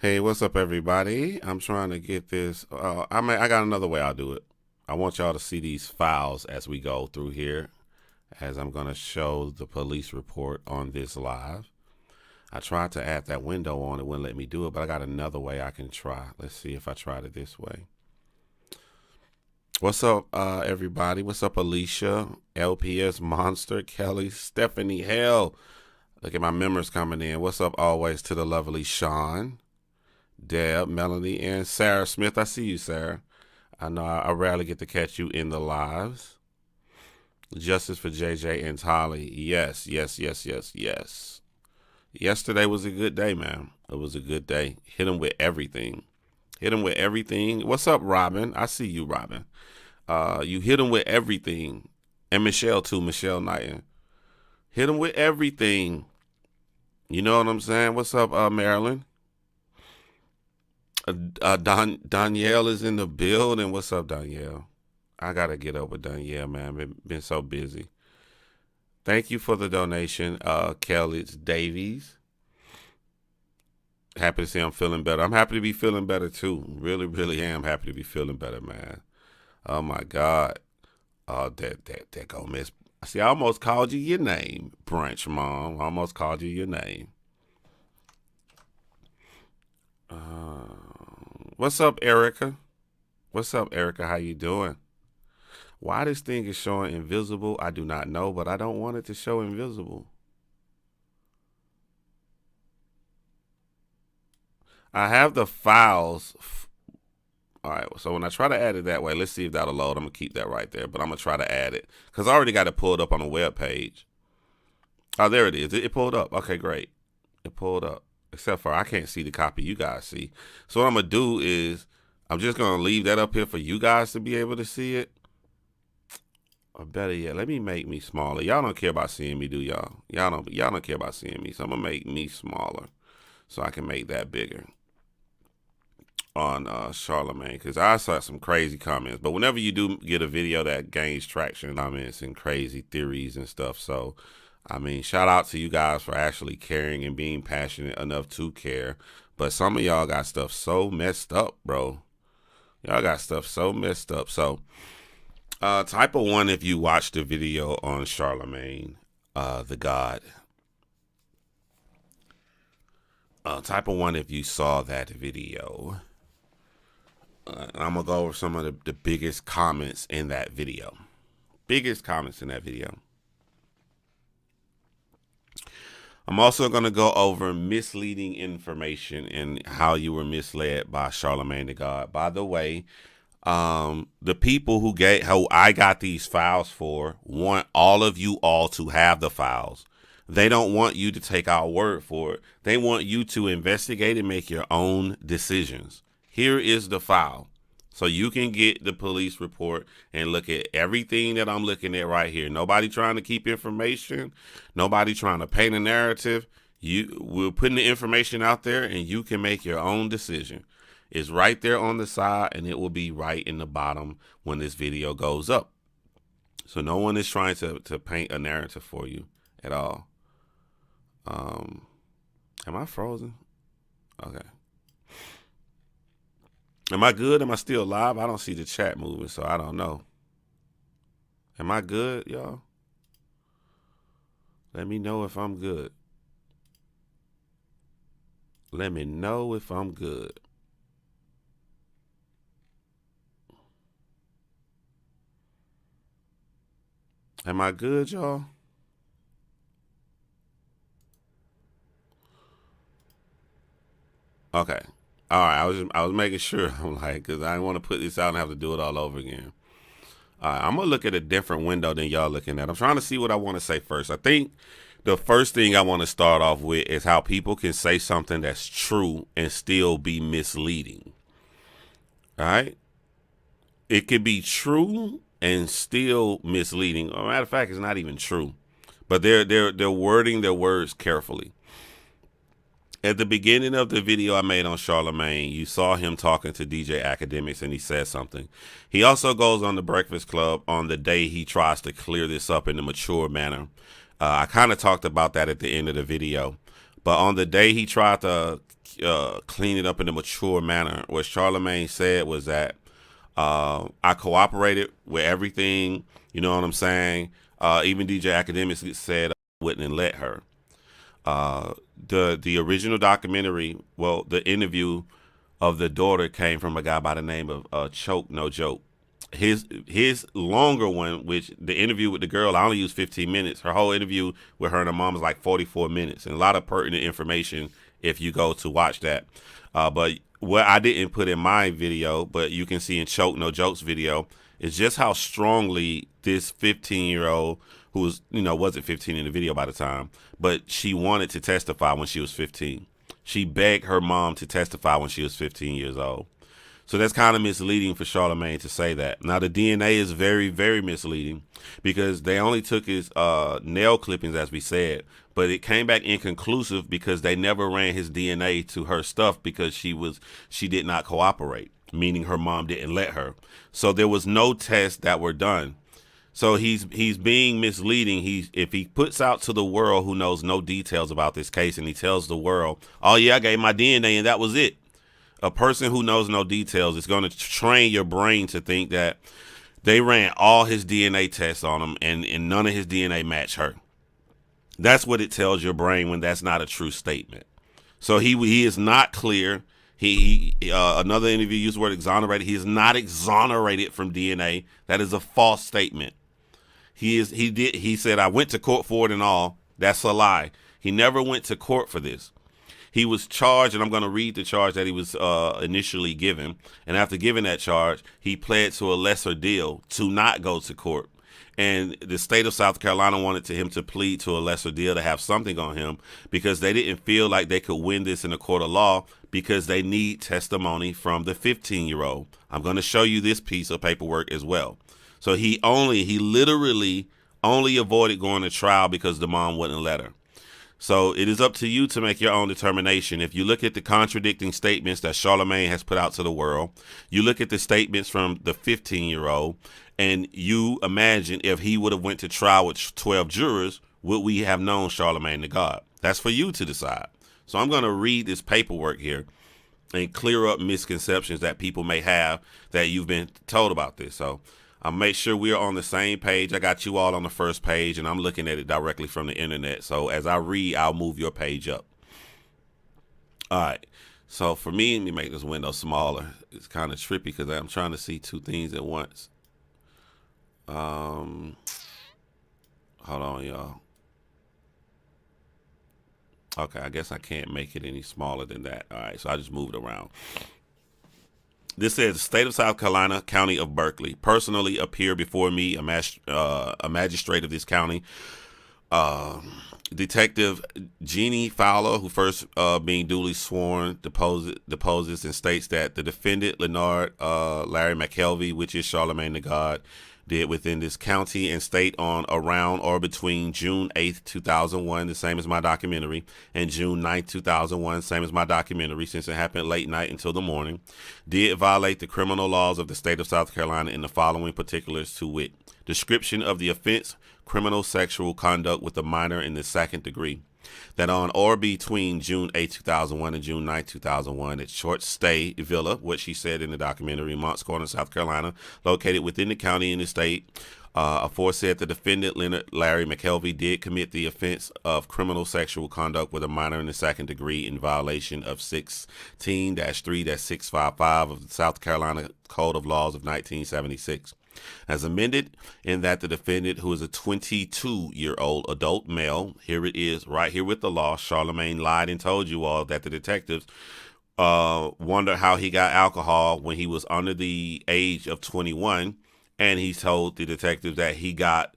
Hey, what's up, everybody? I'm trying to get this. I got another way I'll do it. I want y'all to see these files as we go through here, as I'm going to show the police report on this live. I tried to add that window on, it wouldn't let me do it, but I got another way I can try. Let's see if I tried it this way. What's up, everybody? What's up, Alicia, LPS Monster, Kelly, Stephanie, Hell? Look at my members coming in. What's up, always, to the lovely Sean, Deb, Melanie, and Sarah Smith. I see you, Sarah. I know I rarely get to catch you in the lives. Justice for JJ and Holly. Yes, yes, yes, yes, yes. Yesterday was a good day, man. It was a good day. Hit him with everything. Hit him with everything. What's up, Robin? I see you, Robin. You hit him with everything. And Michelle, too. Michelle Knighton. Hit him with everything. You know what I'm saying? What's up, Marilyn? Danielle is in the building. What's up, Danielle? I gotta get up with Danielle, man. Been so busy. Thank you for the donation, Kelly Davies. Happy to see I'm feeling better. I'm happy to be feeling better too. Really, really am happy to be feeling better, man. Oh my God. Oh, that go miss. See, I almost called you your name, Brunch Mom. I almost called you your name. What's up, Erica? What's up, Erica? How you doing? Why this thing is showing invisible, I do not know, but I don't want it to show invisible. I have the files. All right, so when I try to add it that way, let's see if that'll load. I'm going to keep that right there, but I'm going to try to add it because I already got it pulled up on the web page. Oh, there it is. It pulled up. Okay, great. It pulled up. Except for I can't see the copy you guys see. So what I'm going to do is I'm just going to leave that up here for you guys to be able to see it. Or better yet, let me make me smaller. Y'all don't care about seeing me, do y'all? Y'all don't care about seeing me. So I'm going to make me smaller so I can make that bigger on Charlemagne, because I saw some crazy comments. But whenever you do get a video that gains traction, comments and crazy theories and stuff. So I mean, shout out to you guys for actually caring and being passionate enough to care. But some of y'all got stuff so messed up, bro. Y'all got stuff so messed up. So type of one if you watched the video on Charlemagne, the God. Type of one if you saw that video. I'm going to go over some of the biggest comments in that video. Biggest comments in that video. I'm also going to go over misleading information and how you were misled by Charlemagne the God. By the way, the people who I got these files for want all of you all to have the files. They don't want you to take our word for it. They want you to investigate and make your own decisions. Here is the file. So you can get the police report and look at everything that I'm looking at right here. Nobody trying to keep information. Nobody trying to paint a narrative. We're putting the information out there and you can make your own decision. It's right there on the side and it will be right in the bottom when this video goes up. So no one is trying to paint a narrative for you at all. Am I frozen? Okay. Am I good? Am I still live? I don't see the chat moving, so I don't know. Am I good, y'all? Let me know if I'm good. Let me know if I'm good. Am I good, y'all? Okay. All right. I was making sure. I'm like, because I didn't want to put this out and have to do it all over again. All right. I'm gonna look at a different window than y'all looking at. I'm trying to see what I want to say first. I think the first thing I want to start off with is how people can say something that's true and still be misleading. All right. It could be true and still misleading. Or matter of fact, it's not even true. But they're wording their words carefully. At the beginning of the video I made on Charlemagne, you saw him talking to DJ Academics and he said something. He also goes on the Breakfast Club on the day he tries to clear this up in a mature manner. I kind of talked about that at the end of the video. But on the day he tried to clean it up in a mature manner. What Charlemagne said was that I cooperated with everything. You know what I'm saying? Even DJ Academics said I wouldn't let her. The original documentary, well, the interview of the daughter came from a guy by the name of Choke No Joke. His longer one, which the interview with the girl, I only used 15 minutes. Her whole interview with her and her mom was like 44 minutes, and a lot of pertinent information if you go to watch that. But what I didn't put in my video, but you can see in Choke No Joke's video, is just how strongly this 15-year-old, who was, wasn't 15 in the video by the time, but she wanted to testify when she was 15. She begged her mom to testify when she was 15 years old. So that's kind of misleading for Charlamagne to say that. Now, the DNA is very, very misleading because they only took his nail clippings, as we said, but it came back inconclusive because they never ran his DNA to her stuff because she did not cooperate, meaning her mom didn't let her. So there was no tests that were done. So he's being misleading. If he puts out to the world who knows no details about this case and he tells the world, oh yeah, I gave my DNA and that was it. A person who knows no details is going to train your brain to think that they ran all his DNA tests on him and none of his DNA matched her. That's what it tells your brain when that's not a true statement. So he is not clear. Another interview used the word exonerated. He is not exonerated from DNA. That is a false statement. He said, I went to court for it and all. That's a lie. He never went to court for this. He was charged, and I'm going to read the charge that he was initially given. And after giving that charge, he pled to a lesser deal to not go to court. And the state of South Carolina wanted him to plead to a lesser deal to have something on him because they didn't feel like they could win this in a court of law because they need testimony from the 15-year-old. I'm going to show you this piece of paperwork as well. So he literally only avoided going to trial because the mom wouldn't let her. So it is up to you to make your own determination. If you look at the contradicting statements that Charlamagne has put out to the world, you look at the statements from the 15-year-old, and you imagine if he would have went to trial with 12 jurors, would we have known Charlamagne the God? That's for you to decide. So I'm going to read this paperwork here and clear up misconceptions that people may have that you've been told about this. So I'll make sure we're on the same page. I got you all on the first page, and I'm looking at it directly from the internet. So as I read, I'll move your page up. All right. So for me, let me make this window smaller. It's kind of trippy because I'm trying to see two things at once. Hold on, y'all. Okay, I guess I can't make it any smaller than that. All right, so I just moved around. This says, the state of South Carolina, county of Berkeley, personally appear before me, a magistrate of this county, Detective Jeannie Fowler, who first being duly sworn, deposes and states that the defendant, Leonard Larry McKelvey, which is Charlemagne the God, did within this county and state on around or between June 8th, 2001, the same as my documentary, and June 9th, 2001, same as my documentary, since it happened late night until the morning, did violate the criminal laws of the state of South Carolina in the following particulars, to wit: description of the offense, criminal sexual conduct with a minor in the second degree, that on or between June 8, 2001 and June 9, 2001 at Short Stay Villa, what she said in the documentary, Moncks Corner, South Carolina, located within the county and the state, aforesaid the defendant, Leonard Larry McKelvey, did commit the offense of criminal sexual conduct with a minor in the second degree in violation of 16-3-655 of the South Carolina Code of Laws of 1976. As amended, in that the defendant, who is a 22-year-old adult male, here it is right here with the law, Charlemagne lied and told you all that the detectives wonder how he got alcohol when he was under the age of 21, and he told the detectives that he got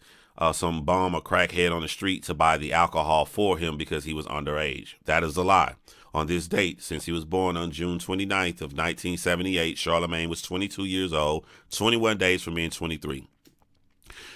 some bum or crackhead on the street to buy the alcohol for him because he was underage. That is a lie. On this date, since he was born on June 29th of 1978, Charlemagne was 22 years old, 21 days from being 23.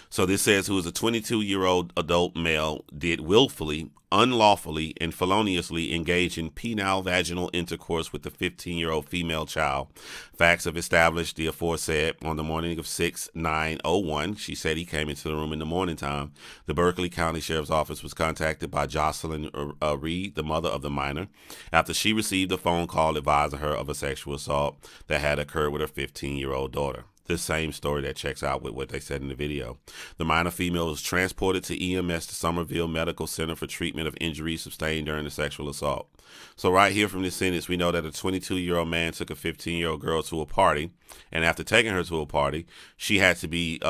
So this says, who is a 22-year-old adult male, did willfully, unlawfully, and feloniously engage in penile vaginal intercourse with the 15-year-old female child. Facts have established the aforesaid on the morning of 6/9/01. She said he came into the room in the morning time. The Berkeley County Sheriff's Office was contacted by Jocelyn Reed, the mother of the minor, after she received a phone call advising her of a sexual assault that had occurred with her 15-year-old daughter. The same story that checks out with what they said in the video. The minor female was transported to EMS to Somerville Medical Center for treatment of injuries sustained during the sexual assault. So right here from this sentence, we know that a 22-year-old man took a 15-year-old girl to a party, and after taking her to a party, she had to be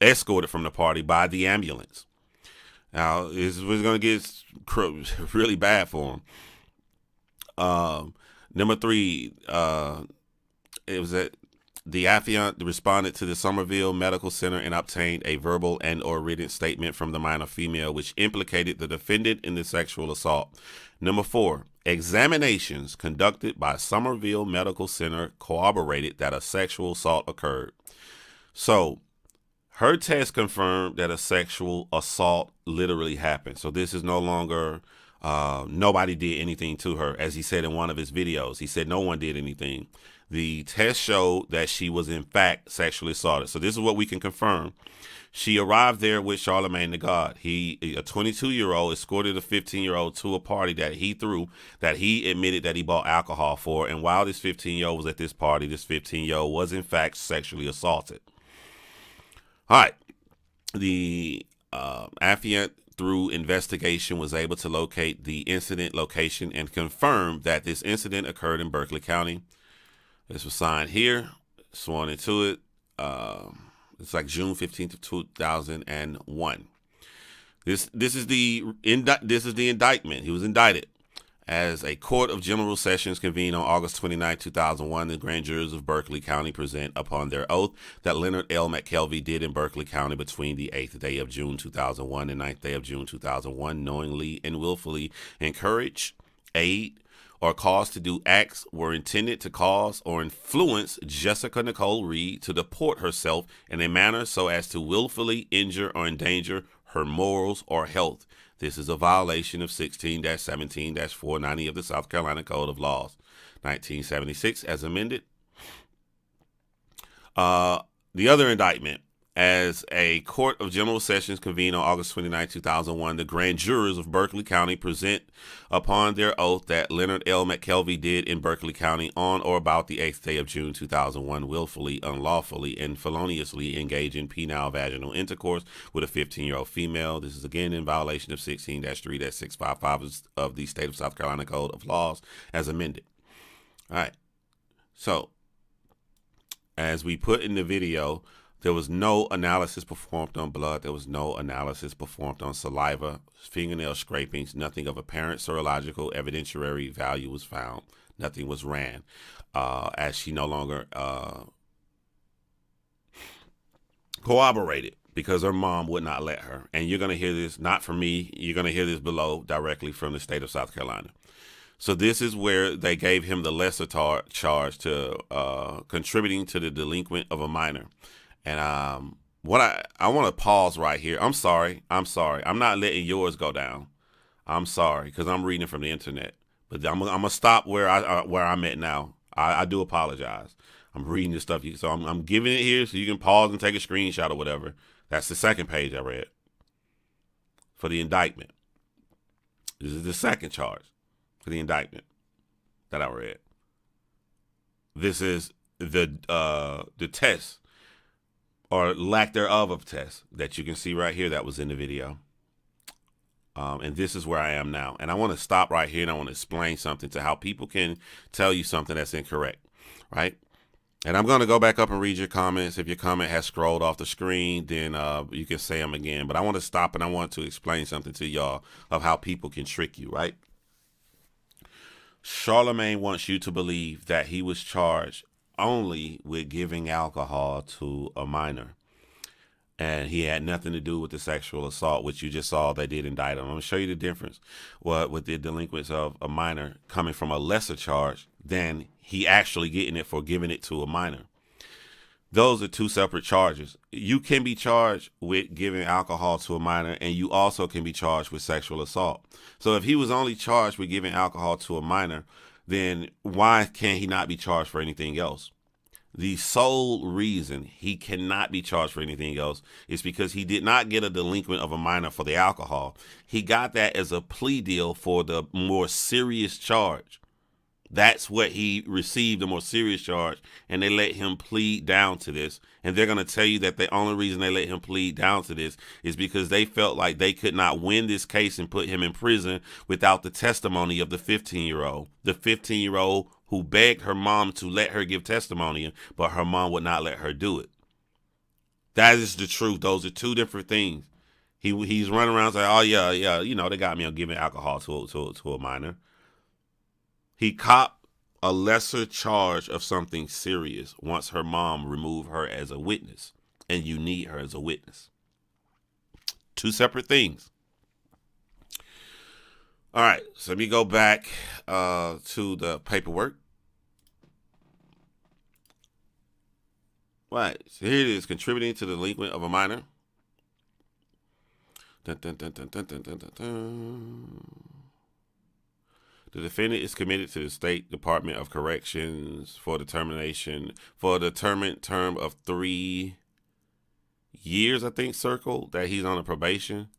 escorted from the party by the ambulance. Now, this was going to get really bad for him. Number 3, it was that the affiant responded to the Somerville Medical Center and obtained a verbal and or written statement from the minor female, which implicated the defendant in the sexual assault. Number 4, examinations conducted by Somerville Medical Center corroborated that a sexual assault occurred. So her test confirmed that a sexual assault literally happened. So this is no longer nobody did anything to her, as he said in one of his videos. He said no one did anything. The test showed that she was in fact sexually assaulted. So this is what we can confirm. She arrived there with Charlamagne the God. He, a 22-year-old, escorted a 15-year-old to a party that he threw, that he admitted that he bought alcohol for. And while this 15-year-old was at this party, this 15-year-old was in fact sexually assaulted. All right. The affiant, through investigation, was able to locate the incident location and confirm that this incident occurred in Berkeley County. This was signed here, sworn into it. It's like June 15th of 2001. This is the indictment. He was indicted. As a court of general sessions convened on August 29, 2001, the grand jurors of Berkeley County present upon their oath that Leonard L. McKelvey did in Berkeley County between the 8th day of June 2001 and 9th day of June 2001 knowingly and willfully encourage, aid, or cause to do acts were intended to cause or influence Jessica Nicole Reed to deport herself in a manner so as to willfully injure or endanger her morals or health. This is a violation of 16-17-490 of the South Carolina Code of Laws, 1976, as amended. The other indictment. As a court of general sessions convened on August 29, 2001, the grand jurors of Berkeley County present upon their oath that Leonard L. McKelvey did in Berkeley County on or about the 8th day of June 2001 willfully, unlawfully, and feloniously engage in penile vaginal intercourse with a 15-year-old female. This is again in violation of 16-3-655 of the State of South Carolina Code of Laws as amended. All right. So, as we put in the video, there was no analysis performed on blood. There was no analysis performed on saliva, fingernail scrapings. Nothing of apparent serological evidentiary value was found. Nothing was ran, as she no longer corroborated because her mom would not let her. And you're going to hear this, not from me. You're going to hear this below directly from the state of South Carolina. So this is where they gave him the lesser charge to contributing to the delinquent of a minor. And what I want to pause right here. I'm sorry. I'm not letting yours go down. I'm sorry because I'm reading from the internet. But I'm gonna stop where I'm at now. I do apologize. I'm reading this stuff, so I'm giving it here so you can pause and take a screenshot or whatever. That's the second page I read for the indictment. This is the second charge for the indictment that I read. This is the test, or lack thereof of test, that you can see right here that was in the video. And this is where I am now. And I want to stop right here and I want to explain something to how people can tell you something that's incorrect, right? And I'm going to go back up and read your comments. If your comment has scrolled off the screen, then you can say them again. But I want to stop and I want to explain something to y'all of how people can trick you, right? Charlemagne wants you to believe that he was charged only with giving alcohol to a minor, and he had nothing to do with the sexual assault, which you just saw they did indict him. I'm going to show you the difference with the delinquents of a minor coming from a lesser charge than he actually getting it for giving it to a minor. Those are two separate charges. You can be charged with giving alcohol to a minor, and you also can be charged with sexual assault. So if he was only charged with giving alcohol to a minor, then why can he not be charged for anything else? The sole reason he cannot be charged for anything else is because he did not get a delinquent of a minor for the alcohol. He got that as a plea deal for the more serious charge. That's what he received, a more serious charge, and they let him plead down to this. And they're going to tell you that the only reason they let him plead down to this is because they felt like they could not win this case and put him in prison without the testimony of the 15-year-old. The 15-year-old who begged her mom to let her give testimony, but her mom would not let her do it. That is the truth. Those are two different things. He's running around saying, oh, yeah, they got me on giving alcohol to a minor. He copped a lesser charge of something serious once her mom removed her as a witness, and you need her as a witness. Two separate things. All right, so let me go back to the paperwork. Right, so here it is, contributing to the delinquent of a minor. Dun, dun, dun, dun, dun, dun, dun, dun, dun. The defendant is committed to the State Department of Corrections for determination for a determined term of 3 years, I think, circled, that he's on a probation.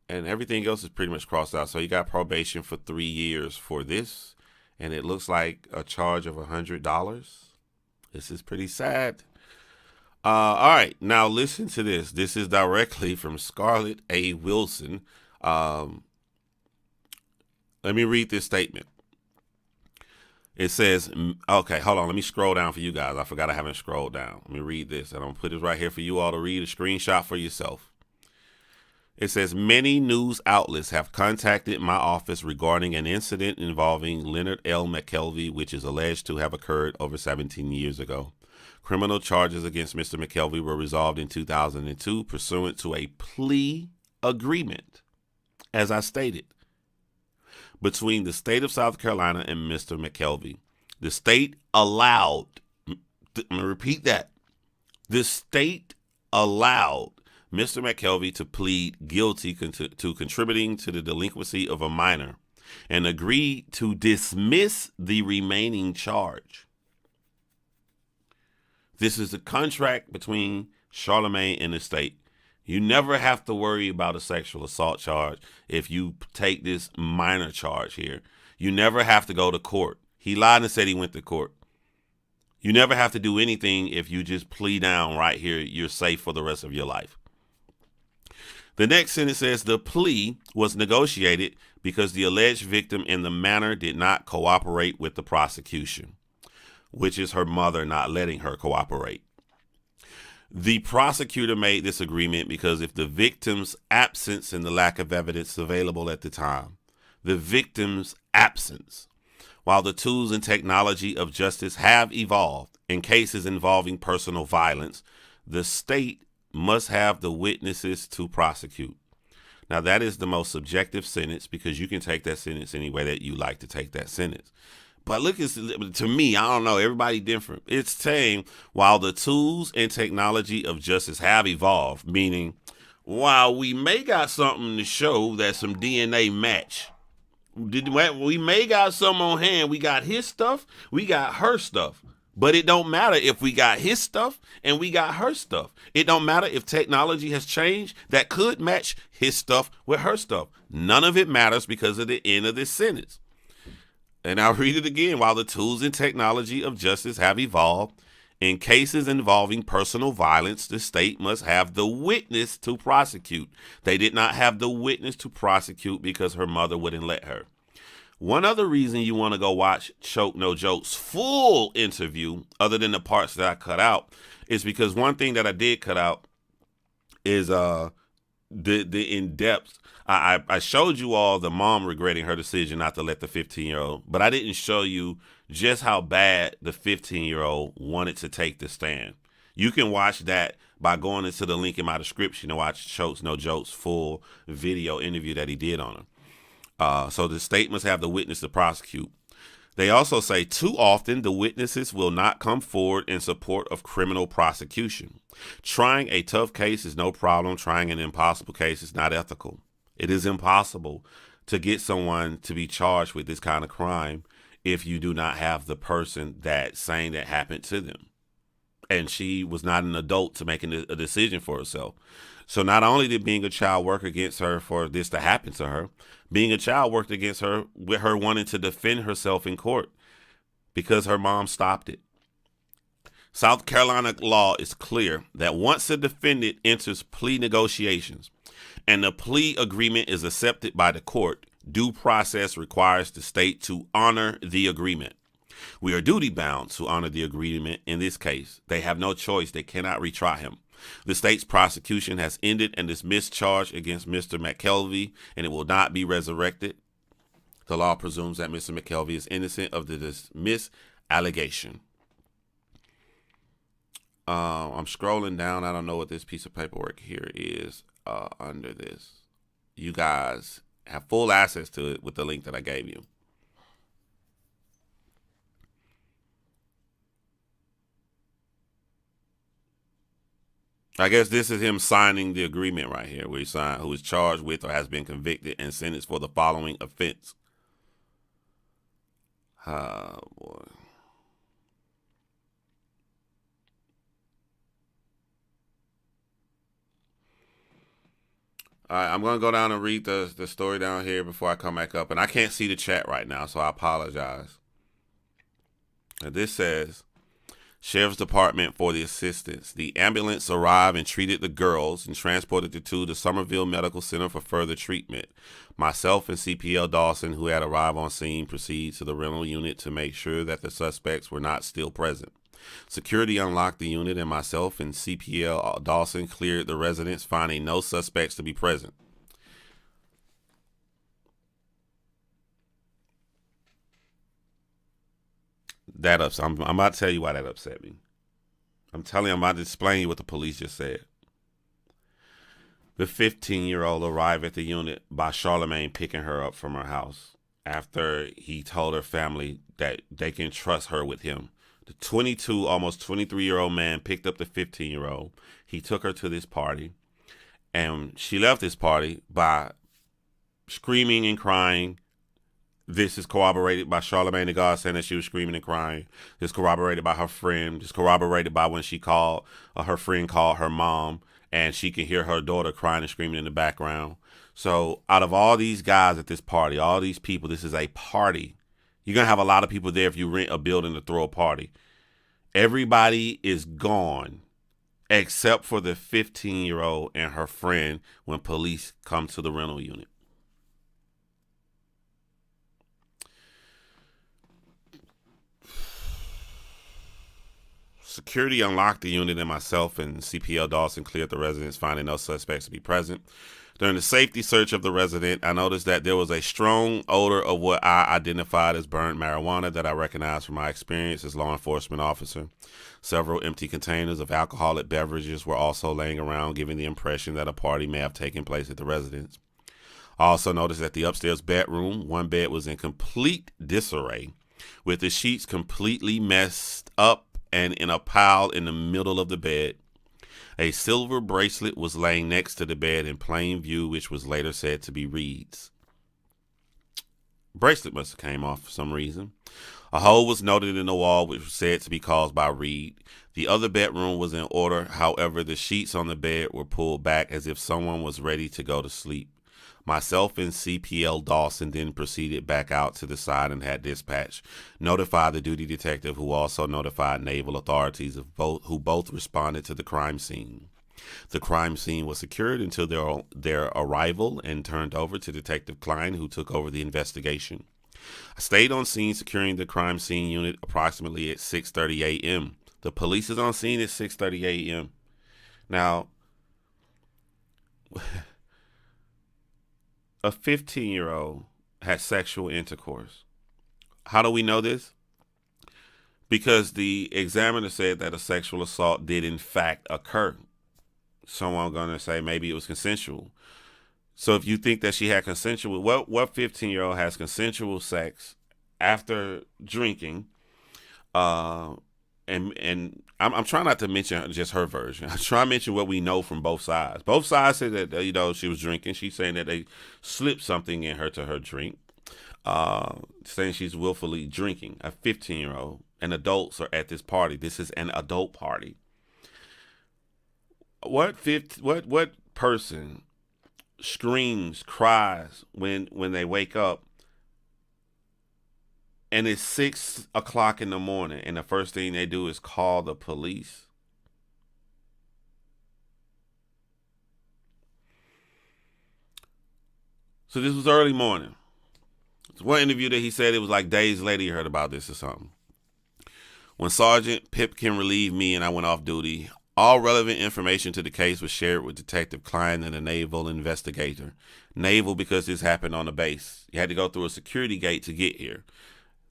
And everything else is pretty much crossed out. So he got probation for 3 years for this. And it looks like a charge of $100. This is pretty sad. All right, now listen to this. This is directly from Scarlett A. Wilson. Let me read this statement. It says, okay, hold on. Let me scroll down for you guys. I forgot I haven't scrolled down. Let me read this. And I'm going to put this right here for you all to read, a screenshot for yourself. It says, many news outlets have contacted my office regarding an incident involving Leonard L. McKelvey, which is alleged to have occurred over 17 years ago. Criminal charges against Mr. McKelvey were resolved in 2002 pursuant to a plea agreement, as I stated, between the state of South Carolina and Mr. McKelvey. The state allowed, I'm going to repeat that, the state allowed Mr. McKelvey to plead guilty to contributing to the delinquency of a minor and agreed to dismiss the remaining charge. This is a contract between Charlemagne and the state. You never have to worry about a sexual assault charge if you take this minor charge here. You never have to go to court. He lied and said he went to court. You never have to do anything if you just plea down right here. You're safe for the rest of your life. The next sentence says the plea was negotiated because the alleged victim in the manner did not cooperate with the prosecution, which is her mother not letting her cooperate. The prosecutor made this agreement because if the victim's absence and the lack of evidence available at the time, the victim's absence, while the tools and technology of justice have evolved in cases involving personal violence, the state must have the witnesses to prosecute. Now, that is the most subjective sentence because you can take that sentence any way that you like to take that sentence. But look, to me, I don't know, everybody different. It's saying while the tools and technology of justice have evolved, meaning while we may got something to show that some DNA match, we may got something on hand, we got his stuff, we got her stuff. But it don't matter if we got his stuff and we got her stuff. It don't matter if technology has changed that could match his stuff with her stuff. None of it matters because of the end of this sentence. And I'll read it again. While the tools and technology of justice have evolved, in cases involving personal violence, the state must have the witness to prosecute. They did not have the witness to prosecute because her mother wouldn't let her. One other reason you want to go watch Choke No Joke's full interview, other than the parts that I cut out, is because one thing that I did cut out is the in-depth. I showed you all the mom regretting her decision not to let the 15-year-old, but I didn't show you just how bad the 15-year-old wanted to take the stand. You can watch that by going into the link in my description to watch Choke No Joke's full video interview that he did on her. So the state must have the witness to prosecute. They also say too often the witnesses will not come forward in support of criminal prosecution. Trying a tough case is no problem. Trying an impossible case is not ethical. It is impossible to get someone to be charged with this kind of crime if you do not have the person that's saying that happened to them. And she was not an adult to make a decision for herself. So not only did being a child work against her for this to happen to her, being a child worked against her with her wanting to defend herself in court because her mom stopped it. South Carolina law is clear that once a defendant enters plea negotiations and the plea agreement is accepted by the court, due process requires the state to honor the agreement. We are duty bound to honor the agreement in this case. They have no choice. They cannot retry him. The state's prosecution has ended and dismissed charge against Mr. McKelvey, and it will not be resurrected. The law presumes that Mr. McKelvey is innocent of the dismissed allegation. I'm scrolling down. I don't know what this piece of paperwork here is under this. You guys have full access to it with the link that I gave you. I guess this is him signing the agreement right here, where he signed, who is charged with or has been convicted and sentenced for the following offense. Oh, boy. All right, I'm going to go down and read the story down here before I come back up. And I can't see the chat right now, so I apologize. And this says, Sheriff's Department for the assistance. The ambulance arrived and treated the girls and transported the two to Somerville Medical Center for further treatment. Myself and CPL Dawson, who had arrived on scene, proceeded to the rental unit to make sure that the suspects were not still present. Security unlocked the unit and myself and CPL Dawson cleared the residence, finding no suspects to be present. I'm about to tell you why that upset me. I'm about to explain you what the police just said. The 15-year-old arrived at the unit by Charlemagne picking her up from her house after he told her family that they can trust her with him. The 22, almost 23-year-old man picked up the 15-year-old. He took her to this party, and she left this party by screaming and crying. This is corroborated by Charlamagne the God saying that she was screaming and crying. This is corroborated by her friend. This is corroborated by when she called, her friend called her mom, and she can hear her daughter crying and screaming in the background. So out of all these guys at this party, all these people, this is a party. You're going to have a lot of people there if you rent a building to throw a party. Everybody is gone except for the 15-year-old and her friend when police come to the rental unit. Security unlocked the unit and myself and CPL Dawson cleared the residence, finding no suspects to be present. During the safety search of the resident, I noticed that there was a strong odor of what I identified as burnt marijuana that I recognized from my experience as law enforcement officer. Several empty containers of alcoholic beverages were also laying around, giving the impression that a party may have taken place at the residence. I also noticed that the upstairs bedroom, one bed was in complete disarray, with the sheets completely messed up and in a pile in the middle of the bed. A silver bracelet was laying next to the bed in plain view, which was later said to be Reed's. Bracelet must have came off for some reason. A hole was noted in the wall, which was said to be caused by Reed. The other bedroom was in order. However, the sheets on the bed were pulled back as if someone was ready to go to sleep. Myself and CPL Dawson then proceeded back out to the side and had dispatch notified the duty detective, who also notified naval authorities who both responded to the crime scene. The crime scene was secured until their arrival and turned over to Detective Klein, who took over the investigation. I stayed on scene securing the crime scene unit approximately at 6:30 a.m. The police is on scene at 6:30 a.m. Now, a 15-year-old had sexual intercourse. How do we know this? Because the examiner said that a sexual assault did in fact occur. Someone going to say maybe it was consensual. So if you think that she had consensual, what 15-year-old has consensual sex after drinking. Uh, and I'm trying not to mention just her version. I try to mention what we know from both sides. Both sides say that she was drinking. She's saying that they slipped something in her to her drink. Saying she's willfully drinking. A 15-year-old and adults are at this party. This is an adult party. What person screams, cries when they wake up, and it's 6 o'clock in the morning, and the first thing they do is call the police? So this was early morning. There's one interview that he said it was like days later he heard about this or something. When Sergeant Pipkin relieved me and I went off duty, all relevant information to the case was shared with Detective Klein and a naval investigator. Naval because this happened on the base. You had to go through a security gate to get here.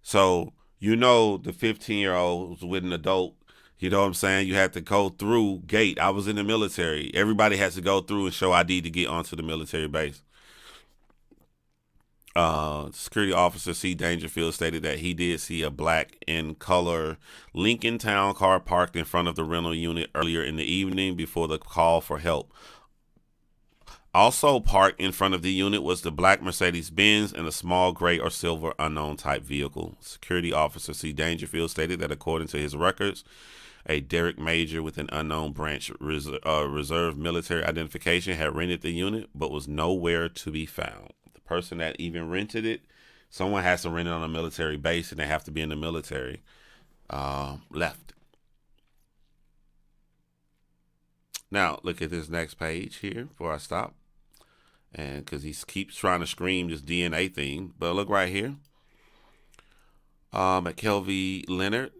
So, the 15-year-old was with an adult. You know what I'm saying? You had to go through gate. I was in the military. Everybody has to go through and show ID to get onto the military base. Security officer C. Dangerfield stated that he did see a black in color Lincoln Town car parked in front of the rental unit earlier in the evening before the call for help. Also parked in front of the unit was the black Mercedes-Benz and a small gray or silver unknown type vehicle. Security officer C. Dangerfield stated that according to his records, a Derek Major with an unknown branch reserve military identification had rented the unit but was nowhere to be found. Person that even rented it, someone has to rent it on a military base and they have to be in the military, left. Now look at this next page here before I stop, and because he keeps trying to scream this DNA thing, but look right here. McKelvey Leonard,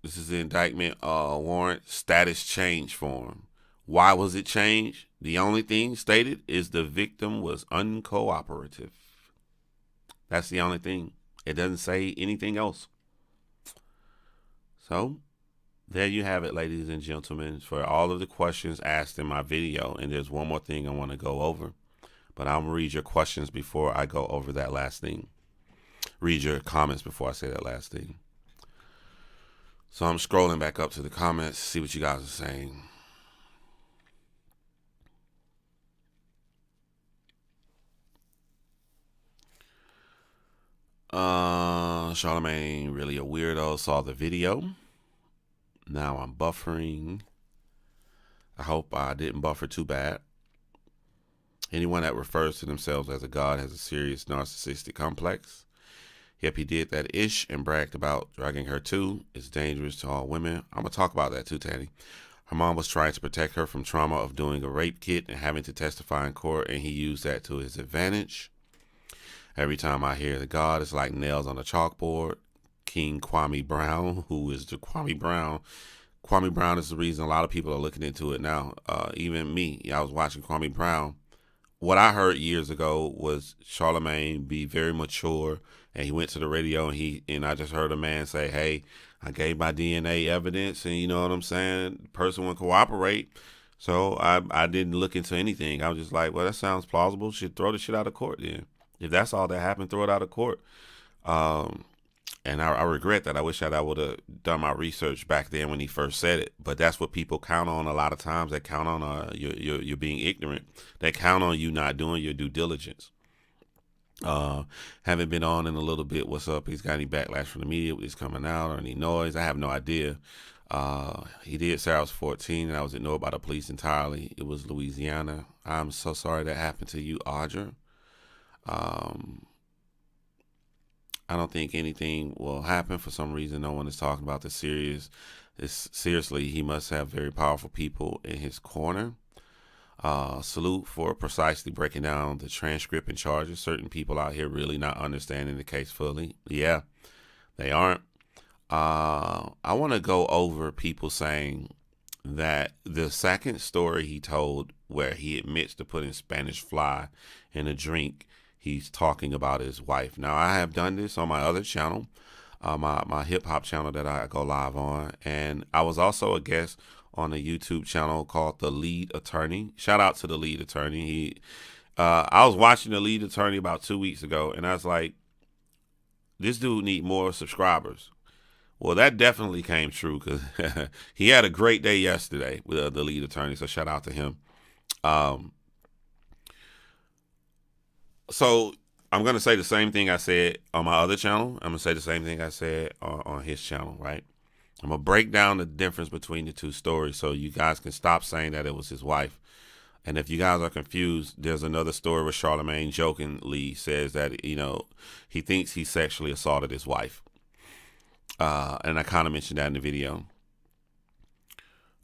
this is the indictment warrant status change form. Why was it changed? The only thing stated is the victim was uncooperative. That's the only thing. It doesn't say anything else. So, there you have it, ladies and gentlemen, for all of the questions asked in my video. And there's one more thing I want to go over. But I'm going to read your questions before I go over that last thing. Read your comments before I say that last thing. So I'm scrolling back up to the comments, see what you guys are saying. Charlamagne, really a weirdo, saw the video. Now I'm buffering. I hope I didn't buffer too bad. Anyone that refers to themselves as a god has a serious narcissistic complex. Yep, he did that ish and bragged about dragging her too. It's dangerous to all women. I'm going to talk about that too, Tanny. Her mom was trying to protect her from trauma of doing a rape kit and having to testify in court, and he used that to his advantage. Every time I hear the God, it's like nails on a chalkboard. King Kwame Brown, who is the Kwame Brown? Kwame Brown is the reason a lot of people are looking into it now. Even me, I was watching Kwame Brown. What I heard years ago was Charlemagne be very mature, and he went to the radio and I just heard a man say, "Hey, I gave my DNA evidence, and you know what I'm saying, the person wouldn't cooperate." So I didn't look into anything. I was just like, well, that sounds plausible. Should throw the shit out of court then. If that's all that happened, throw it out of court. And I regret that. I wish that I would have done my research back then when he first said it. But that's what people count on a lot of times. They count on you're being ignorant. They count on you not doing your due diligence. Haven't been on in a little bit. What's up? He's got any backlash from the media with his coming out or any noise? I have no idea. He did say I was 14 and I was ignored by the police entirely. It was Louisiana. I'm so sorry that happened to you, Audra. I don't think anything will happen. For some reason, no one is talking about this serious. Seriously, he must have very powerful people in his corner. Salute for precisely breaking down the transcript and charges. Certain people out here really not understanding the case fully. Yeah, they aren't. I want to go over people saying that the second story he told where he admits to putting Spanish fly in a drink, he's talking about his wife. Now, I have done this on my other channel, my hip-hop channel that I go live on. And I was also a guest on a YouTube channel called The Lead Attorney. Shout out to The Lead Attorney. I was watching The Lead Attorney about 2 weeks ago, and I was like, this dude need more subscribers. Well, that definitely came true because he had a great day yesterday with the lead attorney. So shout out to him. So I'm going to say the same thing I said on my other channel. I'm going to say the same thing I said on his channel, right? I'm going to break down the difference between the two stories so you guys can stop saying that it was his wife. And if you guys are confused, there's another story where Charlamagne jokingly says that, he thinks he sexually assaulted his wife. And I kind of mentioned that in the video.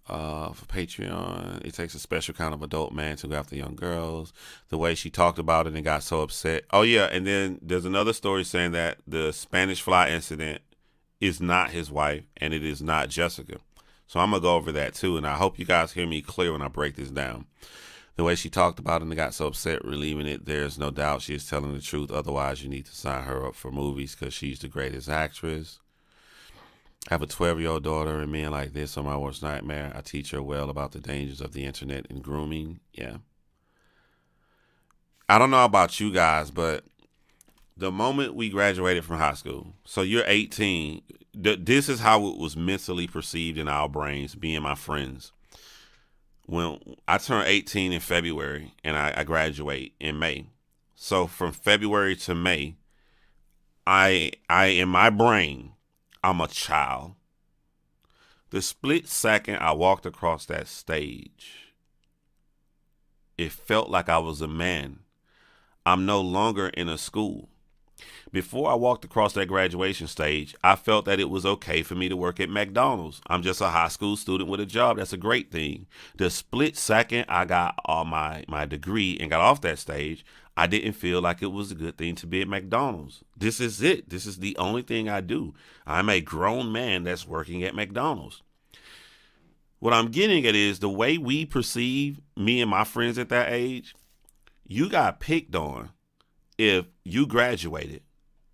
For Patreon, it takes a special kind of adult man to go after young girls. The way she talked about it and got so upset. Oh, yeah. And then there's another story saying that the Spanish Fly incident is not his wife and it is not Jessica. So I'm going to go over that too. And I hope you guys hear me clear when I break this down. The way she talked about it and got so upset relieving it, there's no doubt she is telling the truth. Otherwise, you need to sign her up for movies because she's the greatest actress. I have a 12-year-old daughter, and men like this are my worst nightmare. I teach her well about the dangers of the internet and grooming. Yeah. I don't know about you guys, but the moment we graduated from high school, so you're 18, this is how it was mentally perceived in our brains, being my friends. When I turned 18 in February, and I graduate in May. So from February to May, I in my brain, I'm a child. The split second I walked across that stage, it felt like I was a man. I'm no longer in a school. Before I walked across that graduation stage, I felt that it was okay for me to work at McDonald's. I'm just a high school student with a job. That's a great thing. The split second I got my degree and got off that stage, I didn't feel like it was a good thing to be at McDonald's. This is it. This is the only thing I do. I'm a grown man that's working at McDonald's. What I'm getting at is the way we perceive, me and my friends at that age, you got picked on if you graduated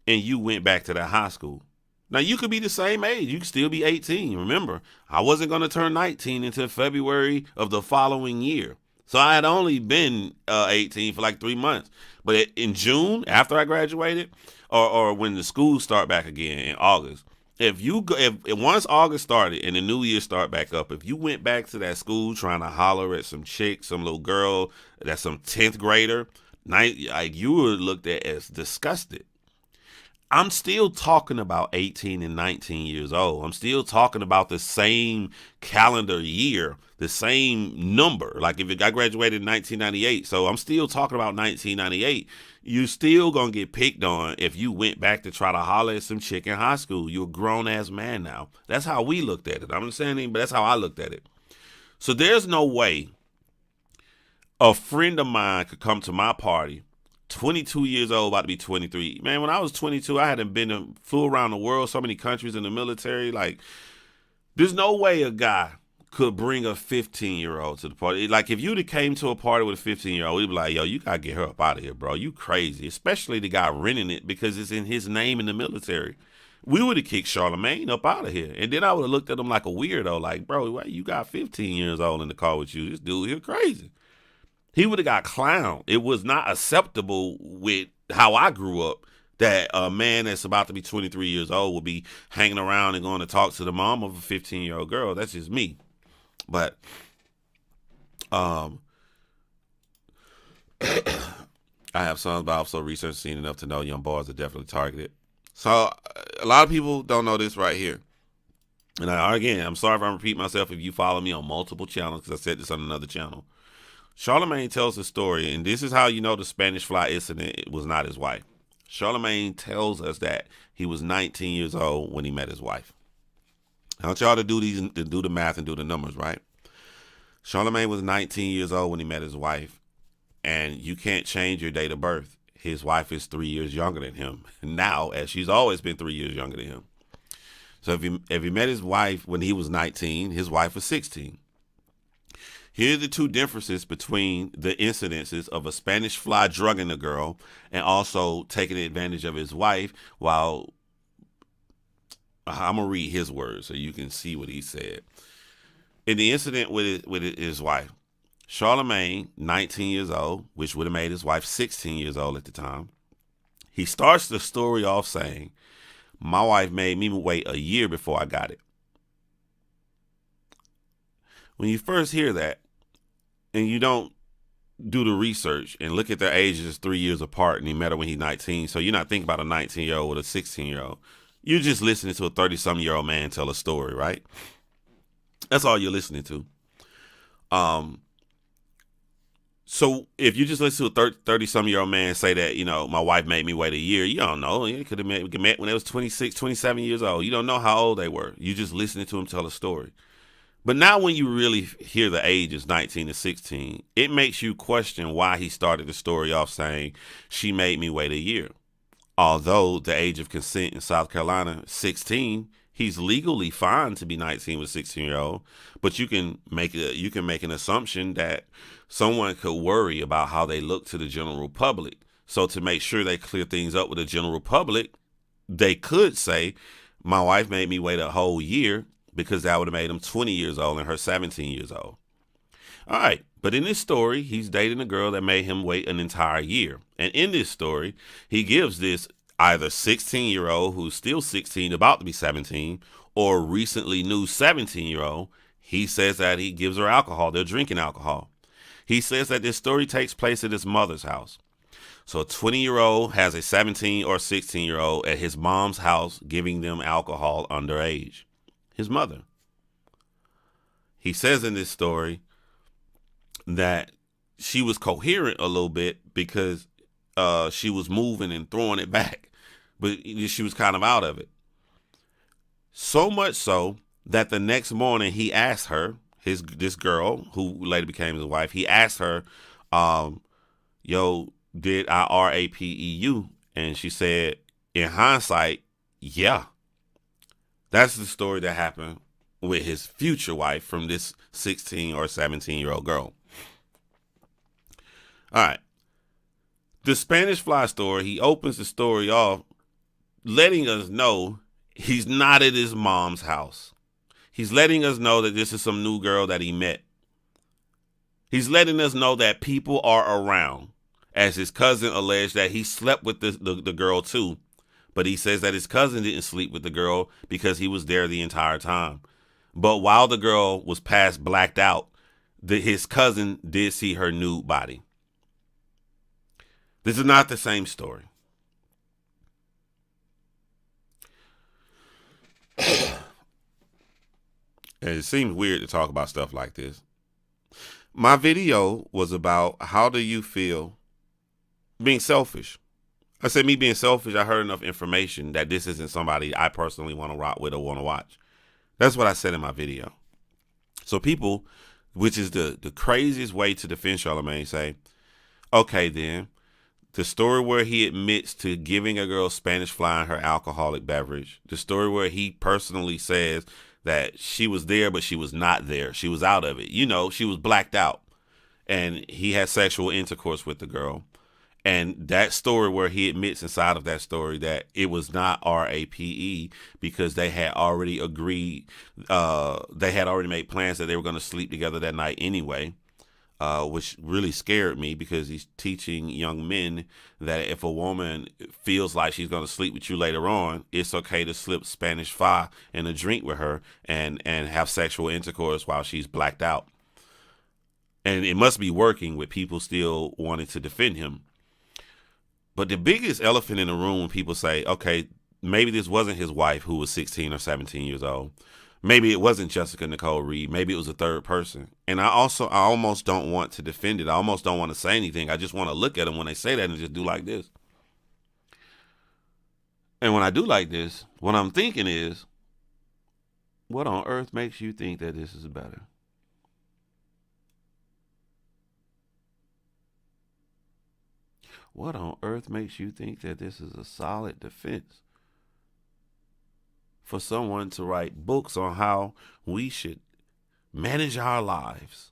and you went back to that high school. Now, you could be the same age. You could still be 18. Remember, I wasn't going to turn 19 until February of the following year. So I had only been 18 for like 3 months. But in June, after I graduated, or when the schools start back again in August, if once August started and the new year start back up, if you went back to that school trying to holler at some chick, some little girl, that's some 10th grader, like you were looked at as disgusted. I'm still talking about 18 and 19 years old. I'm still talking about the same calendar year, the same number. Like if I graduated in 1998, so I'm still talking about 1998. You still gonna get picked on if you went back to try to holler at some chick in high school. You're a grown ass man now. That's how we looked at it. I'm not saying anything, but that's how I looked at it. So there's no way a friend of mine could come to my party, 22 years old, about to be 23. Man, when I was 22, I hadn't flew around the world, so many countries in the military. Like, there's no way a guy could bring a 15-year-old to the party. Like, if you'd have came to a party with a 15-year-old, we'd be like, yo, you got to get her up out of here, bro. You crazy. Especially the guy renting it because it's in his name in the military. We would have kicked Charlemagne up out of here. And then I would have looked at him like a weirdo. Like, bro, why you got 15 years old in the car with you? This dude here crazy. He would have got clowned. It was not acceptable with how I grew up that a man that's about to be 23 years old will be hanging around and going to talk to the mom of a 15-year-old girl. That's just me. But I have sons, but I also researched seen enough to know young boys are definitely targeted. So a lot of people don't know this right here. And again, I'm sorry if I repeat myself if you follow me on multiple channels because I said this on another channel. Charlemagne tells a story, and this is how you know the Spanish Fly incident was not his wife. Charlemagne tells us that he was 19 years old when he met his wife. I want y'all to do the math and do the numbers, right? Charlemagne was 19 years old when he met his wife, and you can't change your date of birth. His wife is 3 years younger than him now, as she's always been 3 years younger than him. So if he met his wife when he was 19, his wife was 16. Here are the two differences between the incidences of a Spanish Fly drugging a girl and also taking advantage of his wife while I'm going to read his words so you can see what he said. In the incident with his wife, Charlemagne, 19 years old, which would have made his wife 16 years old at the time, He starts the story off saying, my wife made me wait a year before I got it. When you first hear that, and you don't do the research and look at their ages 3 years apart, and he met her when he's 19, so you're not thinking about a 19-year-old with a 16-year-old. You're just listening to a 30-something-year-old man tell a story, right? That's all you're listening to. So if you just listen to a 30-something-year-old man say that, my wife made me wait a year, you don't know. They could have met when they was 26, 27 years old. You don't know how old they were. You just listening to him tell a story. But now when you really hear the ages, 19 to 16, it makes you question why he started the story off saying, she made me wait a year. Although the age of consent in South Carolina, 16, he's legally fine to be 19 with a 16-year-old. But you can make an assumption that someone could worry about how they look to the general public. So to make sure they clear things up with the general public, they could say, my wife made me wait a whole year, because that would have made him 20 years old and her 17 years old. All right, but in this story, he's dating a girl that made him wait an entire year. And in this story, he gives this either 16-year-old who's still 16, about to be 17, or recently new 17-year-old. He says that he gives her alcohol. They're drinking alcohol. He says that this story takes place at his mother's house. So a 20-year-old has a 17 or 16-year-old at his mom's house giving them alcohol underage. His mother. He says in this story that she was coherent a little bit because she was moving and throwing it back, but she was kind of out of it. So much so that the next morning he asked her, this girl who later became his wife, he asked her, did I RAPEU? And she said, in hindsight, yeah. That's the story that happened with his future wife from this 16 or 17-year-old girl. All right. The Spanish Fly story, he opens the story off letting us know he's not at his mom's house. He's letting us know that this is some new girl that he met. He's letting us know that people are around, as his cousin alleged that he slept with the girl too. But he says that his cousin didn't sleep with the girl because he was there the entire time. But while the girl was past blacked out, his cousin did see her nude body. This is not the same story. And it seems weird to talk about stuff like this. My video was about how do you feel being selfish. I said me being selfish, I heard enough information that this isn't somebody I personally want to rock with or want to watch. That's what I said in my video. So people, which is the craziest way to defend Charlamagne, say, okay then, the story where he admits to giving a girl Spanish Fly her alcoholic beverage, the story where he personally says that she was there but she was not there, she was out of it, she was blacked out, and he had sexual intercourse with the girl. And that story where he admits inside of that story that it was not RAPE because they had already agreed, they had already made plans that they were going to sleep together that night anyway, which really scared me because he's teaching young men that if a woman feels like she's going to sleep with you later on, it's okay to slip Spanish Fly in a drink with her and have sexual intercourse while she's blacked out. And it must be working with people still wanting to defend him. But the biggest elephant in the room when people say, okay, maybe this wasn't his wife who was 16 or 17 years old. Maybe it wasn't Jessica Nicole Reed. Maybe it was a third person. And I almost don't want to defend it. I almost don't want to say anything. I just want to look at them when they say that and just do like this. And when I do like this, what I'm thinking is, what on earth makes you think that this is better? What on earth makes you think that this is a solid defense for someone to write books on how we should manage our lives?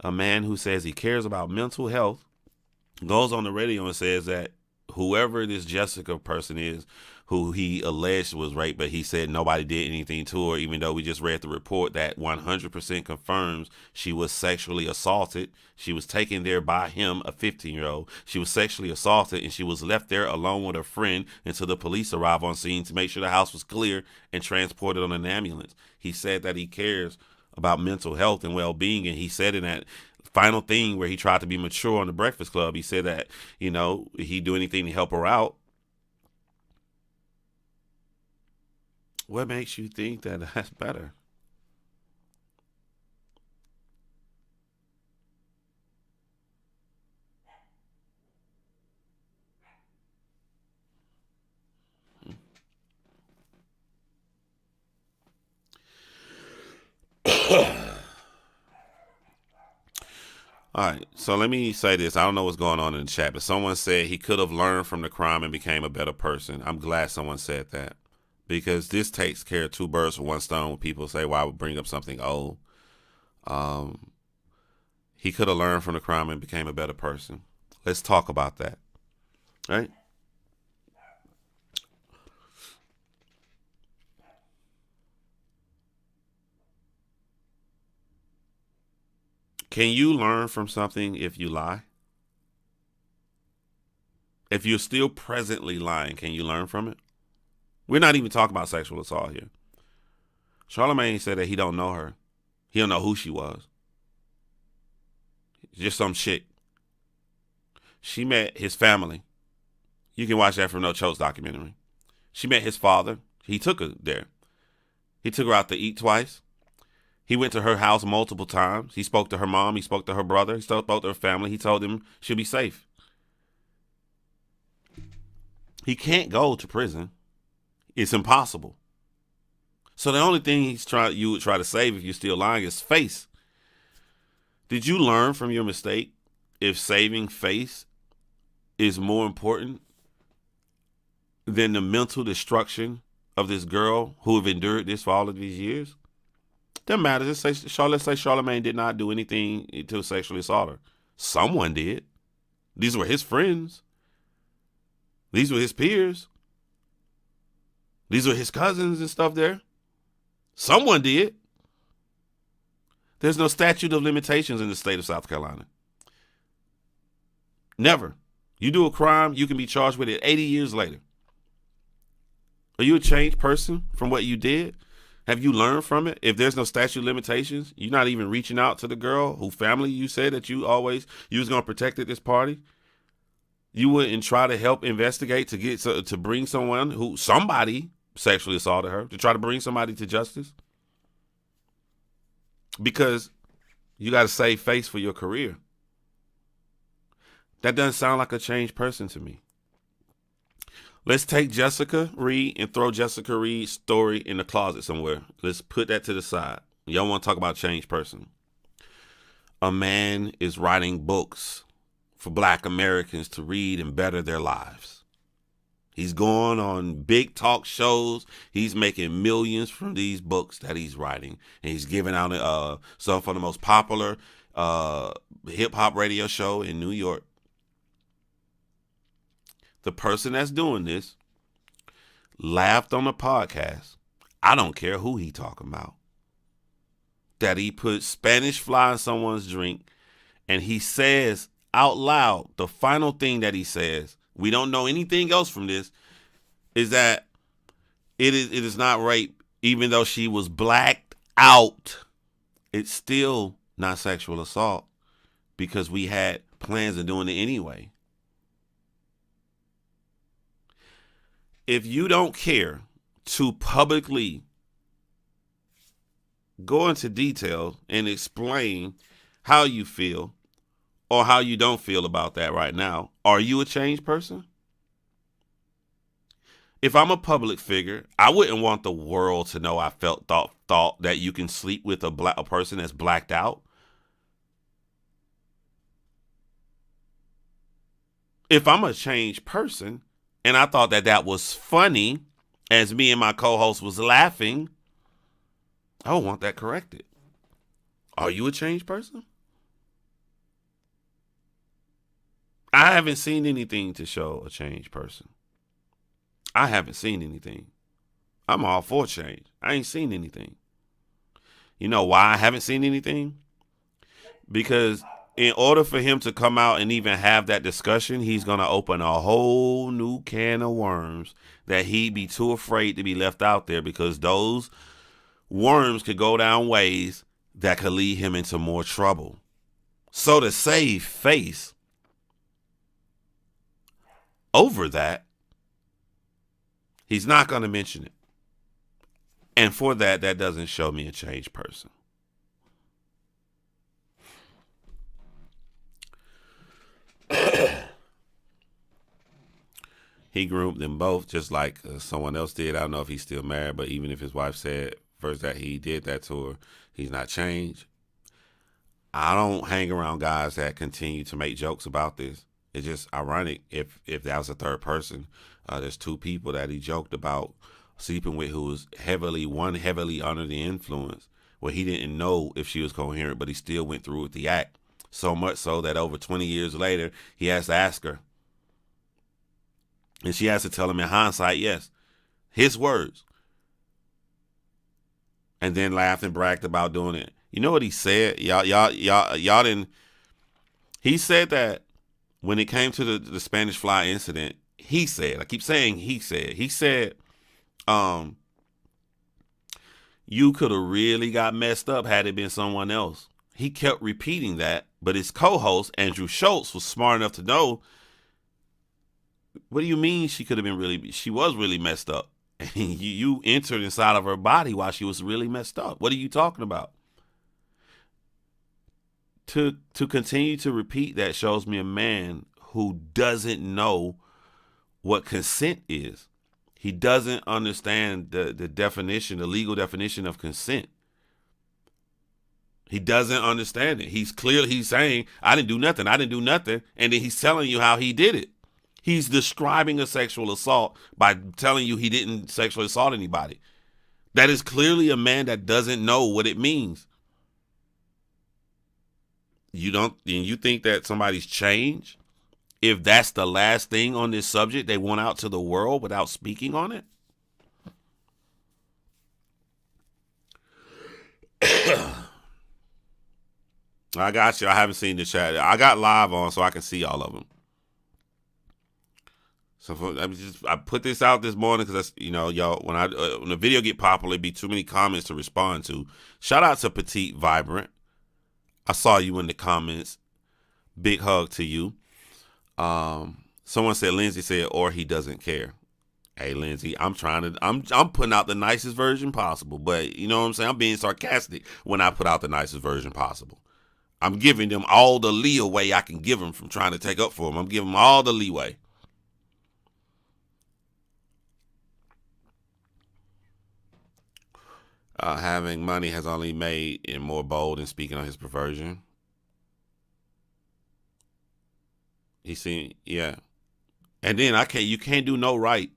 A man who says he cares about mental health goes on the radio and says that whoever this Jessica person is, who he alleged was raped, but he said nobody did anything to her, even though we just read the report that 100% confirms she was sexually assaulted. She was taken there by him, a 15-year-old. She was sexually assaulted, and she was left there alone with her friend until the police arrived on scene to make sure the house was clear and transported on an ambulance. He said that he cares about mental health and well-being, and he said in that final thing where he tried to be mature on the Breakfast Club, he said that, he'd do anything to help her out. What makes you think that that's better? All right, so let me say this. I don't know what's going on in the chat, but someone said he could have learned from the crime and became a better person. I'm glad someone said that, because this takes care of two birds with one stone when people say, well, I would bring up something old. He could have learned from the crime and became a better person. Let's talk about that. All right? Can you learn from something if you lie? If you're still presently lying, can you learn from it? We're not even talking about sexual assault here. Charlamagne said that he don't know her. He don't know who she was. Just some chick. She met his family. You can watch that from No Choke's documentary. She met his father. He took her there. He took her out to eat twice. He went to her house multiple times. He spoke to her mom. He spoke to her brother. He spoke to her family. He told them she'll be safe. He can't go to prison. It's impossible. So the only thing you would try to save if you're still lying is face. Did you learn from your mistake if saving face is more important than the mental destruction of this girl who have endured this for all of these years? Doesn't matter. Let's say Charlamagne did not do anything to sexually assault her. Someone did. These were his friends. These were his peers. These were his cousins and stuff there. Someone did. There's no statute of limitations in the state of South Carolina. Never. You do a crime, you can be charged with it 80 years later. Are you a changed person from what you did? Have you learned from it? If there's no statute of limitations, you're not even reaching out to the girl whose family you said that you was going to protect at this party. You wouldn't try to help investigate to bring somebody sexually assaulted her, to try to bring somebody to justice. Because you got to save face for your career. That doesn't sound like a changed person to me. Let's take Jessica Reed and throw Jessica Reed's story in the closet somewhere. Let's put that to the side. Y'all want to talk about changed person. A man is writing books for Black Americans to read and better their lives. He's going on big talk shows. He's making millions from these books that he's writing. And he's giving out some for the most popular hip-hop radio show in New York. The person that's doing this laughed on the podcast. I don't care who he talking about. That he put Spanish fly in someone's drink, and he says out loud, the final thing that he says, we don't know anything else from this, is that it is not rape, even though she was blacked out. It's still not sexual assault because we had plans of doing it anyway. If you don't care to publicly go into detail and explain how you feel or how you don't feel about that right now, are you a changed person? If I'm a public figure, I wouldn't want the world to know I thought that you can sleep with a person that's blacked out. If I'm a changed person, and I thought that was funny, as me and my co-host was laughing, I would want that corrected. Are you a changed person? I haven't seen anything to show a changed person. I haven't seen anything. I'm all for change. I ain't seen anything. You know why I haven't seen anything? Because in order for him to come out and even have that discussion, he's going to open a whole new can of worms that he'd be too afraid to be left out there, because those worms could go down ways that could lead him into more trouble. So to save face over that, he's not going to mention it. And for that, that doesn't show me a changed person. He groomed them both just like someone else did. I don't know if he's still married, but even if his wife said first that he did that to her, he's not changed. I don't hang around guys that continue to make jokes about this. It's just ironic if that was a third person. There's two people that he joked about sleeping with who was heavily under the influence, where he didn't know if she was coherent, but he still went through with the act. So much so that over 20 years later, he has to ask her. And she has to tell him in hindsight, yes, his words. And then laughed and bragged about doing it. You know what he said? Y'all didn't. He said that when it came to the Spanish Fly incident, he said, I keep saying he said, you could have really got messed up had it been someone else. He kept repeating that, but his co-host, Andrew Schultz, was smart enough to know, what do you mean she was really messed up? And you entered inside of her body while she was really messed up. What are you talking about? To continue to repeat that shows me a man who doesn't know what consent is. He doesn't understand the definition, the legal definition of consent. He doesn't understand it. He's saying, I didn't do nothing. And then he's telling you how he did it. He's describing a sexual assault by telling you he didn't sexually assault anybody. That is clearly a man that doesn't know what it means. You think that somebody's changed if that's the last thing on this subject they want out to the world without speaking on it? I got you. I haven't seen the chat. I got live on so I can see all of them. So I put this out this morning because y'all, when the video get popular, it'd be too many comments to respond to. Shout out to Petite Vibrant. I saw you in the comments. Big hug to you. Someone said, Lindsay said, or he doesn't care. Hey, Lindsay, I'm putting out the nicest version possible, but you know what I'm saying? I'm being sarcastic when I put out the nicest version possible. I'm giving them all the leeway I can give them from trying to take up for them. I'm giving them all the leeway. Having money has only made him more bold in speaking on his perversion. Yeah. And then you can't do no right.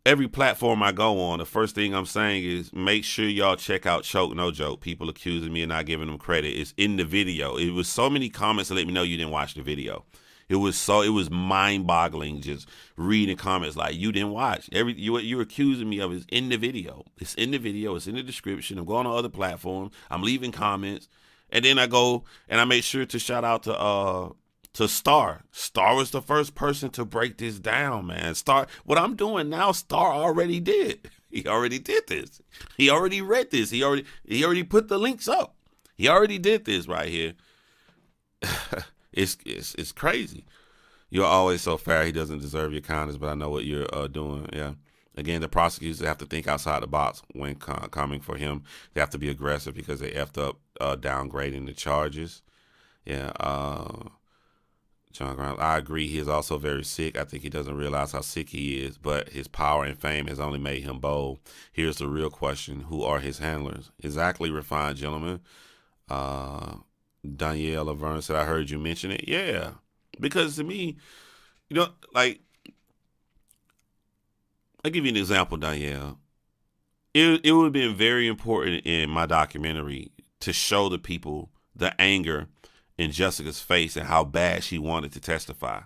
Every platform I go on, the first thing I'm saying is make sure y'all check out Choke No Joke. People accusing me of not giving them credit. It's in the video. It was so many comments to let me know you didn't watch the video. It was mind-boggling just reading comments like you didn't watch. You're accusing me of is in the video. It's in the video. It's in the description. I'm going on other platforms. I'm leaving comments. And then I go and I make sure to shout out to Star. Star was the first person to break this down, man. Star, what I'm doing now, Star already did. He already did this. He already read this. He already put the links up. He already did this right here. It's crazy. You're always so fair. He doesn't deserve your kindness, but I know what you're doing. Yeah. Again, the prosecutors have to think outside the box when coming for him. They have to be aggressive because they effed up downgrading the charges. Yeah. John Grimes, I agree. He is also very sick. I think he doesn't realize how sick he is, but his power and fame has only made him bold. Here's the real question. Who are his handlers? Exactly, refined gentlemen. Danielle Laverne said, I heard you mention it. Yeah. Because to me, like, I'll give you an example, Danielle. It would have been very important in my documentary to show the people the anger in Jessica's face and how bad she wanted to testify.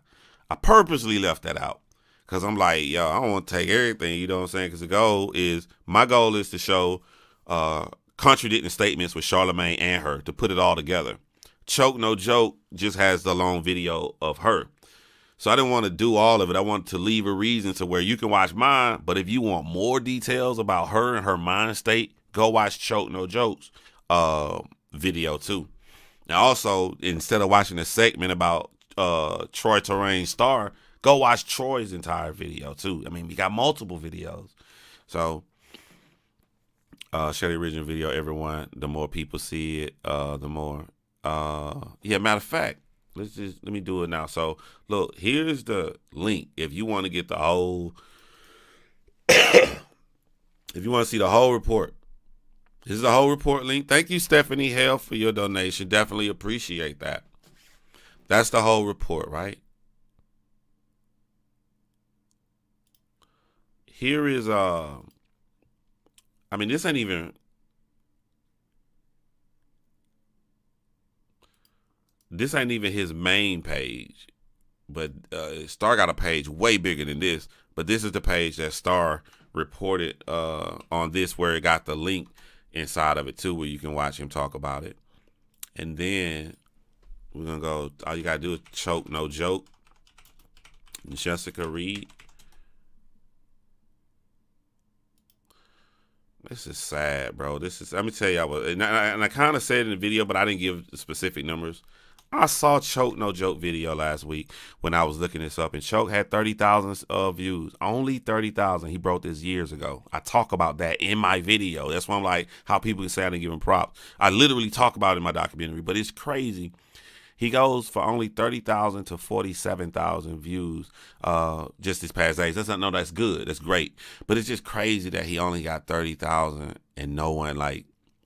I purposely left that out because I'm like, yo, I don't want to take everything, you know what I'm saying? Because my goal is to show contradicting statements with Charlamagne and her, to put it all together. Choke No Joke just has the long video of her. So I didn't want to do all of it. I wanted to leave a reason to where you can watch mine, but if you want more details about her and her mind state, go watch Choke No Joke's video too. Now also, instead of watching a segment about Troy Terrain's star, go watch Troy's entire video too. I mean, we got multiple videos. So share the original video, everyone. The more people see it, the more. Yeah, matter of fact, let me do it now. So look, here's the link. If you want to get the whole, if you want to see the whole report, this is the whole report link. Thank you, Stephanie Hale, for your donation. Definitely appreciate that. That's the whole report, right? Here is I mean, this ain't even. This ain't even his main page, but Star got a page way bigger than this. But this is the page that Star reported on this, where it got the link inside of it too, where you can watch him talk about it. And then we're gonna go. All you gotta do is Choke No Joke. Jessica Reed. This is sad, bro. Let me tell y'all what, and I kind of said in the video, but I didn't give the specific numbers. I saw Choke No Joke video last week when I was looking this up, and Choke had 30,000 views. Only 30,000. He broke this years ago. I talk about that in my video. That's why I'm like, how people can say I didn't give him props. I literally talk about it in my documentary, but it's crazy. He goes for only 30,000 to 47,000 views just this past days. That's good. That's great. But it's just crazy that he only got 30,000 and no one, like,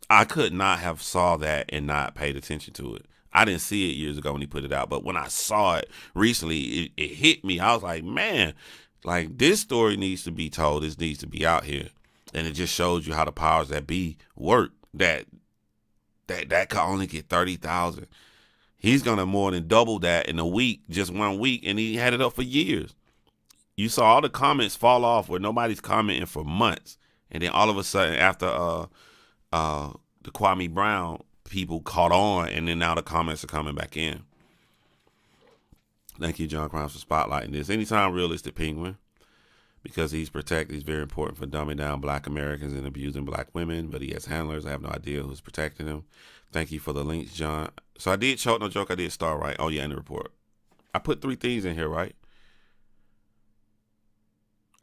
I could not have saw that and not paid attention to it. I didn't see it years ago when he put it out, but when I saw it recently, it hit me. I was like, man, like, this story needs to be told. This needs to be out here. And it just shows you how the powers that be work, that could only get 30,000. He's going to more than double that in a week, just 1 week, and he had it up for years. You saw all the comments fall off where nobody's commenting for months. And then all of a sudden, after the Kwame Brown, people caught on, and then now the comments are coming back in. Thank you, John Crimes, for spotlighting this. Anytime Realistic Penguin, because he's protected. He's very important for dumbing down black Americans and abusing black women, but he has handlers. I have no idea who's protecting him. Thank you for the links, John. So I did Choke No Joke. I did Star, right? Oh, yeah, in the report. I put 3 things in here, right?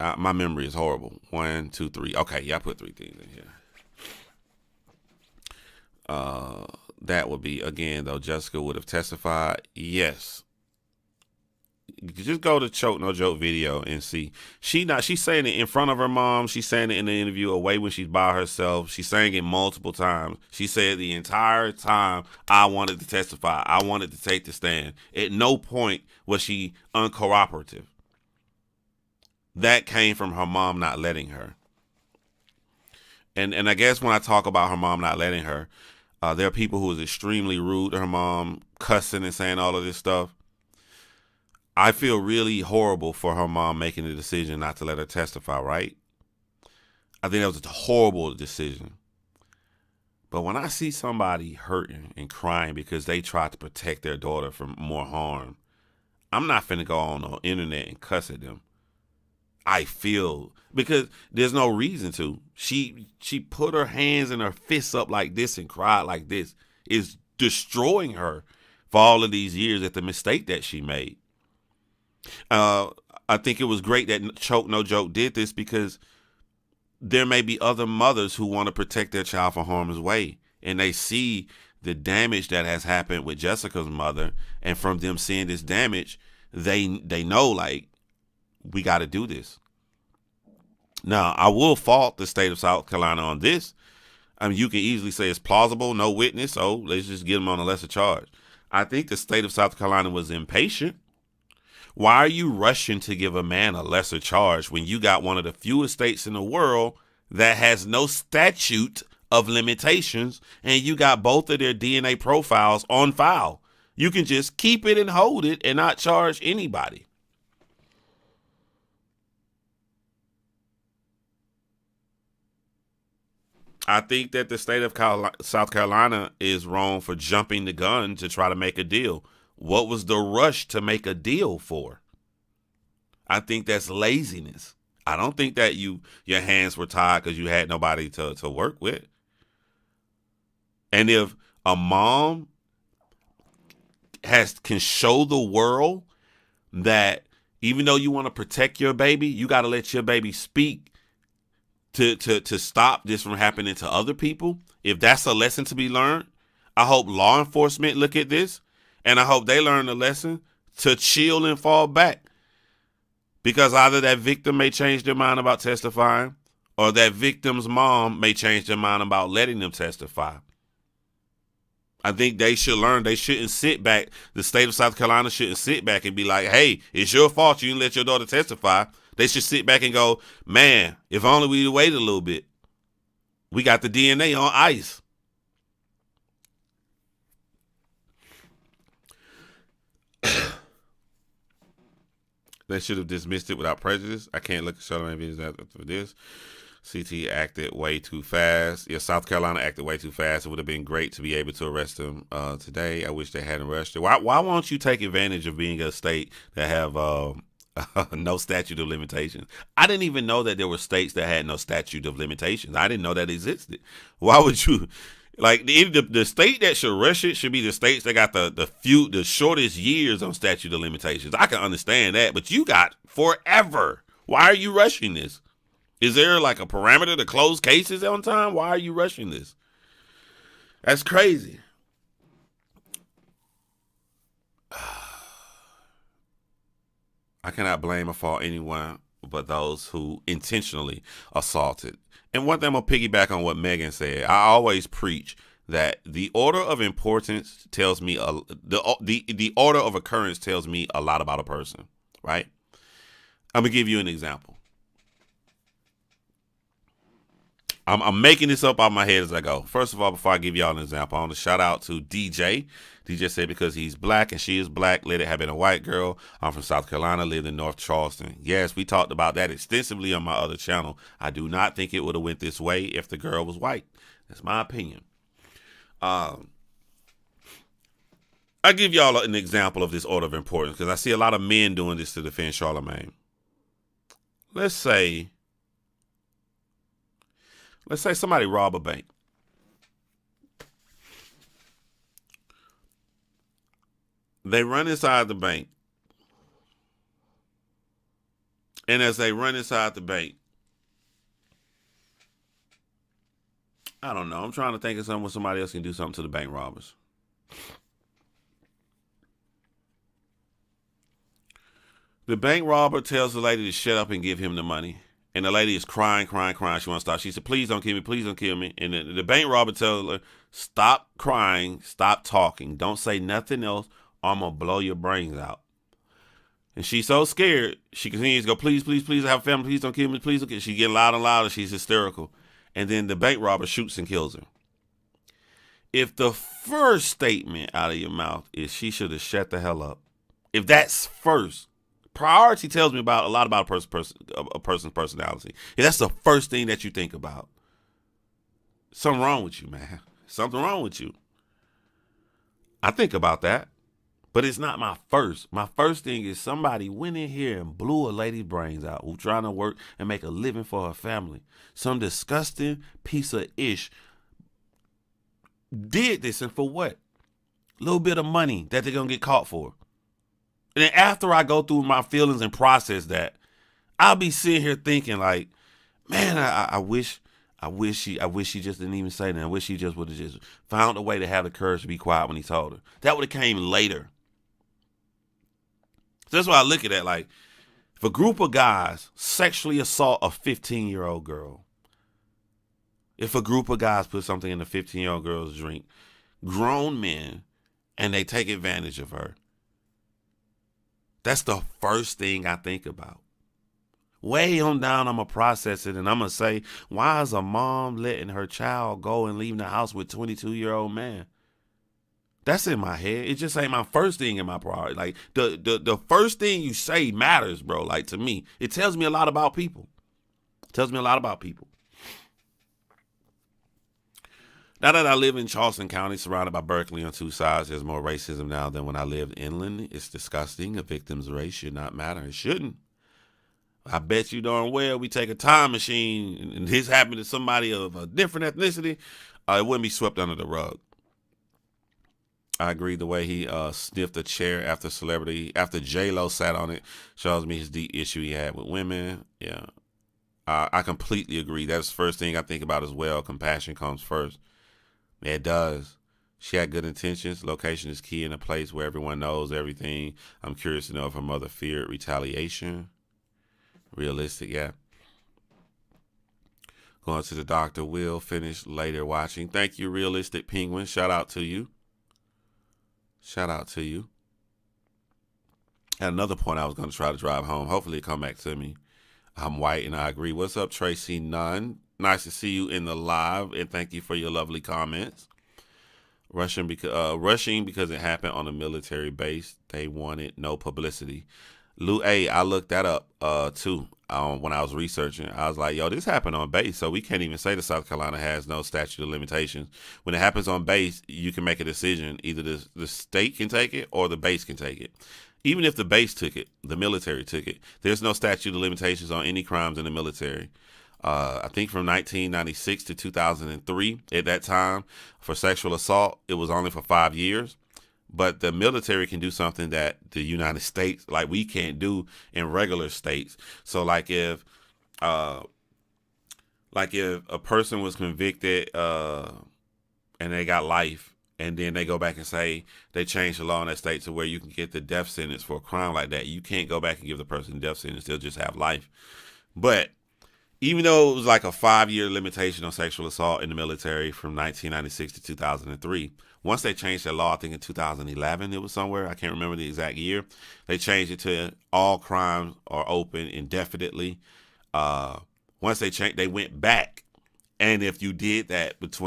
My memory is horrible. 1, 2, 3. Okay, yeah, I put 3 things in here. That would be, again, though, Jessica would have testified. Yes. Just go to Choke No Joke video and see. She's saying it in front of her mom. She's saying it in the interview away when she's by herself. She's saying it multiple times. She said the entire time, I wanted to testify. I wanted to take the stand. At no point was she uncooperative. That came from her mom not letting her. And I guess when I talk about her mom not letting her, there are people who is extremely rude to her mom, cussing and saying all of this stuff. I feel really horrible for her mom making the decision not to let her testify, right? I think that was a horrible decision. But when I see somebody hurting and crying because they tried to protect their daughter from more harm, I'm not finna go on the internet and cuss at them. I feel, because there's no reason to. She put her hands and her fists up like this and cried like this. Is destroying her for all of these years at the mistake that she made. I think it was great that Choke No Joke did this, because there may be other mothers who want to protect their child from harm's way, and they see the damage that has happened with Jessica's mother, and from them seeing this damage, they know, like, we got to do this. Now, I will fault the state of South Carolina on this. I mean, you can easily say it's plausible, no witness, so let's just get them on a lesser charge. I think the state of South Carolina was impatient. Why are you rushing to give a man a lesser charge when you got one of the fewest states in the world that has no statute of limitations, and you got both of their DNA profiles on file? You can just keep it and hold it and not charge anybody. I think that the state of South Carolina is wrong for jumping the gun to try to make a deal. What was the rush to make a deal for? I think that's laziness. I don't think that your hands were tied because you had nobody to work with. And if a mom can show the world that even though you want to protect your baby, you got to let your baby speak to stop this from happening to other people. If that's a lesson to be learned, I hope law enforcement look at this, and I hope they learn the lesson to chill and fall back. Because either that victim may change their mind about testifying, or that victim's mom may change their mind about letting them testify. I think they should learn. They shouldn't sit back. The state of South Carolina shouldn't sit back and be like, hey, it's your fault you didn't let your daughter testify. They should sit back and go, man, if only we waited a little bit. We got the DNA on ice. They should have dismissed it without prejudice. I can't look at Charlamagne videos after this. CT acted way too fast. Yeah, South Carolina acted way too fast. It would have been great to be able to arrest him today. I wish they hadn't arrested. Why won't you take advantage of being a state that have no statute of limitations? I didn't even know that there were states that had no statute of limitations. I didn't know that existed. Why would you? Like the state that should rush it should be the states that got the shortest years on statute of limitations. I can understand that, but you got forever. Why are you rushing this? Is there like a parameter to close cases on time? Why are you rushing this? That's crazy. I cannot blame or fault anyone but those who intentionally assaulted. And one thing, I'm going to piggyback on what Megan said. I always preach that the order of importance tells me, the order of occurrence tells me a lot about a person, right? I'm going to give you an example. I'm making this up out of my head as I go. First of all, before I give y'all an example, I want to shout out to DJ. DJ said because he's black and she is black, let it have been a white girl. I'm from South Carolina, lived in North Charleston. Yes, we talked about that extensively on my other channel. I do not think it would have went this way if the girl was white. That's my opinion. I give y'all an example of this order of importance because I see a lot of men doing this to defend Charlemagne. Let's say somebody rob a bank. They run inside the bank. And as they run inside the bank, I don't know. I'm trying to think of something where somebody else can do something to the bank robbers. The bank robber tells the lady to shut up and give him the money. And the lady is crying. She wants to stop. She said, please don't kill me. Please don't kill me. And the bank robber tells her, stop crying. Stop talking. Don't say nothing else. Or I'm going to blow your brains out. And she's so scared. She continues to go, please, please, please, I have a family. Please don't kill me. Please don't kill me. She's getting louder and louder. She's hysterical. And then the bank robber shoots and kills her. If the first statement out of your mouth is she should have shut the hell up. If that's first. Priority tells me about a lot about a person's personality. If that's the first thing that you think about, something wrong with you, man. Something wrong with you. I think about that, but it's not my first. My first thing is somebody went in here and blew a lady's brains out who's trying to work and make a living for her family. Some disgusting piece of ish did this, and for what? A little bit of money that they're going to get caught for. And then after I go through my feelings and process that, I'll be sitting here thinking like, man, I wish she just didn't even say that. I wish he just would have just found a way to have the courage to be quiet when he told her. That would have came later. So that's why I look at that. Like, if a group of guys sexually assault a 15-year-old girl, if a group of guys put something in a 15-year-old girl's drink, grown men, and they take advantage of her, that's the first thing I think about. Way on down, I'm going to process it, and I'm going to say, why is a mom letting her child go and leaving the house with a 22-year-old man? That's in my head. It just ain't my first thing in my priority. Like the first thing you say matters, bro. Like to me, it tells me a lot about people. It tells me a lot about people. Now that I live in Charleston County, surrounded by Berkeley on two sides, there's more racism now than when I lived inland. It's disgusting. A victim's race should not matter. It shouldn't. I bet you darn well we take a time machine and this happened to somebody of a different ethnicity, it wouldn't be swept under the rug. I agree. The way he sniffed a chair after J-Lo sat on it shows me his deep issue he had with women. Yeah, I completely agree. That's the first thing I think about as well. Compassion comes first. It does. She had good intentions. Location is key in a place where everyone knows everything. I'm curious to know if her mother feared retaliation. Realistic, yeah. Going to the doctor. Will finish later watching. Thank you, Realistic Penguin. Shout out to you. Shout out to you. At another point, I was going to try to drive home. Hopefully, it come back to me. I'm white, and I agree. What's up, Tracy Nunn? Nice to see you in the live, and thank you for your lovely comments. Rushing because it happened on a military base. They wanted no publicity. Lou A, I looked that up too when I was researching. I was like, yo, this happened on base, so we can't even say that South Carolina has no statute of limitations. When it happens on base, you can make a decision. Either the state can take it or the base can take it. Even if the base took it, the military took it, there's no statute of limitations on any crimes in the military. I think from 1996 to 2003, at that time, for sexual assault, it was only for 5 years. But the military can do something that the United States, like we can't do in regular states. So like if a person was convicted and they got life, and then they go back and say they changed the law in that state to where you can get the death sentence for a crime like that, you can't go back and give the person death sentence. They'll just have life. But even though it was like a 5-year limitation on sexual assault in the military from 1996 to 2003, once they changed that law, I think in 2011 it was somewhere, I can't remember the exact year, they changed it to all crimes are open indefinitely. Once they changed, they went back. And if you did that if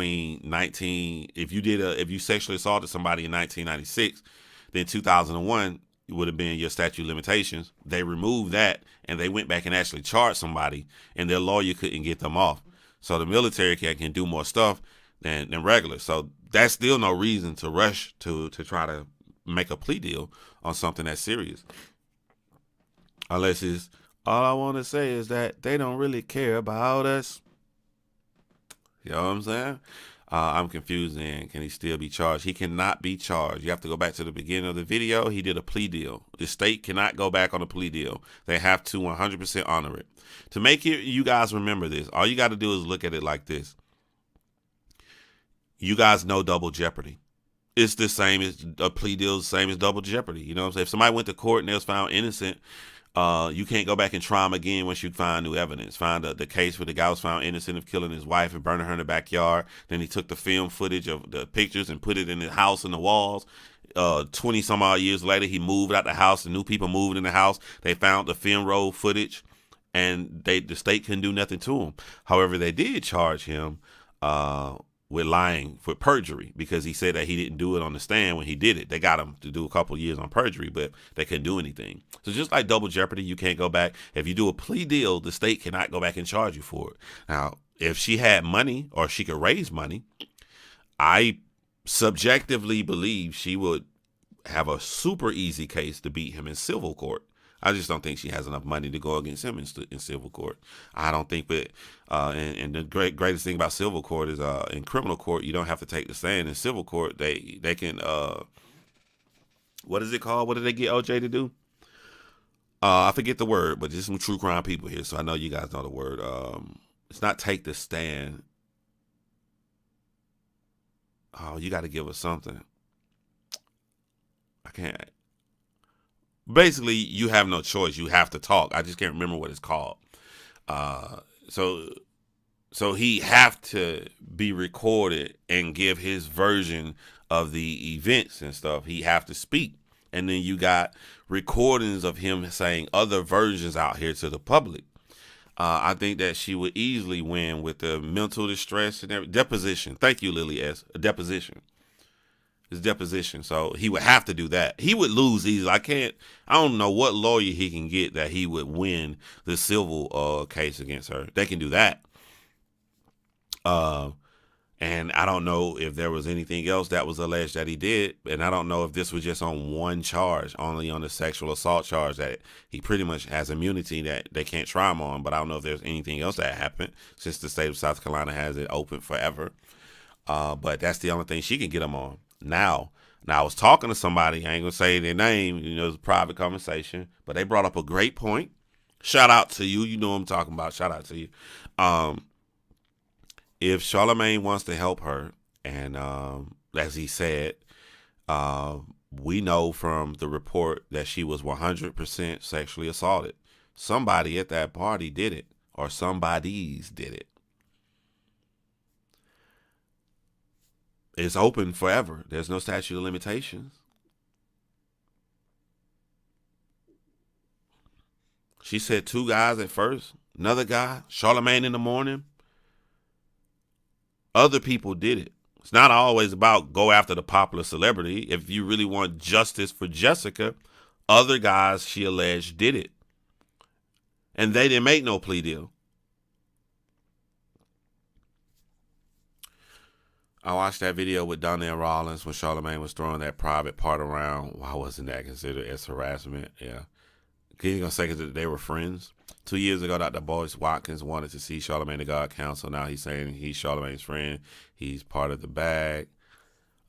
you sexually assaulted somebody in 1996, then 2001 would have been your statute of limitations. They removed that and they went back and actually charged somebody, and their lawyer couldn't get them off. So the military can do more stuff than regular. So that's still no reason to rush to try to make a plea deal on something that's serious. Unless it's, all I want to say is that they don't really care about us. You know what I'm saying? I'm confused then. Can he still be charged? He cannot be charged. You have to go back to the beginning of the video. He did a plea deal. The state cannot go back on a plea deal. They have to 100% honor it. To make it, you guys remember this, all you got to do is look at it like this. You guys know double jeopardy. It's the same as a plea deal, the same as double jeopardy. You know what I'm saying? If somebody went to court and they was found innocent, you can't go back and try them again once you find new evidence. Find the case where the guy was found innocent of killing his wife and burning her in the backyard. Then he took the film footage of the pictures and put it in his house in the walls. 20 some odd years later, he moved out the house and new people moved in the house. They found the film roll footage and the state couldn't do nothing to him. However, they did charge him with lying for perjury because he said that he didn't do it on the stand when he did it. They got him to do a couple of years on perjury, but they couldn't do anything. So just like double jeopardy, you can't go back. If you do a plea deal, the state cannot go back and charge you for it. Now, if she had money or she could raise money, I subjectively believe she would have a super easy case to beat him in civil court. I just don't think she has enough money to go against him in civil court. I don't think that, and the greatest thing about civil court is in criminal court, you don't have to take the stand. In civil court, they can, what is it called? What did they get OJ to do? I forget the word, but just some true crime people here, so I know you guys know the word. It's not take the stand. Oh, you got to give us something. I can't. Basically, you have no choice. You have to talk. I just can't remember what it's called. So he have to be recorded and give his version of the events and stuff. He have to speak. And then you got recordings of him saying other versions out here to the public. I think that she would easily win with the mental distress and everything. Deposition. Thank you, Lily S. A deposition. his deposition. So he would have to do that. He would lose easily. I don't know what lawyer he can get that he would win the civil case against her. They can do that. And I don't know if there was anything else that was alleged that he did. And I don't know if this was just on one charge, only on the sexual assault charge that he pretty much has immunity that they can't try him on. But I don't know if there's anything else that happened since the state of South Carolina has it open forever. But that's the only thing she can get him on. Now I was talking to somebody, I ain't gonna say their name, it was a private conversation, but they brought up a great point. Shout out to you. You know what I'm talking about. Shout out to you. If Charlamagne wants to help her, and as he said, we know from the report that she was 100% sexually assaulted. Somebody at that party did it, or somebodies did it. It's open forever. There's no statute of limitations. She said 2 guys at first, another guy, Charlamagne in the morning. Other people did it. It's not always about go after the popular celebrity. If you really want justice for Jessica, other guys, she alleged, did it. And they didn't make no plea deal. I watched that video with Donnell Rawlings when Charlamagne was throwing that private part around. Why wasn't that considered as harassment? Yeah. He's going to say that they were friends. 2 years ago, Dr. Boyce Watkins wanted to see Charlamagne the God Counsel. Now he's saying he's Charlamagne's friend. He's part of the bag.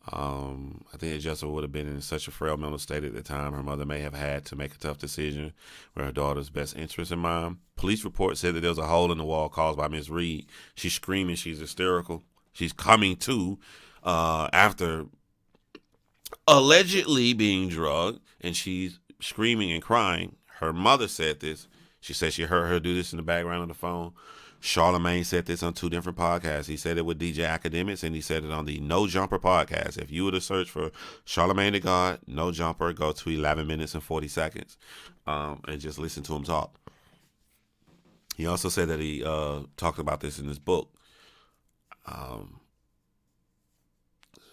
I think Jessica would have been in such a frail mental state at the time. Her mother may have had to make a tough decision with her daughter's best interest in mind. Police report said that there was a hole in the wall caused by Miss Reed. She's screaming. She's hysterical. She's coming to after allegedly being drugged, and she's screaming and crying. Her mother said this. She said she heard her do this in the background of the phone. Charlamagne said this on 2 different podcasts. He said it with DJ Academics, and he said it on the No Jumper podcast. If you were to search for Charlamagne the God, No Jumper, go to 11 minutes and 40 seconds and just listen to him talk. He also said that he talked about this in his book.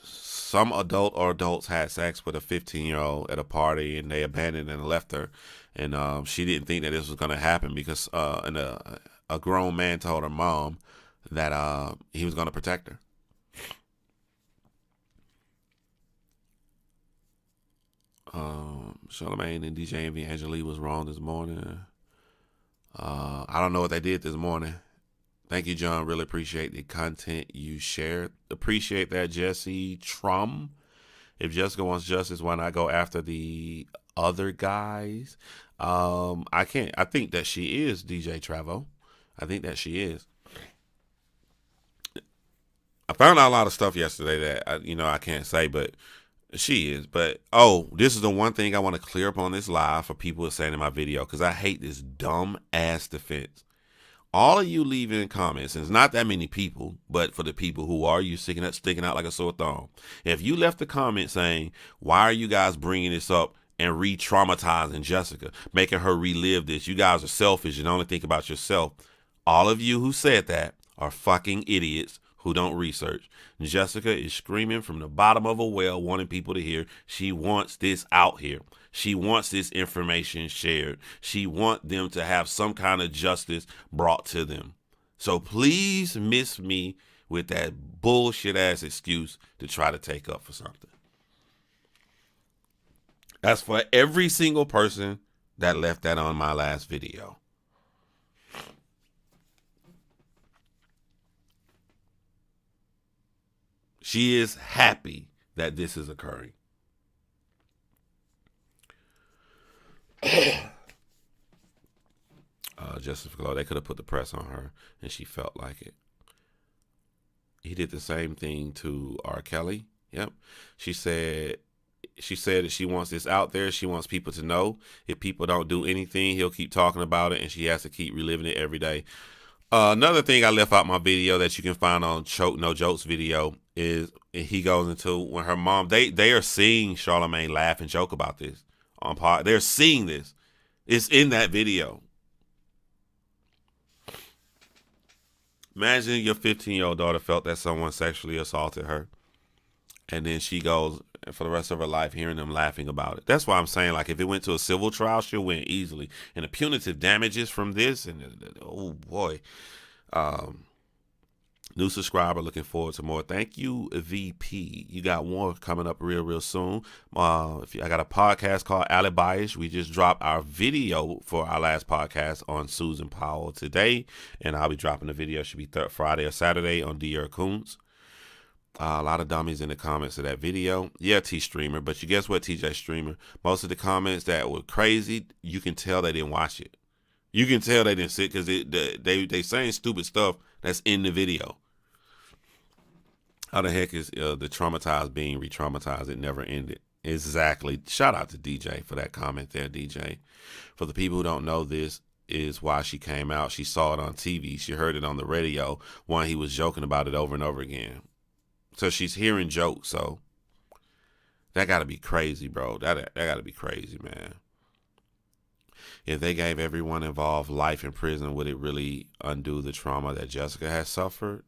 Some adult or adults had sex with a 15-year-old at a party, and they abandoned and left her. And she didn't think that this was going to happen because a grown man told her mom that he was going to protect her. Charlamagne and DJ Envy Angelique was wrong this morning. I don't know what they did this morning. Thank you, John. Really appreciate the content you shared. Appreciate that, Jesse Trum. If Jessica wants justice, why not go after the other guys? I can't. I think that she is DJ Travo. I think that she is. I found out a lot of stuff yesterday that I can't say, but she is. But this is the one thing I want to clear up on this live for people who are saying in my video, because I hate this dumb ass defense. All of you leaving comments, and it's not that many people, but for the people who are, you sticking out like a sore thumb. If you left a comment saying, why are you guys bringing this up and re-traumatizing Jessica, making her relive this? You guys are selfish and only think about yourself. All of you who said that are fucking idiots who don't research. Jessica is screaming from the bottom of a well, wanting people to hear. She wants this out here. She wants this information shared. She wants them to have some kind of justice brought to them. So please miss me with that bullshit ass excuse to try to take up for something. That's for every single person that left that on my last video. She is happy that this is occurring. Justice for Glow, they could have put the press on her, and she felt like it. He did the same thing to R. Kelly. Yep. She said that she wants this out there. She wants people to know. If people don't do anything, he'll keep talking about it, and she has to keep reliving it every day. Another thing I left out my video that you can find on Choke No Jokes video is he goes into when her mom, they are seeing Charlamagne laugh and joke about this on pod. They're seeing this. It's in that video. Imagine your 15-year-old daughter felt that someone sexually assaulted her, and then she goes for the rest of her life hearing them laughing about it. That's why I'm saying, like, if it went to a civil trial, she'll win easily. And the punitive damages from this, and oh boy. New subscriber, looking forward to more. Thank you, VP. You got more coming up real soon. I got a podcast called Alibiish. We just dropped our video for our last podcast on Susan Powell today, and I'll be dropping the video. Should be Friday or Saturday on D.R. Coons. A lot of dummies in the comments of that video. Yeah, T-Streamer, but you guess what, TJ Streamer? Most of the comments that were crazy, you can tell they didn't watch it. You can tell they didn't sit because they saying stupid stuff that's in the video. How the heck is the traumatized being re-traumatized? It never ended. Exactly. Shout out to DJ for that comment there, DJ. For the people who don't know, this is why she came out. She saw it on TV. She heard it on the radio. One, he was joking about it over and over again. So she's hearing jokes. So that got to be crazy, bro. That got to be crazy, man. If they gave everyone involved life in prison, would it really undo the trauma that Jessica has suffered?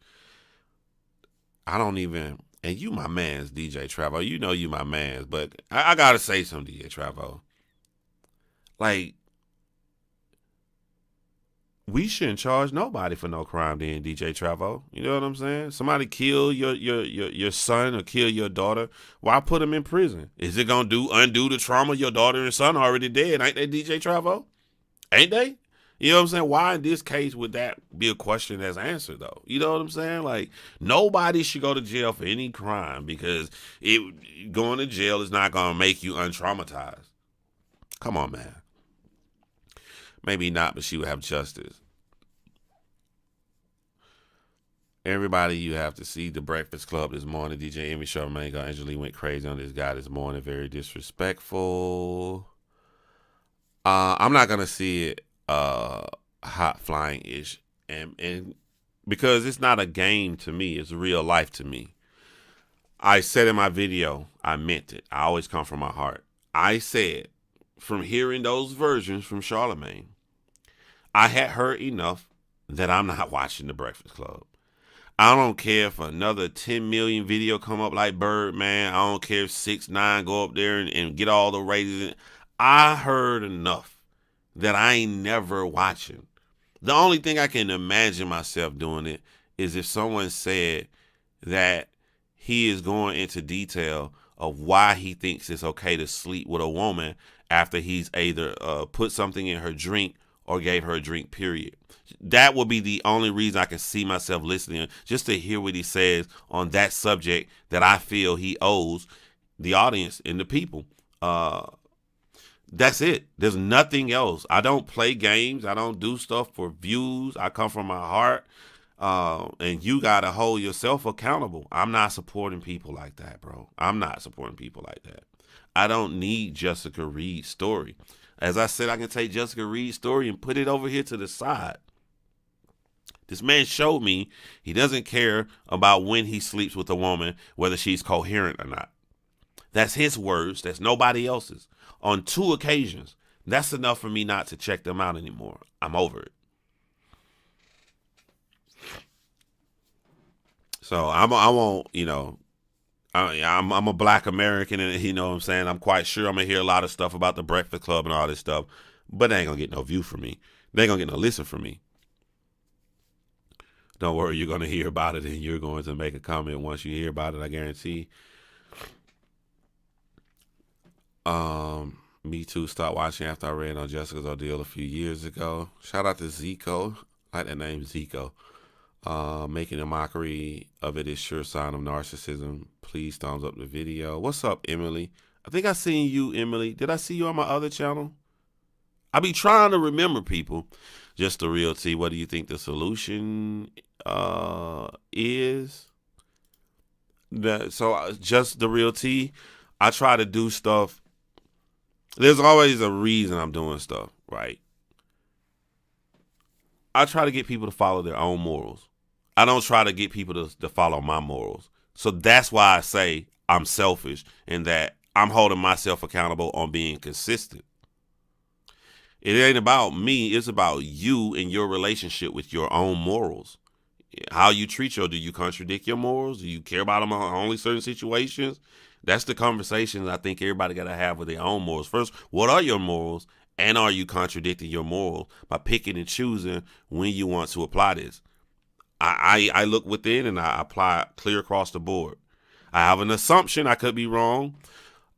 I don't even, and you my mans, DJ Travo. You know you my mans, but I got to say something, DJ Travo. Like, we shouldn't charge nobody for no crime then, DJ Travo. You know what I'm saying? Somebody kill your son or kill your daughter. Why put them in prison? Is it going to undo the trauma your daughter and son already dead? Ain't they, DJ Travo? Ain't they? You know what I'm saying? Why in this case would that be a question that's answered, though? You know what I'm saying? Like, nobody should go to jail for any crime because going to jail is not going to make you untraumatized. Come on, man. Maybe not, but she would have justice. Everybody, you have to see The Breakfast Club this morning. DJ Envy Charlamagne Angelique went crazy on this guy this morning. Very disrespectful. I'm not going to see it hot flying ish, and because it's not a game to me, it's real life to me. I said in my video, I meant it. I always come from my heart. I said, from hearing those versions from Charlemagne, I had heard enough that I'm not watching The Breakfast Club. I don't care if another 10 million video come up like Birdman. I don't care if 6ix9ine go up there and get all the ratings. I heard enough that I ain't never watching. The only thing I can imagine myself doing it is if someone said that he is going into detail of why he thinks it's okay to sleep with a woman after he's either put something in her drink or gave her a drink, period. That would be the only reason I can see myself listening, just to hear what he says on that subject that I feel he owes the audience and the people. That's it. There's nothing else. I don't play games. I don't do stuff for views. I come from my heart. And you got to hold yourself accountable. I'm not supporting people like that, bro. I'm not supporting people like that. I don't need Jessica Reed's story. As I said, I can take Jessica Reed's story and put it over here to the side. This man showed me he doesn't care about when he sleeps with a woman, whether she's coherent or not. That's his words. That's nobody else's. On 2 occasions. That's enough for me not to check them out anymore. I'm over it. So I won't, I'm a black American, and you know what I'm saying? I'm quite sure I'm going to hear a lot of stuff about the Breakfast Club and all this stuff, but they ain't going to get no view from me. They ain't going to get no listen from me. Don't worry, you're going to hear about it, and you're going to make a comment once you hear about it, I guarantee. Me too. Start watching after I read on Jessica's ordeal a few years ago. Shout out to Zico. I like that name, Zico. Making a mockery of it is sure sign of narcissism. Please thumbs up the video. What's up, Emily? I think I seen you, Emily. Did I see you on my other channel? I be trying to remember people. Just the real T. What do you think the solution is? Just the real T. I try to do stuff. There's always a reason I'm doing stuff, right? I try to get people to follow their own morals. I don't try to get people to follow my morals. So that's why I say I'm selfish in that I'm holding myself accountable on being consistent. It ain't about me. It's about you and your relationship with your own morals. How you treat do you contradict your morals? Do you care about them on only certain situations? That's the conversation I think everybody got to have with their own morals. First, what are your morals? And are you contradicting your morals by picking and choosing when you want to apply this? I look within and I apply clear across the board. I have an assumption, I could be wrong,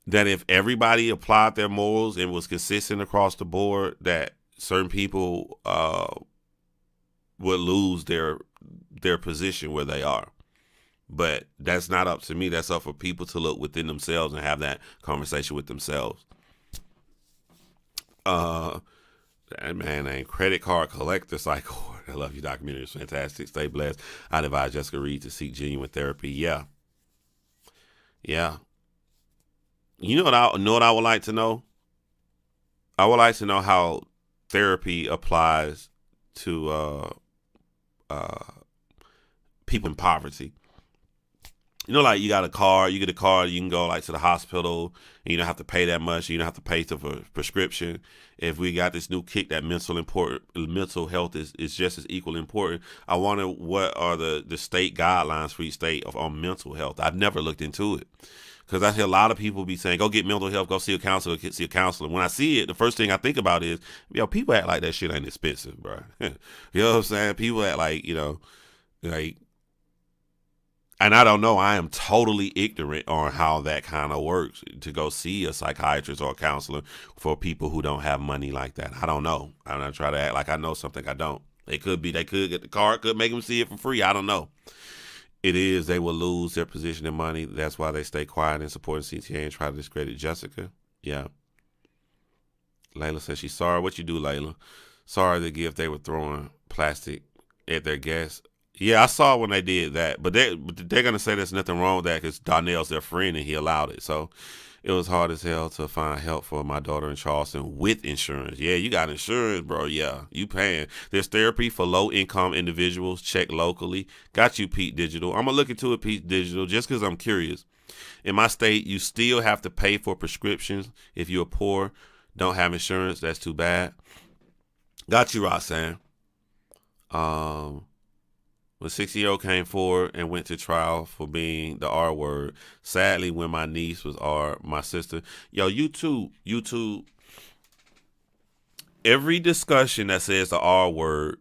that if everybody applied their morals and was consistent across the board, that certain people would lose their position where they are. But that's not up to me. That's up for people to look within themselves and have that conversation with themselves. That man named Credit Card Collector Psycho. I love your documentary. It's fantastic. Stay blessed. I'd advise Jessica Reed to seek genuine therapy. Yeah. You know what I would like to know? I would like to know how therapy applies to people in poverty. You know, like you get a car, you can go like to the hospital, and you don't have to pay that much. You don't have to pay for a prescription. If we got this new kick that mental health is just as equally important, I wonder what are the state guidelines for each state on mental health. I've never looked into it. Because I hear a lot of people be saying, go get mental health, go see a counselor, see a counselor. When I see it, the first thing I think about is, people act like that shit ain't expensive, bro. You know what I'm saying? People act like, and I don't know. I am totally ignorant on how that kind of works to go see a psychiatrist or a counselor for people who don't have money like that. I don't know. I'm not trying to act like I know something I don't. They could get the card, could make them see it for free. I don't know. They will lose their position in money. That's why they stay quiet and supporting CTA and try to discredit Jessica. Yeah. Layla says she's sorry. What you do, Layla? Sorry the gift they were throwing plastic at their guests. Yeah, I saw when they did that, but they're gonna say there's nothing wrong with that because Donnell's their friend and he allowed it. So it was hard as hell to find help for my daughter in Charleston with insurance. Yeah, you got insurance, bro. Yeah, you paying. There's therapy for low income individuals. Check locally. Got you, Pete Digital. I'm gonna look into it, Pete Digital, just because I'm curious. In my state, you still have to pay for prescriptions if you're poor, don't have insurance. That's too bad. Got you, Roxanne. When 6-year-old came forward and went to trial for being the R word. Sadly, when my niece was my sister. Yo, YouTube. Every discussion that says the R word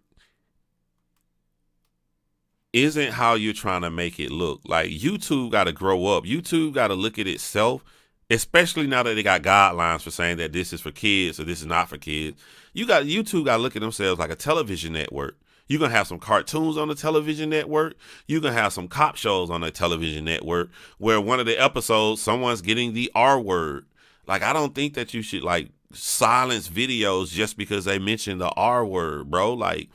isn't how you're trying to make it look. Like, YouTube got to grow up. YouTube got to look at itself, especially now that they got guidelines for saying that this is for kids or this is not for kids. YouTube got to look at themselves like a television network. You're going to have some cartoons on the television network. You're going to have some cop shows on the television network where one of the episodes, someone's getting the R word. Like, I don't think that you should, silence videos just because they mention the R word, bro. Like,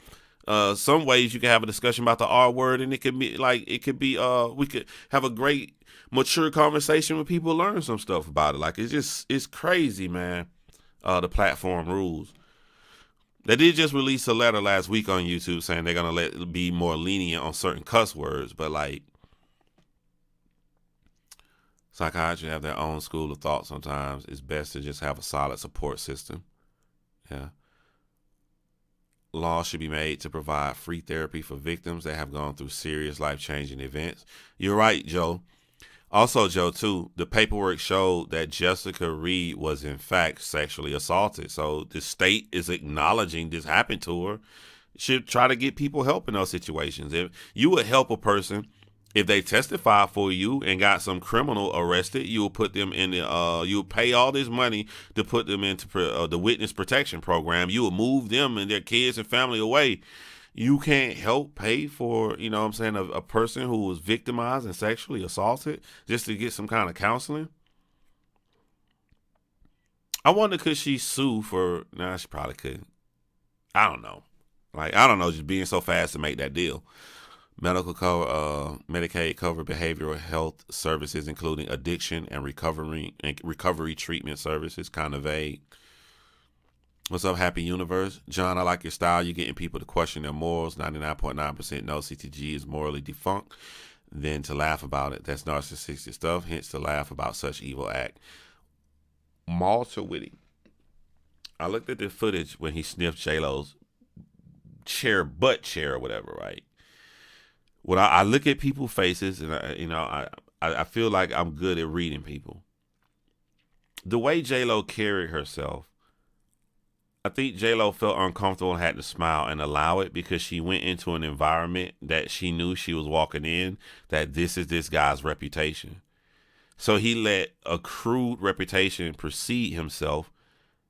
some ways you can have a discussion about the R word, and we could have a great, mature conversation where people learn some stuff about it. Like, it's crazy, man, the platform rules. They did just release a letter last week on YouTube saying they're going to be more lenient on certain cuss words, but psychiatrists have their own school of thought sometimes. It's best to just have a solid support system. Yeah. Laws should be made to provide free therapy for victims that have gone through serious life-changing events. You're right, Joe. Also, Joe, too, the paperwork showed that Jessica Reed was, in fact, sexually assaulted. So the state is acknowledging this happened to her. Should try to get people help in those situations. If you would help a person, if they testify for you and got some criminal arrested, you will put them in you will pay all this money to put them into the witness protection program. You will move them and their kids and family away. You can't help pay for, a person who was victimized and sexually assaulted just to get some kind of counseling. I wonder, could she sue for, she probably couldn't. I don't know. Just being so fast to make that deal. Medicaid cover behavioral health services, including addiction and recovery treatment services. Kind of vague. What's up, Happy Universe? John, I like your style. You're getting people to question their morals. 99.9% know CTG is morally defunct. Then to laugh about it. That's narcissistic stuff. Hence to laugh about such evil act. Malta Witty. I looked at the footage when he sniffed J-Lo's butt chair or whatever, right? When I look at people's faces and, I feel like I'm good at reading people. The way J-Lo carried herself, I think J-Lo felt uncomfortable and had to smile and allow it because she went into an environment that she knew she was walking in, that this is this guy's reputation. So he let a crude reputation precede himself,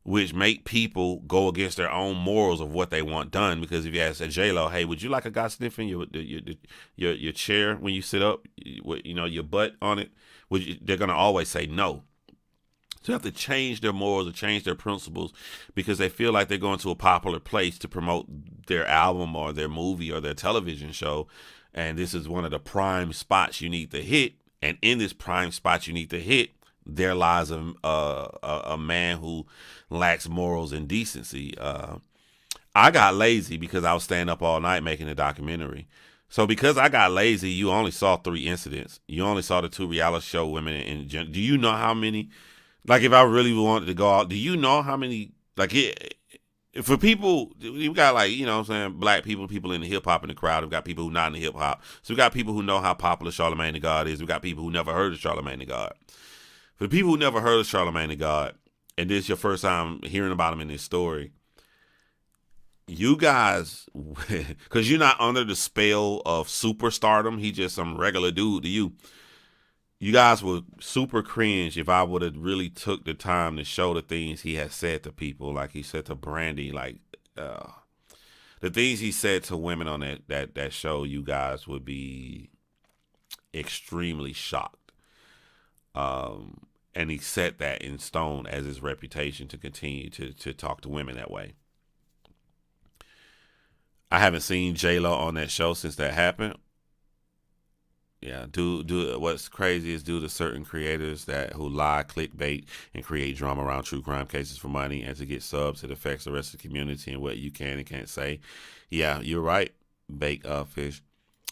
which make people go against their own morals of what they want done. Because if you ask a J-Lo, hey, would you like a guy sniffing your chair when you sit up, your butt on it? They're gonna always say no. So they have to change their morals or change their principles because they feel like they're going to a popular place to promote their album or their movie or their television show. And this is one of the prime spots you need to hit. And in this prime spot you need to hit, there lies a man who lacks morals and decency. I got lazy because I was staying up all night making a documentary. So because I got lazy, you only saw 3 incidents. You only saw the 2 reality show women. Do you know how many? Like, if I really wanted to go out, do you know how many, for people, we got, black people, people in the hip-hop in the crowd. We've got people who not in the hip-hop. So we got people who know how popular Charlamagne the God is. We got people who never heard of Charlamagne the God. For the people who never heard of Charlamagne the God, and this is your first time hearing about him in this story, you guys, because you're not under the spell of superstardom, he just some regular dude to you. You guys would super cringe if I would have really took the time to show the things he has said to people, like he said to Brandy, the things he said to women on that show. You guys would be extremely shocked. And he set that in stone as his reputation to continue to talk to women that way. I haven't seen J-Lo on that show since that happened. Yeah, what's crazy is due to certain creators who lie, clickbait, and create drama around true crime cases for money and to get subs. It affects the rest of the community and what you can and can't say. Yeah, you're right, Bake Fish.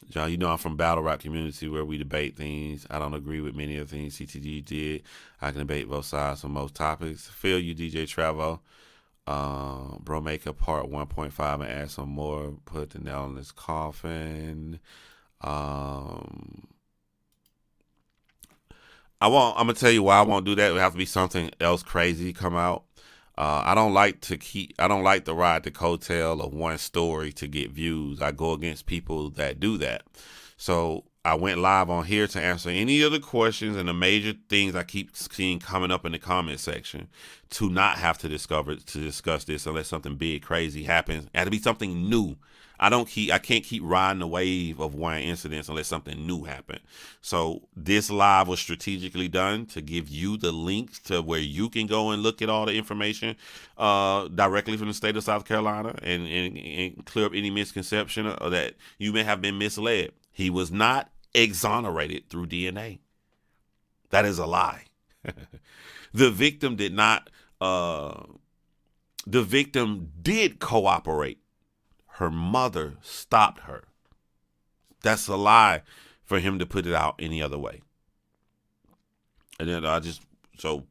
John, I'm from Battle Rap community where we debate things. I don't agree with many of the things CTG did. I can debate both sides on most topics. Feel you, DJ Travo. Bro, make a part 1.5 and add some more. Put the nail in his coffin. I'm gonna tell you why I won't do that. It would have to be something else crazy come out. I don't like to ride the coattail of one story to get views. I go against people that do that. So I went live on here to answer any of the questions and the major things I keep seeing coming up in the comment section, to not have to discuss this unless something big crazy happens. It had to be something new. I can't keep riding the wave of one incident unless something new happened. So this live was strategically done to give you the links to where you can go and look at all the information directly from the state of South Carolina and clear up any misconception or that you may have been misled. He was not exonerated through DNA. That is a lie. The victim did not. The victim did cooperate. Her mother stopped her. That's a lie for him to put it out any other way. And then I just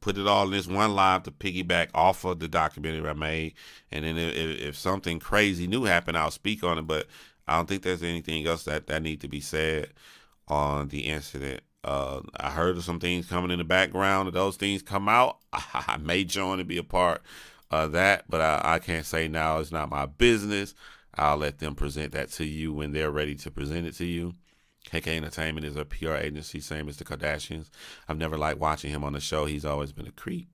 put it all in this one live to piggyback off of the documentary I made. And then if something crazy new happened, I'll speak on it. But I don't think there's anything else that need to be said on the incident. I heard of some things coming in the background. If those things come out, I may join and be a part of that. But I can't say now. It's not my business. I'll let them present that to you when they're ready to present it to you. KK Entertainment is a PR agency, same as the Kardashians. I've never liked watching him on the show. He's always been a creep.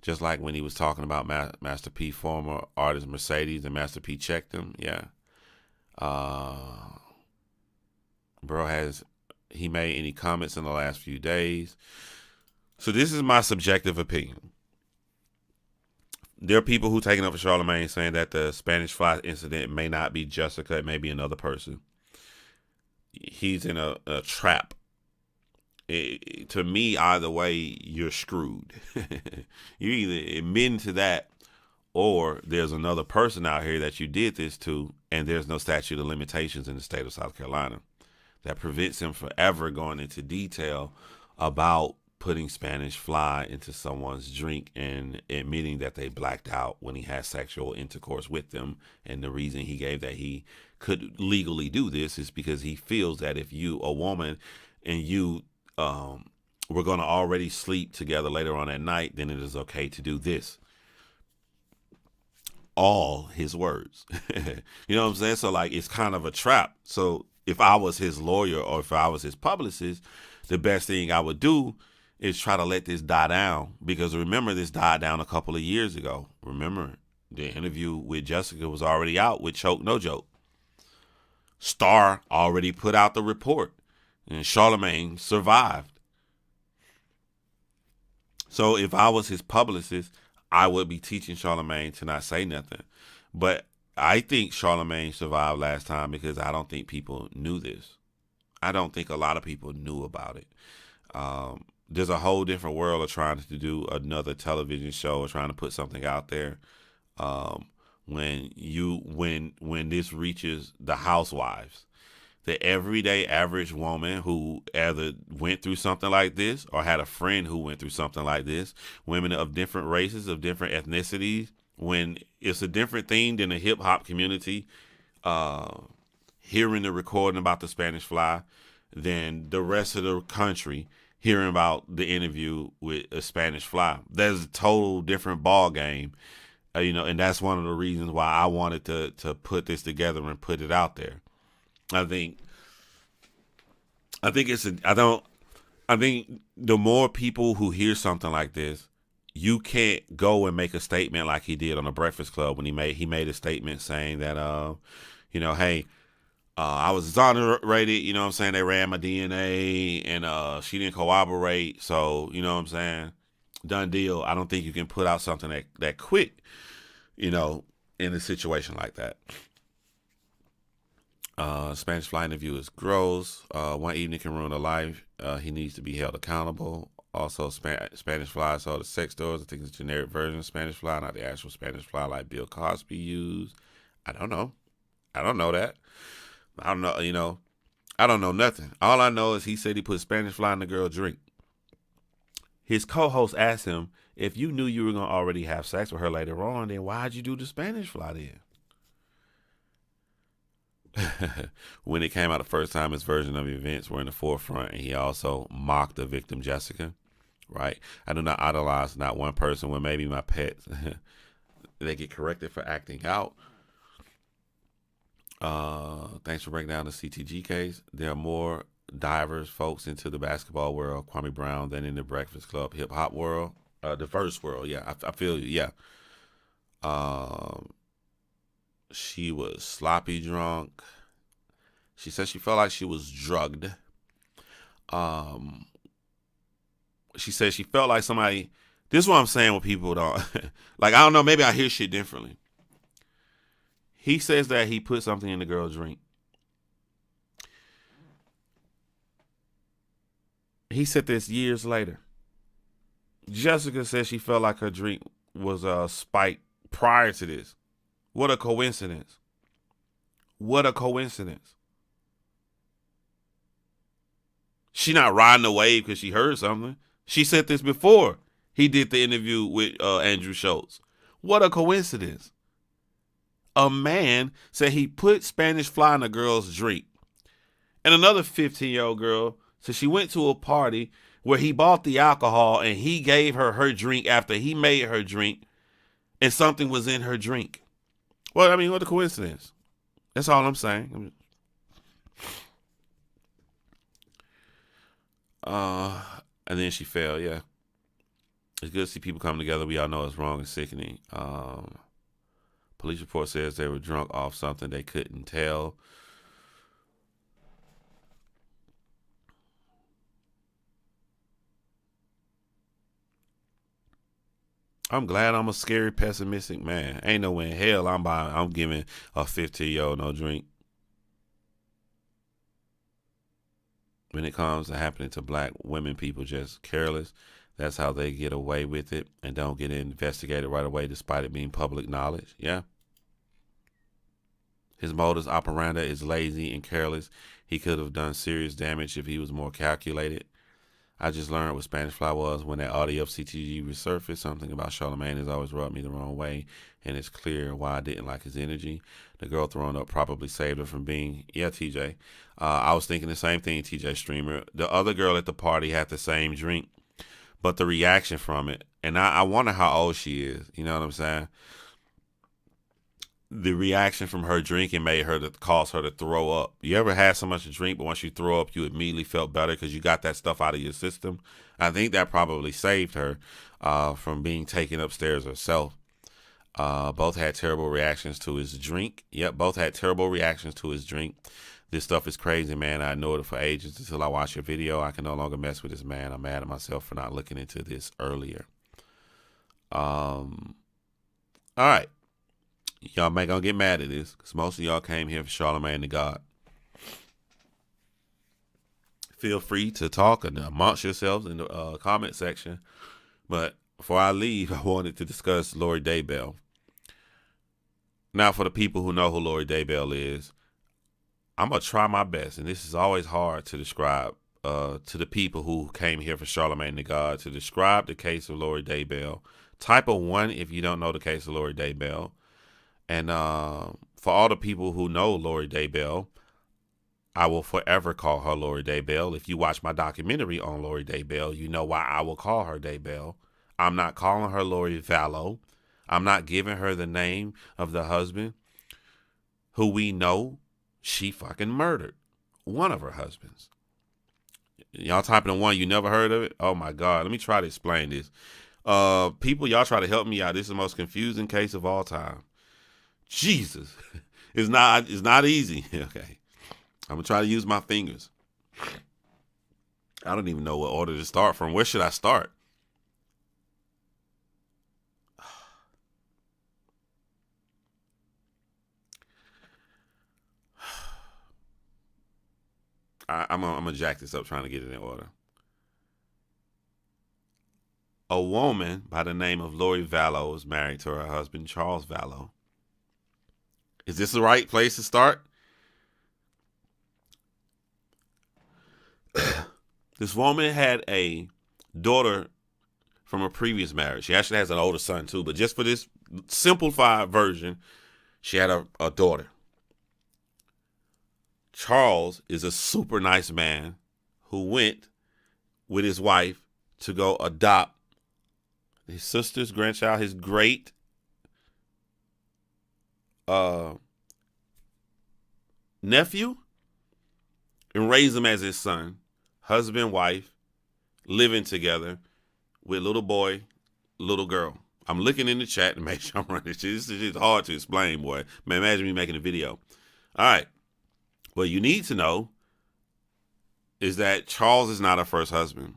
Just like when he was talking about Master P, former artist Mercedes, and Master P checked him. Yeah. He made any comments in the last few days? So this is my subjective opinion. There are people who taking up for Charlamagne saying that the Spanish Fly incident may not be Jessica, it may be another person. He's in a trap. To me, either way, you're screwed. You either admit to that, or there's another person out here that you did this to, and there's no statute of limitations in the state of South Carolina that prevents him from ever going into detail about putting Spanish Fly into someone's drink and admitting that they blacked out when he had sexual intercourse with them. And the reason he gave that he could legally do this is because he feels that if you, a woman, and you we're going to already sleep together later on at night, then it is okay to do this. All his words. You know what I'm saying? So like it's kind of a trap. So if I was his lawyer or if I was his publicist, the best thing I would do is try to let this die down, because remember, this died down a couple of years ago. Remember, the interview with Jessica was already out with Choke No Joke. Star already put out the report, and Charlamagne survived. So if I was his publicist, I would be teaching Charlamagne to not say nothing. But I think Charlamagne survived last time because I don't think people knew this. I don't think a lot of people knew about it. There's a whole different world of trying to do another television show or trying to put something out there. When this reaches the housewives, the everyday average woman who either went through something like this or had a friend who went through something like this, women of different races, of different ethnicities, when it's a different thing than the hip hop community, hearing the recording about the Spanish Fly, than the rest of the country hearing about the interview with a Spanish Fly. There's a total different ball game, and that's one of the reasons why I wanted to put this together and put it out there. I think the more people who hear something like this, you can't go and make a statement like he did on the Breakfast Club when he made a statement saying that hey, I was exonerated, you know what I'm saying? They ran my DNA and she didn't corroborate. So, you know what I'm saying? Done deal. I don't think you can put out something that quick, in a situation like that. Spanish Fly interview is gross. One evening can ruin a life. He needs to be held accountable. Also, Spanish Fly saw the sex doors. I think it's a generic version of Spanish Fly, not the actual Spanish Fly like Bill Cosby used. I don't know that. I don't know, I don't know nothing. All I know is he said he put Spanish Fly in the girl's drink. His co-host asked him, if you knew you were going to already have sex with her later on, then why'd you do the Spanish Fly then? When it came out the first time, his version of events were in the forefront, and he also mocked the victim, Jessica. Right? I do not idolize not one person. When maybe my pets, they get corrected for acting out. Thanks for breaking down the CTG case. There are more diverse folks into the basketball world, Kwame Brown, than in the Breakfast Club hip hop world, diverse world. Yeah, I feel you. Yeah. She was sloppy drunk. She said she felt like she was drugged. She said she felt like somebody. This is what I'm saying when people don't like. I don't know. Maybe I hear shit differently. He says that he put something in the girl's drink. He said this years later. Jessica said she felt like her drink was spiked prior to this. What a coincidence. What a coincidence. She not riding the wave because she heard something. She said this before he did the interview with Andrew Schultz. What a coincidence. A man said he put Spanish Fly in a girl's drink. And another 15-year-old girl said she went to a party where he bought the alcohol and he gave her drink after he made her drink, and something was in her drink. Well, I mean, what a coincidence. That's all I'm saying. And then she fell, yeah. It's good to see people come together. We all know it's wrong and sickening. Police report says they were drunk off something they couldn't tell. I'm glad I'm a scary, pessimistic man. Ain't no way in hell I'm giving a 15-year-old no drink. When it comes to happening to black women, people just careless. That's how they get away with it and don't get investigated right away despite it being public knowledge. Yeah. His modus operandi is lazy and careless. He could have done serious damage if he was more calculated. I just learned what Spanish Fly was when that audio of CTG resurfaced. Something about Charlamagne has always rubbed me the wrong way, and it's clear why I didn't like his energy. The girl throwing up probably saved her from being, yeah, TJ. I was thinking the same thing, TJ Streamer. The other girl at the party had the same drink, but the reaction from it, and I wonder how old she is. You know what I'm saying? The reaction from her drinking made her to cause her to throw up. You ever had so much to drink, but once you throw up, you immediately felt better because you got that stuff out of your system? I think that probably saved her from being taken upstairs herself. Both had terrible reactions to his drink. Yep, both had terrible reactions to his drink. This stuff is crazy, man. I ignored it for ages until I watched your video. I can no longer mess with this man. I'm mad at myself for not looking into this earlier. All right. Y'all may gonna get mad at this because most of y'all came here for Charlamagne the God. Feel free to talk and amongst yourselves in the comment section. But before I leave, I wanted to discuss Lori Daybell. Now, for the people who know who Lori Daybell is, I'm going to try my best, and this is always hard to describe to the people who came here for Charlamagne the God, to describe the case of Lori Daybell. Type a 1 if you don't know the case of Lori Daybell. And for all the people who know Lori Daybell, I will forever call her Lori Daybell. If you watch my documentary on Lori Daybell, you know why I will call her Daybell. I'm not calling her Lori Vallow. I'm not giving her the name of the husband who we know she fucking murdered. One of her husbands. Y'all typing a 1, you never heard of it? Oh my God. Let me try to explain this. People, y'all try to help me out. This is the most confusing case of all time. Jesus. It's not easy. Okay. I'm going to try to use my fingers. I don't even know what order to start from. Where should I start? I'm gonna jack this up trying to get it in order. A woman by the name of Lori Vallow was married to her husband, Charles Vallow. Is this the right place to start? This woman had a daughter from a previous marriage. She actually has an older son too, but just for this simplified version, she had a daughter. Charles is a super nice man who went with his wife to go adopt his sister's grandchild, his great nephew, and raise him as his son. Husband, wife, living together with little boy, little girl. I'm looking in the chat to make sure I'm running. This is just hard to explain, boy. Man, imagine me making a video. All right. What you need to know is that Charles is not her first husband,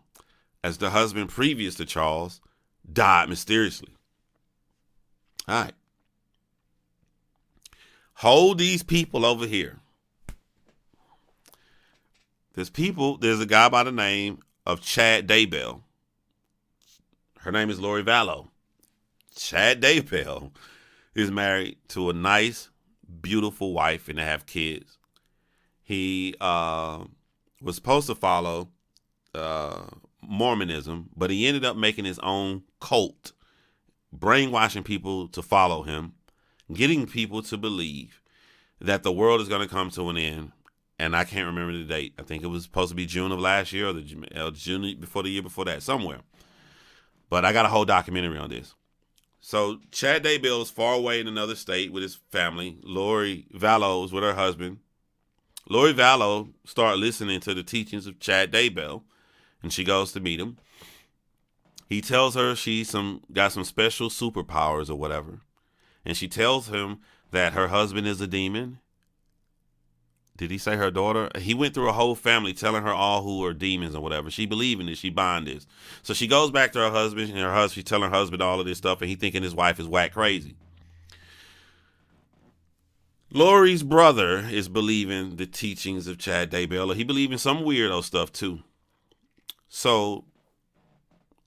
as the husband previous to Charles died mysteriously. All right. Hold these people over here. There's a guy by the name of Chad Daybell. Her name is Lori Vallow. Chad Daybell is married to a nice, beautiful wife, and they have kids. He was supposed to follow Mormonism, but he ended up making his own cult, brainwashing people to follow him, getting people to believe that the world is going to come to an end. And I can't remember the date. I think it was supposed to be June of last year or the June before the year before that, somewhere. But I got a whole documentary on this. So Chad Daybell is far away in another state with his family. Lori Vallow is with her husband. Lori Vallow started listening to the teachings of Chad Daybell, and she goes to meet him. He tells her she's got some special superpowers or whatever, and she tells him that her husband is a demon. Did he say her daughter? He went through a whole family telling her all who are demons or whatever. She believed in this. She buying this. So she goes back to her husband, and she's telling her husband all of this stuff, and he thinking his wife is whack crazy. Lori's brother is believing the teachings of Chad Daybell. He believes in some weirdo stuff too. So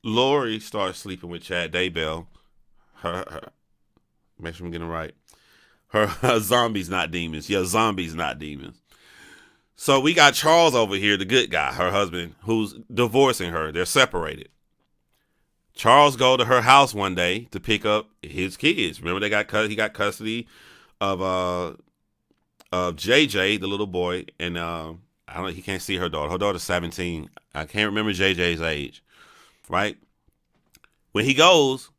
Lori starts sleeping with Chad Daybell. Make sure I'm getting it right. Her zombies, not demons. Yeah, zombies, not demons. So we got Charles over here, the good guy, her husband, who's divorcing her. They're separated. Charles go to her house one day to pick up his kids. Remember, he got custody of JJ, the little boy, and he can't see her daughter. Her daughter's 17. I can't remember JJ's age. Right? When he goes,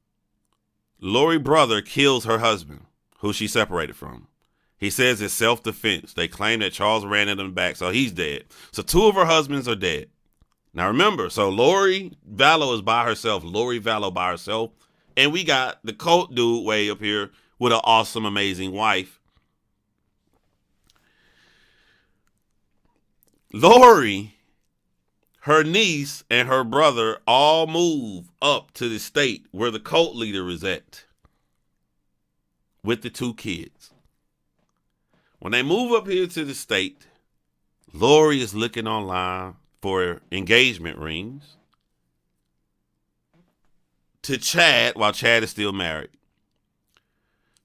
Lori's brother kills her husband, who she separated from. He says it's self-defense. They claim that Charles ran at him back, so he's dead. So 2 of her husbands are dead. Now remember, so Lori Vallow is by herself. Lori Vallow by herself. And we got the cult dude way up here with an awesome, amazing wife. Lori, her niece, and her brother all move up to the state where the cult leader is at with the 2 kids. When they move up here to the state, Lori is looking online for engagement rings to Chad while Chad is still married.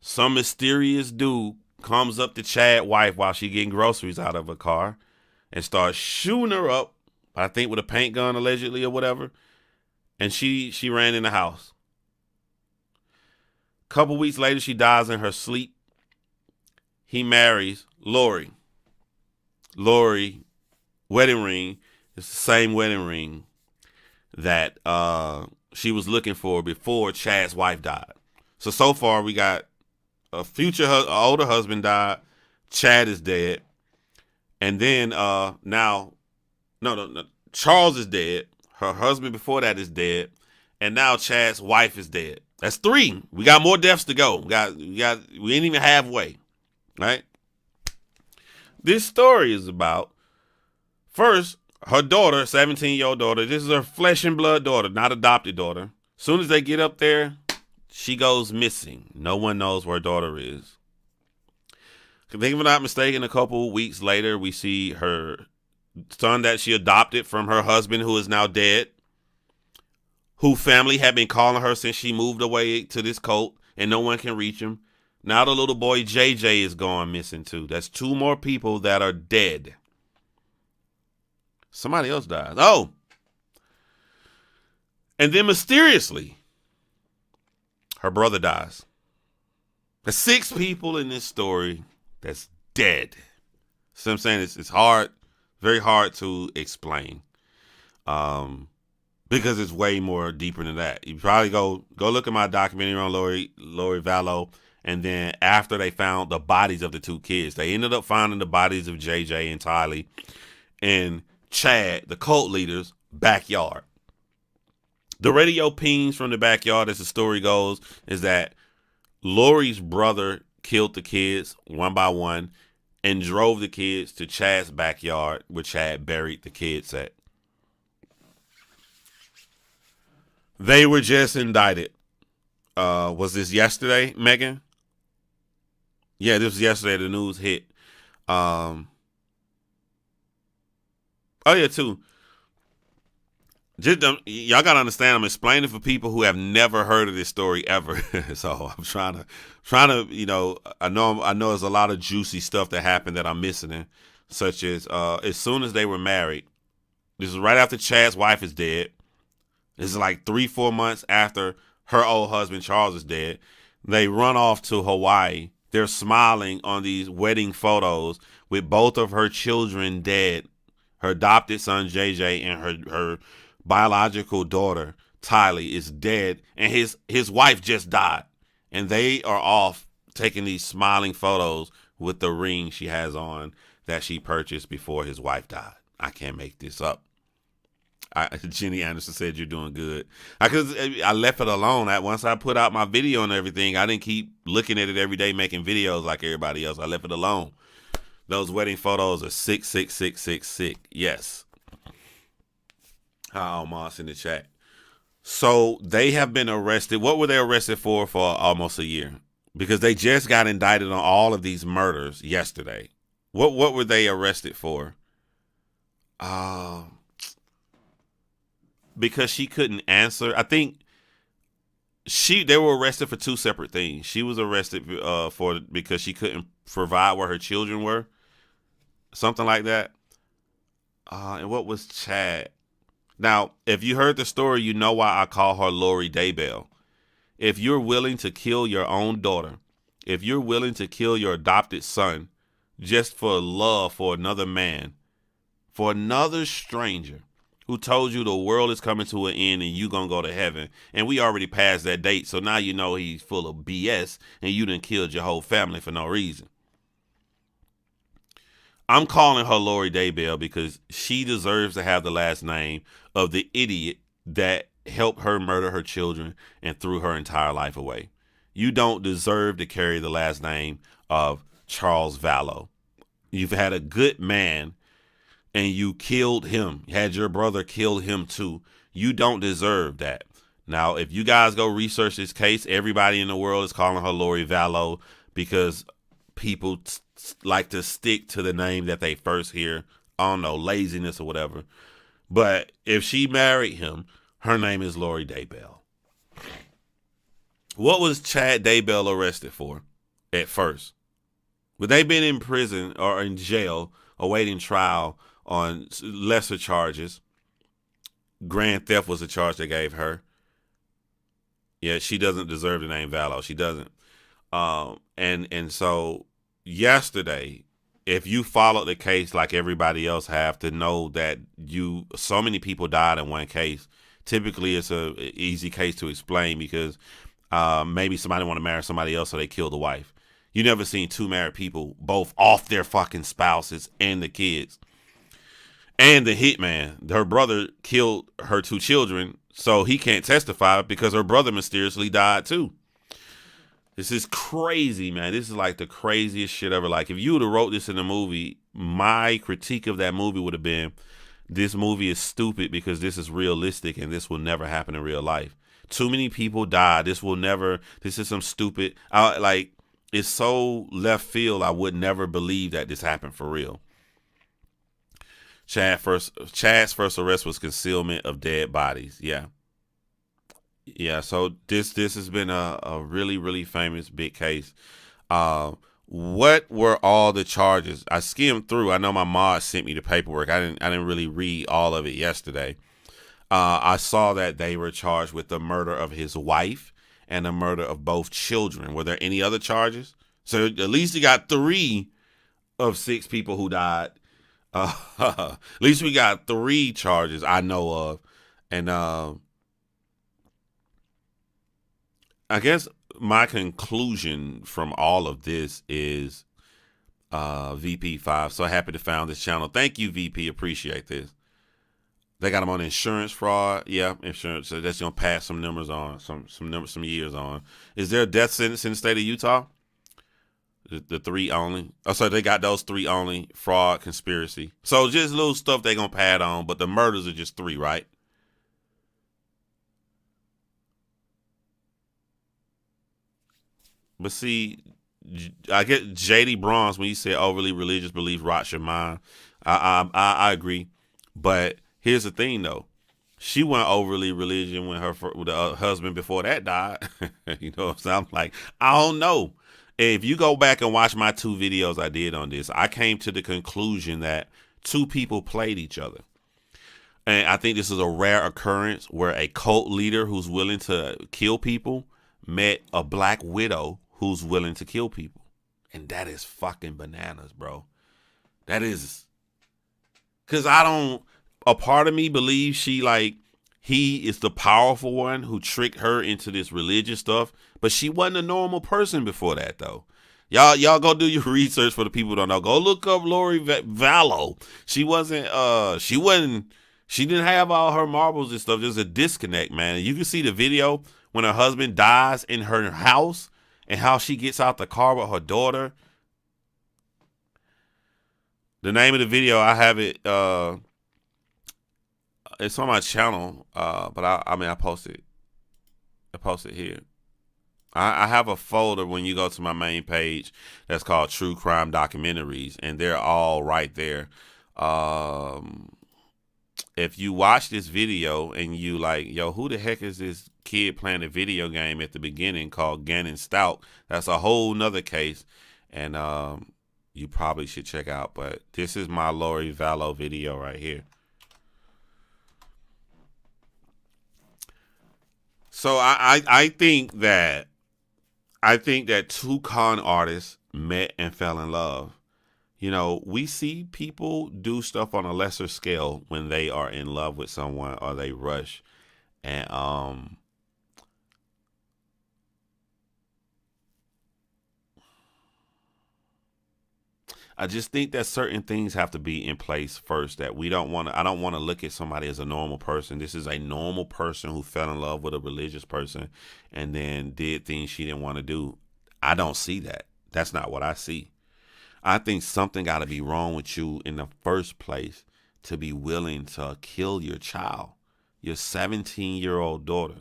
Some mysterious dude comes up to Chad's wife while she getting groceries out of her car and starts shooting her up, I think with a paint gun allegedly or whatever, and she ran in the house. A couple weeks later, she dies in her sleep. He marries Lori. Lori, wedding ring, is the same wedding ring that she was looking for before Chad's wife died. So far we got a older husband died. Chad is dead. And then now, no, Charles is dead. Her husband before that is dead. And now Chad's wife is dead. That's 3. We got more deaths to go. We ain't even halfway. Right? This story is about, first, her daughter, 17-year-old daughter. This is her flesh and blood daughter, not adopted daughter. As soon as they get up there, she goes missing. No one knows where her daughter is. I think if I'm not mistaken, a couple weeks later, we see her son that she adopted from her husband, who is now dead, who family had been calling her since she moved away to this cult, and no one can reach him. Now the little boy JJ is going missing too. That's 2 more people that are dead. Somebody else dies. Oh. And then mysteriously, her brother dies. There's 6 people in this story that's dead. So I'm saying it's hard, very hard to explain. Because it's way more deeper than that. You probably go look at my documentary on Lori Vallow. And then after they found the bodies of the 2 kids, they ended up finding the bodies of JJ and Tylee in Chad, the cult leader's backyard. The radio pings from the backyard, as the story goes, is that Lori's brother killed the kids one by one and drove the kids to Chad's backyard where Chad buried the kids at. They were just indicted. Was this yesterday, Megan? Yeah, this was yesterday. The news hit. Oh yeah, too. Just y'all gotta understand. I'm explaining for people who have never heard of this story ever. So I'm trying to, I know there's a lot of juicy stuff that happened that I'm missing, such as soon as they were married. This is right after Chad's wife is dead. This is like 3-4 months after her old husband Charles is dead. They run off to Hawaii. They're smiling on these wedding photos with both of her children dead. Her adopted son JJ and her biological daughter Tylee is dead, and his wife just died. And they are off taking these smiling photos with the ring she has on that she purchased before his wife died. I can't make this up. Jenny Anderson said you're doing good. I left it alone. Once I put out my video and everything, I didn't keep looking at it every day making videos like everybody else. I left it alone. Those wedding photos are sick. Yes. Hi, Almas in the chat. So they have been arrested. What were they arrested for almost a year? Because they just got indicted on all of these murders yesterday. What were they arrested for? Because she couldn't answer. I think they were arrested for 2 separate things. She was arrested because she couldn't provide where her children were. Something like that. And what was Chad? Now, if you heard the story, you know why I call her Lori Daybell. If you're willing to kill your own daughter, if you're willing to kill your adopted son just for love for another man, for another stranger who told you the world is coming to an end and you gonna go to heaven, and we already passed that date, so now you know he's full of BS and you done killed your whole family for no reason. I'm calling her Lori Daybell because she deserves to have the last name of the idiot that helped her murder her children and threw her entire life away. You don't deserve to carry the last name of Charles Vallow. You've had a good man and you killed him. You had your brother kill him too. You don't deserve that. Now, if you guys go research this case, everybody in the world is calling her Lori Vallow because people like to stick to the name that they first hear. I don't know, laziness or whatever. But if she married him, her name is Lori Daybell. What was Chad Daybell arrested for at first? But they've been in prison or in jail awaiting trial on lesser charges. Grand theft was the charge they gave her. Yeah, she doesn't deserve the name Vallow. She doesn't. And so yesterday, if you followed the case like everybody else have, to know that so many people died in one case. Typically, it's a easy case to explain because maybe somebody want to marry somebody else, so they kill the wife. You never seen two married people both off their fucking spouses and the kids. And the hitman, her brother killed her two children, so he can't testify because her brother mysteriously died too. This is crazy, man. This is like the craziest shit ever. Like, if you would have wrote this in a movie, my critique of that movie would have been, this movie is stupid because this is realistic and this will never happen in real life. Too many people died. This is some stupid, it's so left field. I would never believe that this happened for real. Chad's first arrest was concealment of dead bodies. Yeah. Yeah, so this has been a really, really famous big case. What were all the charges? I skimmed through. I know my mod sent me the paperwork. I didn't really read all of it yesterday. I saw that they were charged with the murder of his wife and the murder of both children. Were there any other charges? So at least you got 3 of 6 people who died. At least we got 3 charges I know of. And I guess my conclusion from all of this is VP5. So happy to found this channel. Thank you, VP. Appreciate this. They got them on insurance fraud. Yeah, insurance. So that's gonna pass some numbers on, some years on. Is there a death sentence in the state of Utah? The 3 only. Oh, so they got those 3 only: fraud, conspiracy. So just little stuff they gonna pad on, but the murders are just 3, right? But see, I get JD Bronze when you say overly religious belief rots your mind. I agree, but here's the thing though, she went overly religious when with the husband before that died. You know what I'm saying? I'm like, I don't know. If you go back and watch my 2 videos I did on this, I came to the conclusion that 2 people played each other. And I think this is a rare occurrence where a cult leader who's willing to kill people met a black widow who's willing to kill people. And that is fucking bananas, bro. That is. Because a part of me believes he is the powerful one who tricked her into this religious stuff. But she wasn't a normal person before that, though. Y'all go do your research for the people who don't know. Go look up Lori Vallow. She didn't have all her marbles and stuff. There's a disconnect, man. You can see the video when her husband dies in her house and how she gets out the car with her daughter. The name of the video, I have it, it's on my channel, but I posted it here. I have a folder when you go to my main page that's called True Crime Documentaries, and they're all right there. If you watch this video and you like, yo, who the heck is this kid playing a video game at the beginning called Gannon Stout? That's a whole nother case. And you probably should check out. But this is my Lori Vallow video right here. So I think that two con artists met and fell in love. You know, we see people do stuff on a lesser scale when they are in love with someone or they rush. And I just think that certain things have to be in place first, that we don't want to, I don't want to look at somebody as a normal person. This is a normal person who fell in love with a religious person and then did things she didn't want to do. I don't see that. That's not what I see. I think something got to be wrong with you in the first place to be willing to kill your child, your 17-year-old daughter.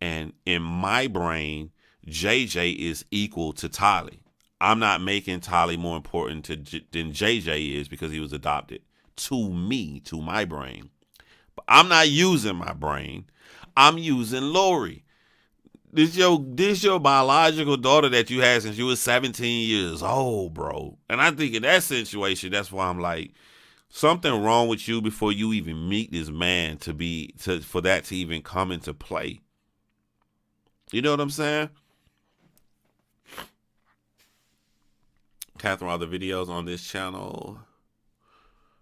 And in my brain, JJ is equal to Tylee. I'm not making Tylee more important than JJ is because he was adopted. To me, to my brain. But I'm not using my brain. I'm using Lori. This your biological daughter that you had since you was 17 years old, bro. And I think in that situation, that's why I'm like, something wrong with you before you even meet this man for that to even come into play. You know what I'm saying? Catherine, all the videos on this channel,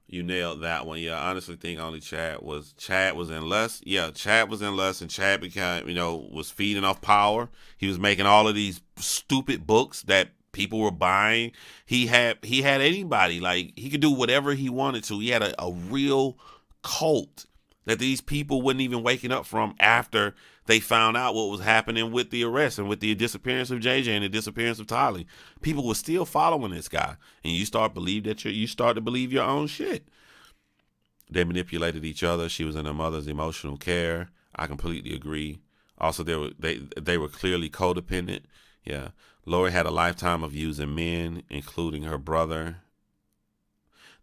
you nailed that one. Yeah, I honestly think only Chad was in lust. Yeah, Chad was in lust, and Chad became, was feeding off power. He was making all of these stupid books that people were buying. He had anybody, like, he could do whatever he wanted to. He had a real cult that these people wasn't even waking up from after they found out what was happening with the arrest and with the disappearance of JJ and the disappearance of Tylee. People were still following this guy, and you start to believe your own shit. They manipulated each other. She was in her mother's emotional care. I completely agree. Also, they were clearly codependent. Yeah, Lori had a lifetime of using men, including her brother.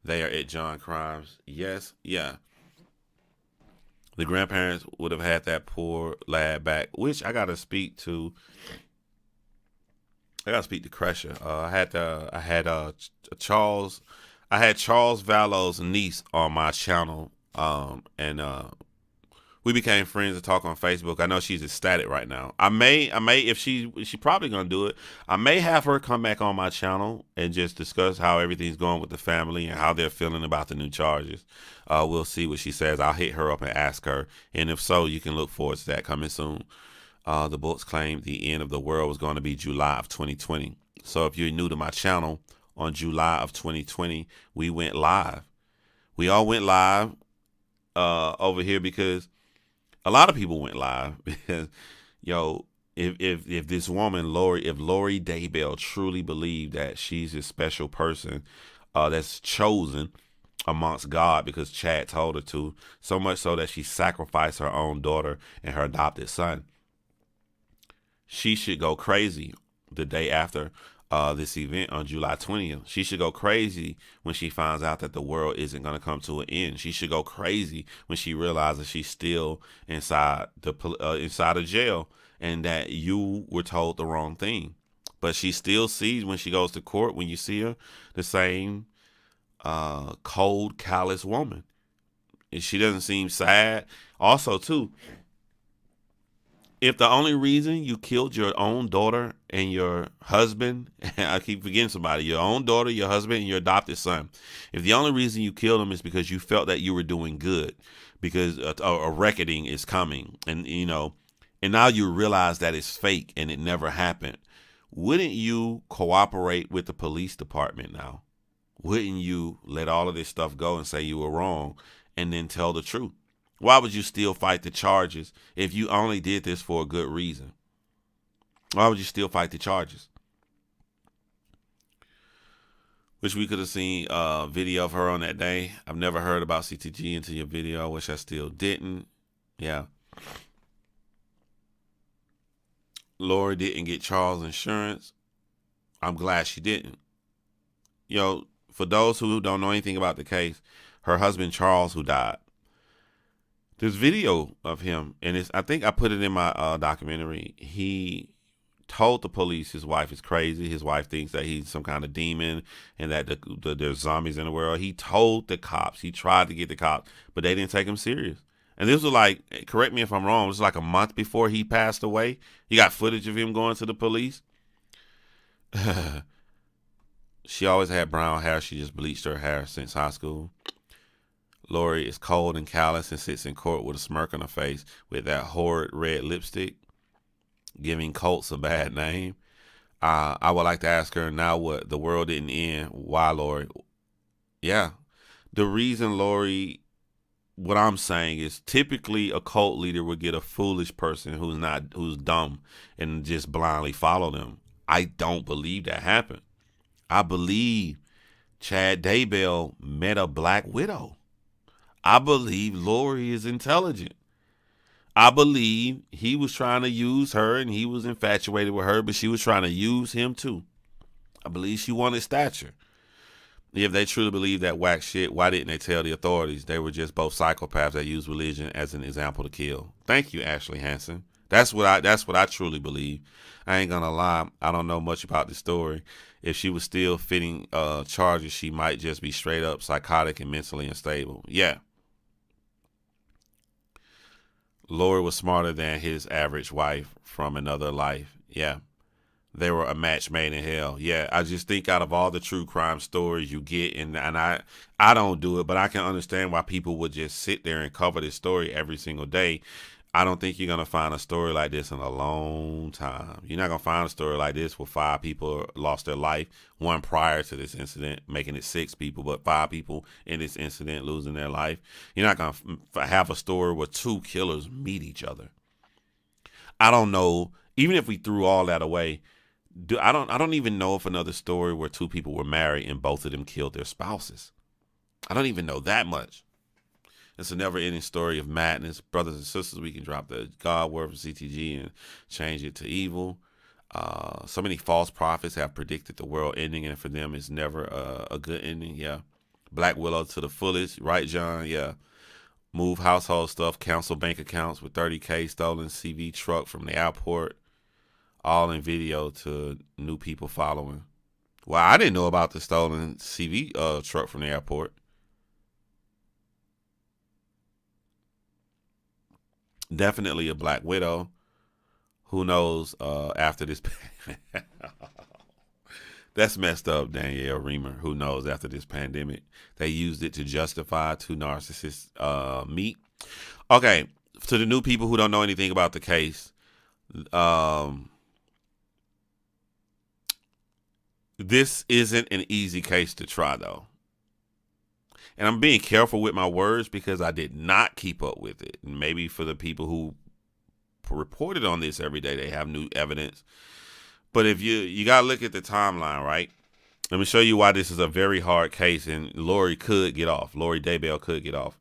They are at John crimes. Yes, yeah. The grandparents would have had that poor lad back, which I gotta speak to. I gotta speak to Crusher. I had Charles Vallow's niece on my channel, and we became friends and talk on Facebook. I know she's ecstatic right now. I may, if she probably gonna do it. I may have her come back on my channel and just discuss how everything's going with the family and how they're feeling about the new charges. We'll see what she says. I'll hit her up and ask her, and if so, you can look forward to that coming soon. The books claimed the end of the world was going to be July of 2020. So if you're new to my channel, on July of 2020, we went live. We all went live over here because a lot of people went live because, if this woman, Lori Daybell truly believed that she's a special person that's chosen amongst God because Chad told her to, so much so that she sacrificed her own daughter and her adopted son, she should go crazy the day after this event on July 20th. She should go crazy when she finds out that the world isn't going to come to an end. She should go crazy when she realizes she's still inside of jail and that you were told the wrong thing. But she still sees, when she goes to court, when you see her, the same cold, callous woman. And she doesn't seem sad. Also, too, if the only reason you killed your own daughter and your husband, I keep forgetting somebody, your own daughter, your husband, and your adopted son, if the only reason you killed them is because you felt that you were doing good, because a reckoning is coming, and now you realize that it's fake and it never happened, wouldn't you cooperate with the police department now? Wouldn't you let all of this stuff go and say you were wrong and then tell the truth? Why would you still fight the charges if you only did this for a good reason? Why would you still fight the charges? Wish we could have seen a video of her on that day. I've never heard about CTG until your video. I wish I still didn't. Yeah. Lori didn't get Charles insurance. I'm glad she didn't. For those who don't know anything about the case, her husband Charles, who died, there's video of him, and I think I put it in my documentary. He told the police his wife is crazy. His wife thinks that he's some kind of demon and that there's zombies in the world. He told the cops. He tried to get the cops, but they didn't take him serious. And this was like, correct me if I'm wrong, it was like a month before he passed away. You got footage of him going to the police. She always had brown hair. She just bleached her hair since high school. Lori is cold and callous and sits in court with a smirk on her face with that horrid red lipstick, giving cults a bad name. I would like to ask her now what the world didn't end. Why, Lori? Yeah. The reason, Lori, what I'm saying is typically a cult leader would get a foolish person who's dumb and just blindly follow them. I don't believe that happened. I believe Chad Daybell met a black widow. I believe Lori is intelligent. I believe he was trying to use her and he was infatuated with her, but she was trying to use him too. I believe she wanted stature. If they truly believe that whack shit, why didn't they tell the authorities? They were just both psychopaths that used religion as an example to kill. Thank you, Ashley Hansen. That's what I truly believe. I ain't gonna lie, I don't know much about the story. If she was still fitting charges, she might just be straight up psychotic and mentally unstable. Yeah. Lori was smarter than his average wife from another life. Yeah. They were a match made in hell. Yeah, I just think out of all the true crime stories you get, and I don't do it, but I can understand why people would just sit there and cover this story every single day. I don't think you're going to find a story like this in a long time. You're not going to find a story like this where 5 people lost their life, one prior to this incident, making it 6 people, but 5 people in this incident losing their life. You're not going to have a story where 2 killers meet each other. I don't know. Even if we threw all that away, I don't even know if another story where 2 people were married and both of them killed their spouses. I don't even know that much. It's a never-ending story of madness. Brothers and sisters, we can drop the God word from CTG and change it to evil. So many false prophets have predicted the world ending, and for them, it's never a good ending. Yeah. Black Willow to the fullest. Right, John? Yeah. Move household stuff, cancel bank accounts with $30K, stolen CV truck from the airport. All in video to new people following. Well, I didn't know about the stolen CV truck from the airport. Definitely a black widow. Who knows after this? That's messed up, Danielle Reamer. Who knows after this pandemic? They used it to justify 2 narcissists meet. Okay, to the new people who don't know anything about the case, this isn't an easy case to try, though. And I'm being careful with my words because I did not keep up with it. And maybe for the people who reported on this every day, they have new evidence. But if you got to look at the timeline, right? Let me show you why this is a very hard case and Lori could get off. Lori Daybell could get off.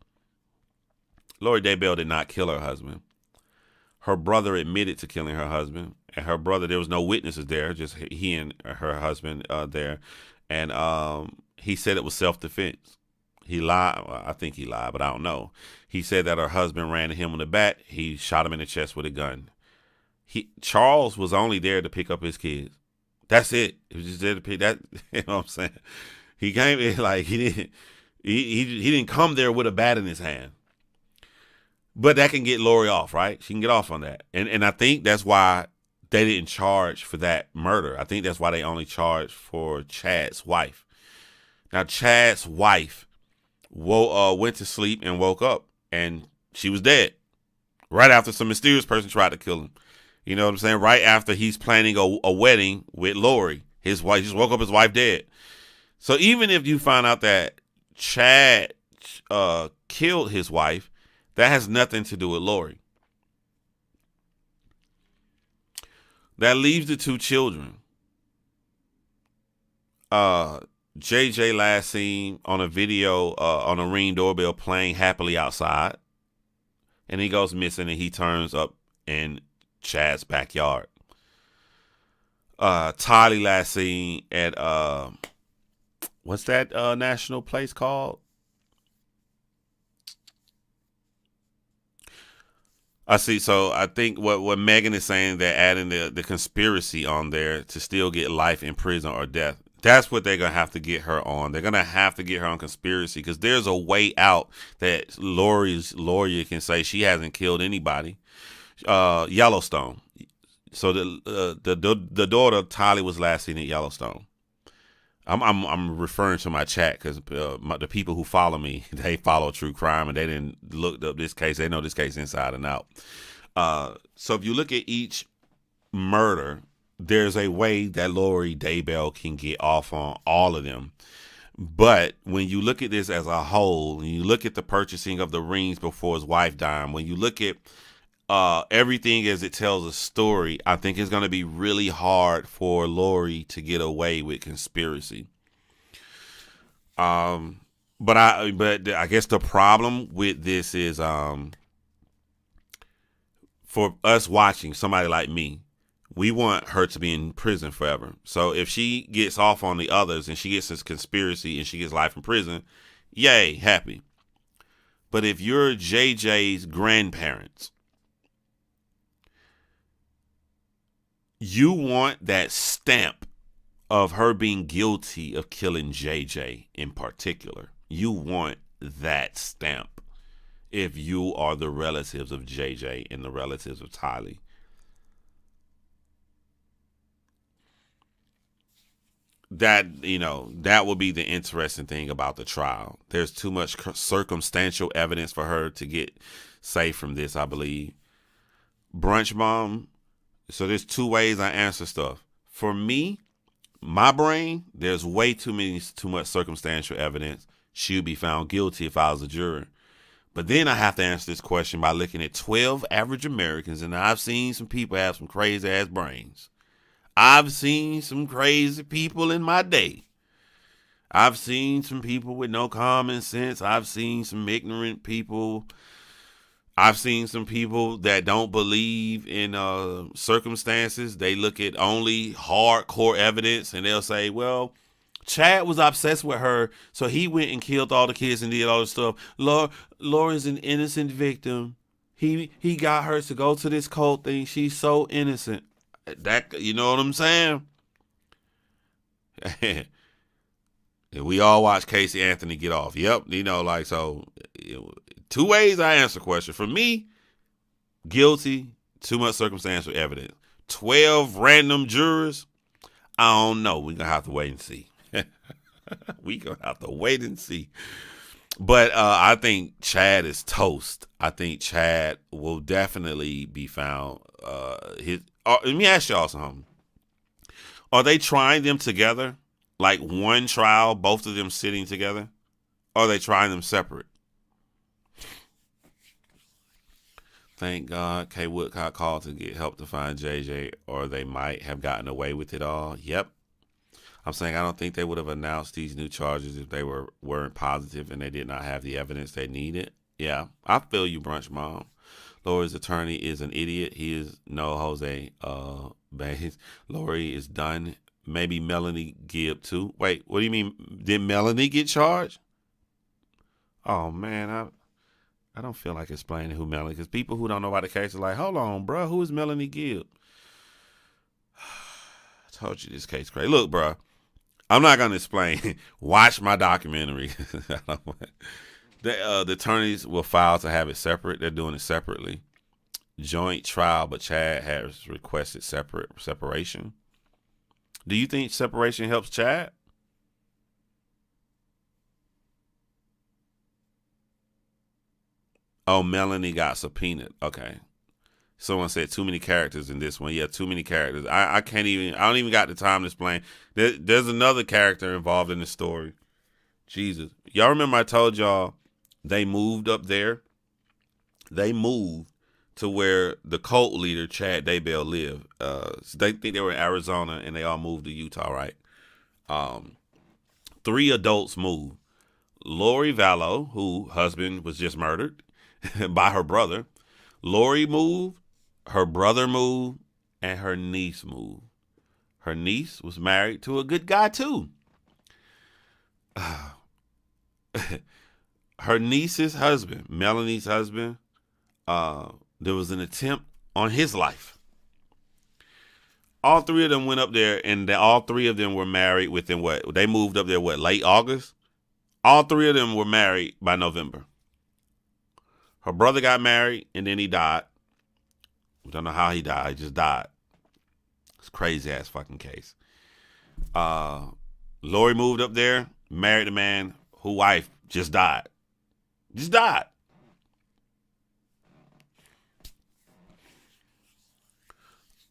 Lori Daybell did not kill her husband. Her brother admitted to killing her husband. And her brother, there was no witnesses there, just he and her husband there. And he said it was self-defense. He lied. Well, I think he lied, but I don't know. He said that her husband ran to him on the back. He shot him in the chest with a gun. Charles was only there to pick up his kids. That's it. He was just there to pick that. You know what I'm saying? He came in like he didn't come there with a bat in his hand. But that can get Lori off, right? She can get off on that. And I think that's why they didn't charge for that murder. I think that's why they only charged for Chad's wife. Now, Chad's wife went to sleep and woke up, and she was dead. Right after some mysterious person tried to kill him. You know what I'm saying? Right after he's planning a wedding with Lori. His wife just woke up, his wife dead. So even if you find out that Chad killed his wife, that has nothing to do with Lori. That leaves the 2 children. JJ last seen on a video on a Ring doorbell playing happily outside. And he goes missing and he turns up in Chad's backyard. Tylee last seen at what's that national place called? I see. So I think what Megan is saying, they're adding the conspiracy on there to still get life in prison or death. That's what they're going to have to get her on. They're going to have to get her on conspiracy because there's a way out that Lori's lawyer can say she hasn't killed anybody. Yellowstone. So the daughter Tylee was last seen at Yellowstone. I'm referring to my chat because the people who follow me, they follow true crime and they didn't look up this case. They know this case inside and out. So if you look at each murder, there's a way that Lori Daybell can get off on all of them. But when you look at this as a whole, and you look at the purchasing of the rings before his wife died, when you look at everything as it tells a story, I think it's going to be really hard for Lori to get away with conspiracy. But I guess the problem with this is for us watching somebody like me, we want her to be in prison forever. So if she gets off on the others and she gets this conspiracy and she gets life in prison, yay, happy. But if you're JJ's grandparents, you want that stamp of her being guilty of killing JJ in particular. You want that stamp if you are the relatives of JJ and the relatives of Tylee. That will be the interesting thing about the trial. There's too much circumstantial evidence for her to get safe from this, I believe. Brunch Mom. So there's two ways I answer stuff. For me, my brain, there's way too much circumstantial evidence. She would be found guilty if I was a juror. But then I have to answer this question by looking at 12 average Americans, and I've seen some people have some crazy ass brains. I've seen some crazy people in my day. I've seen some people with no common sense. I've seen some ignorant people. I've seen some people that don't believe in circumstances. They look at only hardcore evidence and they'll say, well, Chad was obsessed with her, so he went and killed all the kids and did all this stuff. Laura's an innocent victim. He got her to go to this cult thing. She's so innocent. That, you know what I'm saying? We all watch Casey Anthony get off. Yep, so two ways I answer question. For me, guilty, too much circumstantial evidence. 12 random jurors, I don't know. We're going to have to wait and see. We're going to have to wait and see. But I think Chad is toast. I think Chad will definitely be found. Let me ask y'all something. Are they trying them together? Like one trial, both of them sitting together? Or are they trying them separate? Thank God Kay Woodcock called to get help to find JJ, or they might have gotten away with it all. Yep. I'm saying I don't think they would have announced these new charges if they weren't positive and they did not have the evidence they needed. Yeah, I feel you, Brunch Mom. Lori's attorney is an idiot. He is no Jose. Lori is done. Maybe Melanie Gibb too. Wait, what do you mean? Did Melanie get charged? Oh man, I don't feel like explaining who Melanie, because people who don't know about the case are like, hold on, bro, who is Melanie Gibb? I told you this case crazy. Look, bro, I'm not gonna explain. Watch my documentary. The attorneys will file to have it separate. They're doing it separately. Joint trial, but Chad has requested separation. Do you think separation helps Chad? Oh, Melanie got subpoenaed. Okay. Someone said too many characters in this one. Yeah, too many characters. I don't even got the time to explain. There's another character involved in the story. Jesus. Y'all remember I told y'all they moved up there? They moved to where the cult leader, Chad Daybell, lived. They think they were in Arizona and they all moved to Utah, right? 3 adults moved. Lori Vallow, whose husband was just murdered by her brother. Lori moved, her brother moved, and her niece moved. Her niece was married to a good guy too. Her niece's husband, Melanie's husband, There was an attempt on his life. All three of them went up there, and all three of them were married within what? They moved up there, what, late August? All three of them were married by November. Her brother got married, and then he died. We don't know how he died. He just died. It's a crazy-ass fucking case. Lori moved up there, married a man whose wife just died. Just died.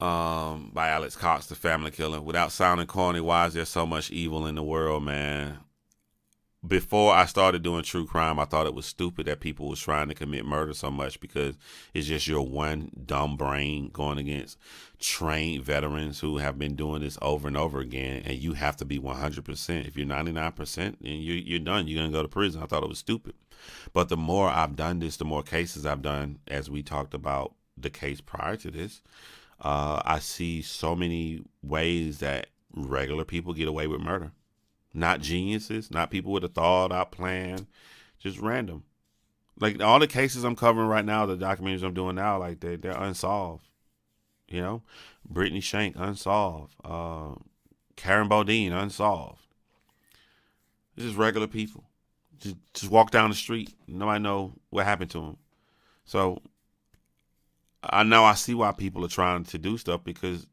By Alex Cox, The Family Killer. Without sounding corny, why is there so much evil in the world, man? Before I started doing true crime, I thought it was stupid that people was trying to commit murder so much because it's just your one dumb brain going against trained veterans who have been doing this over and over again, and you have to be 100%. If you're 99%, then you're done. You're going to go to prison. I thought it was stupid. But the more I've done this, the more cases I've done, as we talked about the case prior to this, I see so many ways that regular people get away with murder. Not geniuses, not people with a thought out plan, just random. Like all the cases I'm covering right now, the documentaries I'm doing now, like they're unsolved. You know, Brittany Shank, unsolved. Karen Bodine, unsolved. It's just regular people. Just walk down the street. Nobody know what happened to them. So I see why people are trying to do stuff, because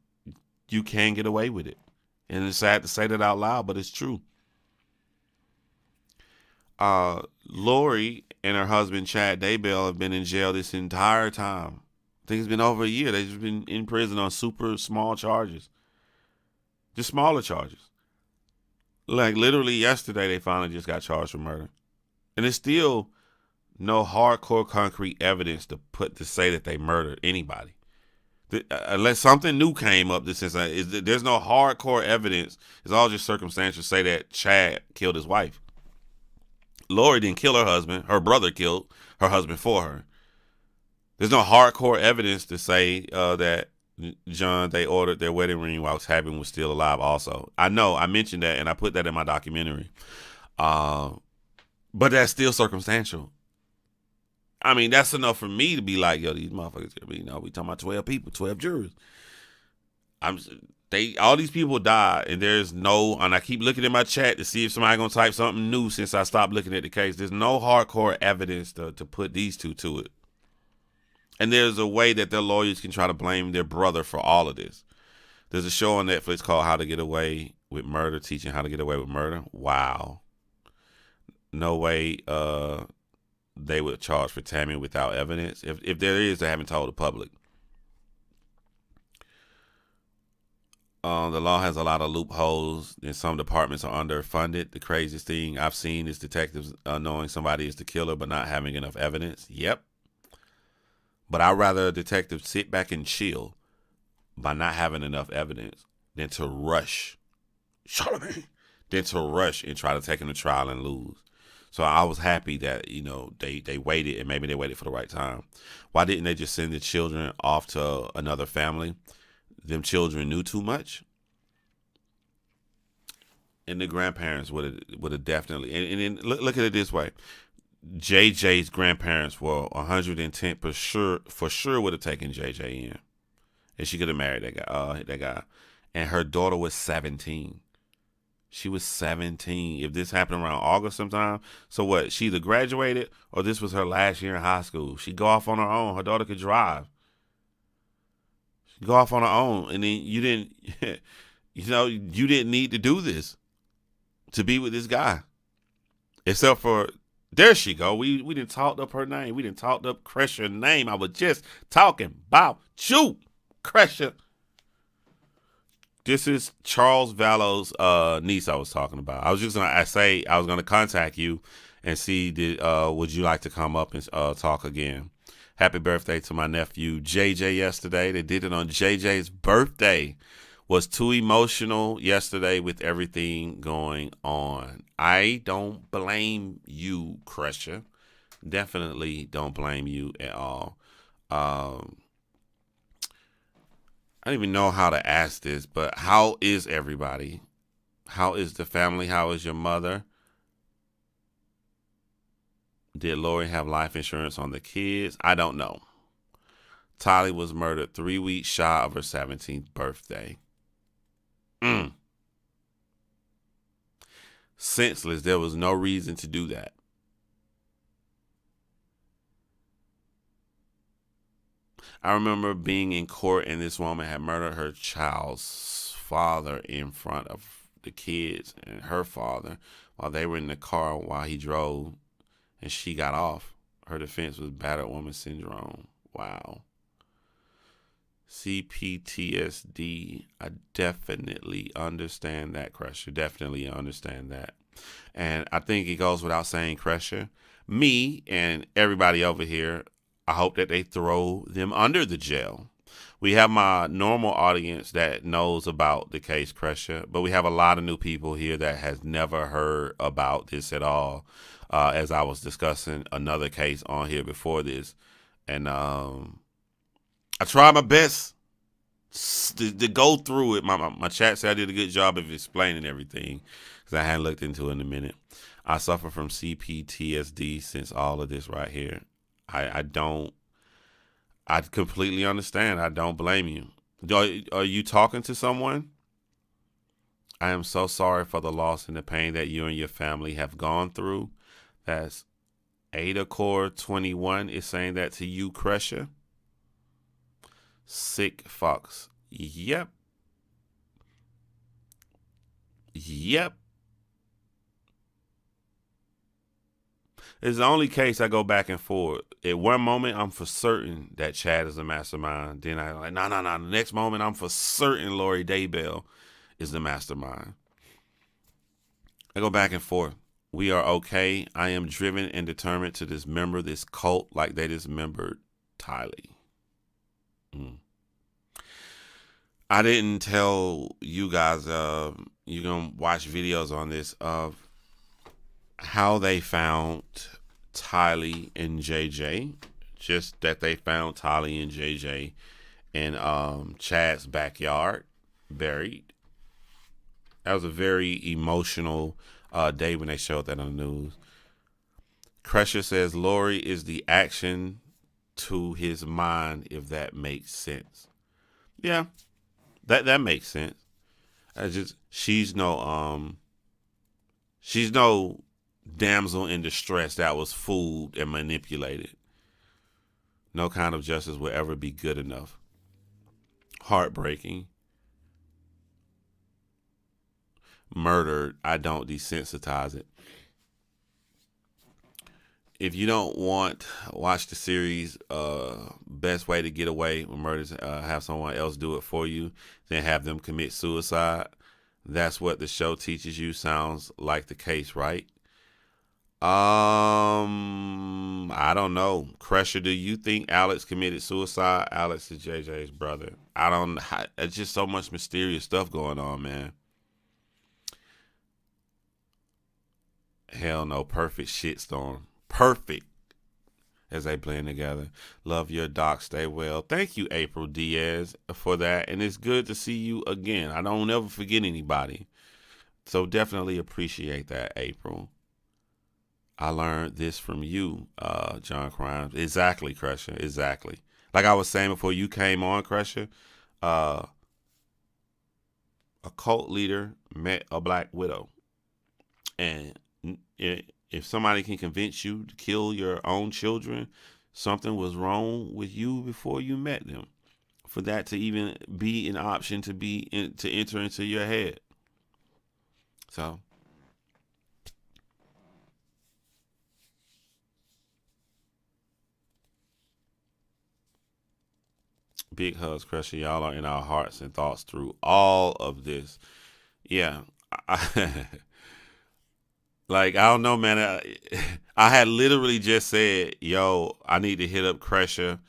you can get away with it. And it's sad to say that out loud, but it's true. Lori and her husband, Chad Daybell, have been in jail this entire time. I think it's been over a year. They've just been in prison on super small charges. Just smaller charges. Like literally yesterday, they finally just got charged for murder. And it's still no hardcore concrete evidence to say that they murdered anybody. Unless something new came up, there's no hardcore evidence. It's all just circumstantial to say that Chad killed his wife. Lori didn't kill her husband. Her brother killed her husband for her. There's no hardcore evidence to say that John, they ordered their wedding ring while Tabby was still alive also. I know, I mentioned that, and I put that in my documentary. But that's still circumstantial. I mean, that's enough for me to be like, yo, these motherfuckers, we talking about 12 people, 12 jurors. All these people died, and and I keep looking at my chat to see if somebody gonna type something new since I stopped looking at the case. There's no hardcore evidence to put these two to it. And there's a way that their lawyers can try to blame their brother for all of this. There's a show on Netflix called How to Get Away with Murder, teaching how to get away with murder. Wow. No way they would charge for Tammy without evidence. If there is, they haven't told the public. The law has a lot of loopholes, and some departments are underfunded. The craziest thing I've seen is detectives knowing somebody is the killer but not having enough evidence. Yep. But I'd rather a detective sit back and chill by not having enough evidence than to rush Charlamagne, and try to take him to trial and lose. So I was happy that, they waited, and maybe they waited for the right time. Why didn't they just send the children off to another family? Them children knew too much. And the grandparents would have definitely, and look at it this way. JJ's grandparents were 110 for sure would have taken JJ in. And she could have married that guy. And her daughter was 17. She was 17. If this happened around August sometime, so what? She either graduated or this was her last year in high school. She'd go off on her own. Her daughter could drive. She'd go off on her own. And then you didn't, you didn't need to do this to be with this guy. Except for, there she go. We didn't talk up her name. We didn't talk up Cresha's name. I was just talking about you, Cresha. This is Charles Vallow's niece I was talking about. I was just going to say I was going to contact you and see would you like to come up and talk again. Happy birthday to my nephew JJ yesterday. They did it on JJ's birthday. Was too emotional yesterday with everything going on. I don't blame you, Cresha. Definitely don't blame you at all. I don't even know how to ask this, but how is everybody? How is the family? How is your mother? Did Lori have life insurance on the kids? I don't know. Tylee was murdered 3 weeks shy of her 17th birthday. Senseless. There was no reason to do that. I remember being in court and this woman had murdered her child's father in front of the kids and her father while they were in the car while he drove, and she got off. Her defense was battered woman syndrome. Wow. CPTSD. I definitely understand that, Crusher. Definitely understand that. And I think it goes without saying, Crusher, me and everybody over here, I hope that they throw them under the jail. We have my normal audience that knows about the case, Crusher, but we have a lot of new people here that has never heard about this at all. As I was discussing another case on here before this, and I tried my best to go through it. My chat said I did a good job of explaining everything because I hadn't looked into it in a minute. I suffer from CPTSD since all of this right here. I completely understand. I don't blame you. Are you talking to someone? I am so sorry for the loss and the pain that you and your family have gone through. That's Ada Core 21 is saying that to you, Crusher. Sick Fox. Yep. It's the only case I go back and forth. At one moment, I'm for certain that Chad is the mastermind. Then I like, no. The next moment, I'm for certain Lori Daybell is the mastermind. I go back and forth. We are okay. I am driven and determined to dismember this cult like they dismembered Tylee. I didn't tell you guys, you're going to watch videos on this of how they found Tylee and JJ. Just that they found Tylee and JJ in Chad's backyard, buried. That was a very emotional day when they showed that on the news. Crusher says Lori is the action to his mind, if that makes sense. Yeah, that makes sense. She's no damsel in distress that was fooled and manipulated. No kind of justice will ever be good enough. Heartbreaking. Murdered. I don't desensitize it. If you don't watch the series, Best Way to Get Away with Murders, have someone else do it for you, then have them commit suicide. That's what the show teaches you. Sounds like the case, right? I don't know. Crusher, do you think Alex committed suicide? Alex is JJ's brother. It's just so much mysterious stuff going on, man. Hell no. Perfect shitstorm. Perfect as they blend together. Love your doc. Stay well. Thank you, April Diaz, for that. And it's good to see you again. I don't ever forget anybody. So definitely appreciate that, April. I learned this from you, John Crimes. Exactly, Crusher. Exactly. Like I was saying before you came on, Crusher, a cult leader met a black widow. And if somebody can convince you to kill your own children, something was wrong with you before you met them. For that to even be an option to enter into your head. So. Big hugs, Crusher. Y'all are in our hearts and thoughts through all of this. Yeah. Like, I don't know, man. I had literally just said, yo, I need to hit up Crusher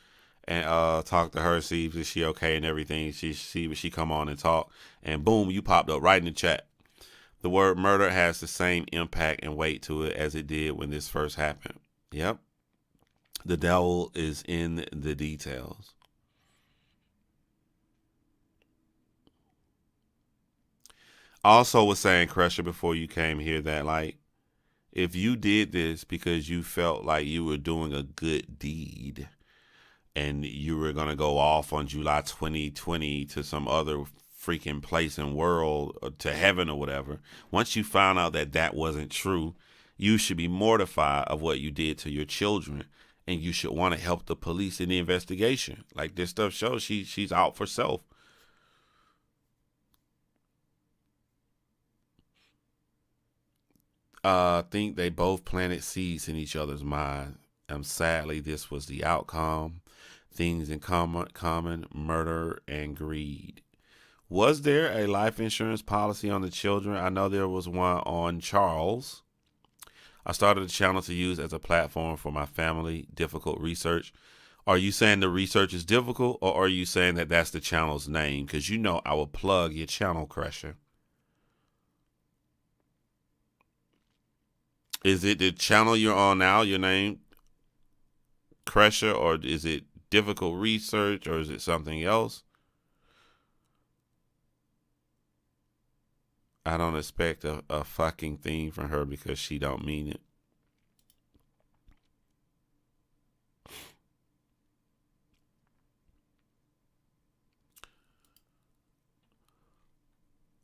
and talk to her, see if she okay and everything. She come on and talk. And boom, you popped up right in the chat. The word murder has the same impact and weight to it as it did when this first happened. Yep. The devil is in the details. Also was saying, Crusher, before you came here, that like, if you did this because you felt like you were doing a good deed and you were going to go off on July 2020 to some other freaking place and world, or to heaven or whatever. Once you found out that that wasn't true, you should be mortified of what you did to your children, and you should want to help the police in the investigation. Like this stuff shows, she's out for self. Think they both planted seeds in each other's mind. Sadly, this was the outcome. Things in common, murder and greed. Was there a life insurance policy on the children? I know there was one on Charles. I started the channel to use as a platform for my family. Difficult research. Are you saying the research is difficult, or are you saying that that's the channel's name? Because you know I will plug your channel, Crusher. Is it the channel you're on now, your name, Crusher, or is it difficult research, or is it something else? I don't expect a fucking thing from her because she don't mean it.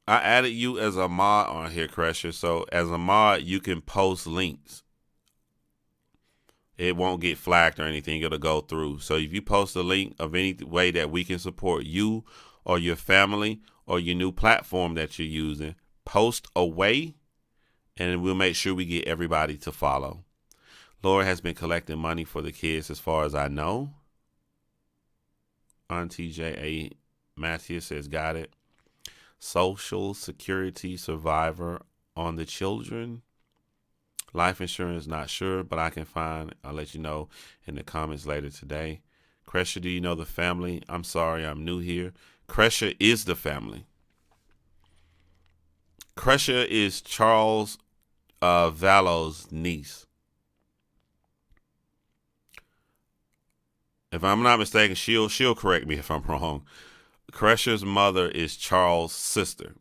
I added you as a mod on here, Crusher. So as a mod, you can post links. It won't get flagged or anything. It'll go through. So if you post a link of any way that we can support you or your family or your new platform that you're using, post away, and we'll make sure we get everybody to follow. Laura has been collecting money for the kids as far as I know. Auntie J.A. Matthews says, got it. Social Security survivor on the children. Life insurance, not sure, but I can find. I'll let you know in the comments later today. Crusher, do you know the family? I'm sorry, I'm new here. Crusher is the family. Crusher is Charles Vallow's niece. If I'm not mistaken, she'll correct me if I'm wrong. Crusher's mother is Charles' sister.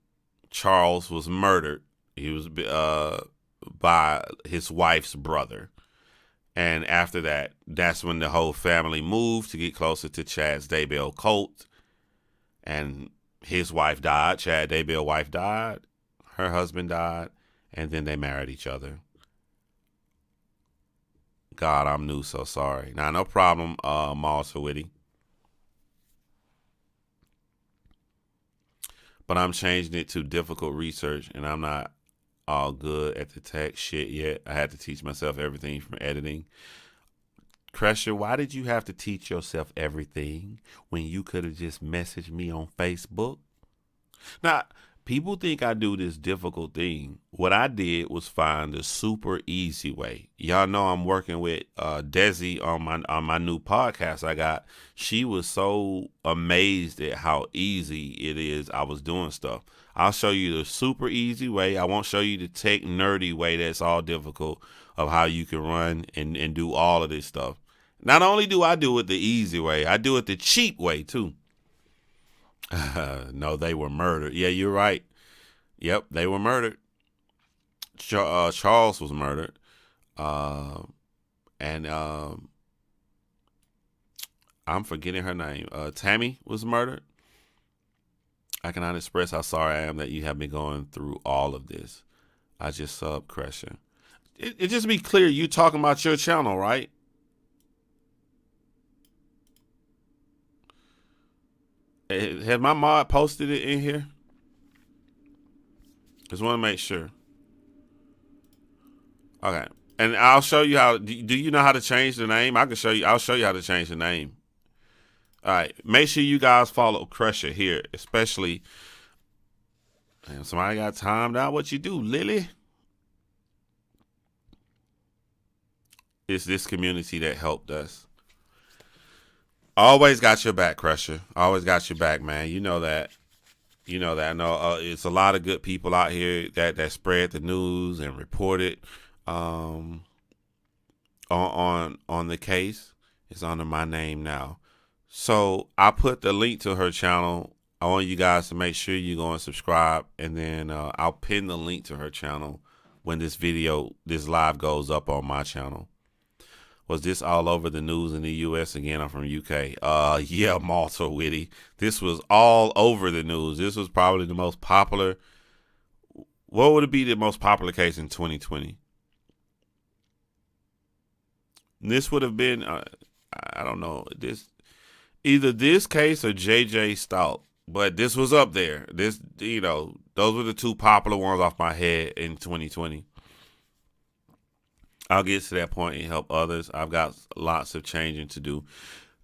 Charles was murdered. He was by his wife's brother. And after that, that's when the whole family moved to get closer to Chad's Daybell cult. And his wife died. Chad Daybell's wife died. Her husband died. And then they married each other. God, I'm new, so sorry. Now, no problem, Maul Sawitty. But I'm changing it to difficult research, and I'm not all good at the tech shit yet. I had to teach myself everything from editing. Crusher, why did you have to teach yourself everything when you could have just messaged me on Facebook? Now, people think I do this difficult thing. What I did was find the super easy way. Y'all know I'm working with Desi on my new podcast I got. She was so amazed at how easy it is I was doing stuff. I'll show you the super easy way. I won't show you the tech nerdy way that's all difficult of how you can run and do all of this stuff. Not only do I do it the easy way, I do it the cheap way too. No, they were murdered. Yeah, you're right. Yep, they were murdered. Charles was murdered. And I'm forgetting her name. Tammy was murdered. I cannot express how sorry I am that you have been going through all of this. I just sub Crusher. It just be clear, you talking about your channel, right? Has my mod posted it in here? Just want to make sure. Okay. And I'll show you how. Do you know how to change the name? I can show you. I'll show you how to change the name. All right. Make sure you guys follow Crusher here, especially. Damn, somebody got timed out. What you do, Lily? It's this community that helped us. Always got your back, Crusher. Always got your back, man. You know that. You know that. I know it's a lot of good people out here that spread the news and report it on the case. It's under my name now. So I put the link to her channel. I want you guys to make sure you go and subscribe, and then I'll pin the link to her channel when this live goes up on my channel. Was this all over the news in the U.S. again? I'm from UK. Yeah, Malta Witty. This was all over the news. This was probably the most popular. What would it be the most popular case in 2020? This would have been, I don't know, either this case or JJ Stout. But this was up there. Those were the two popular ones off my head in 2020. I'll get to that point and help others. I've got lots of changing to do.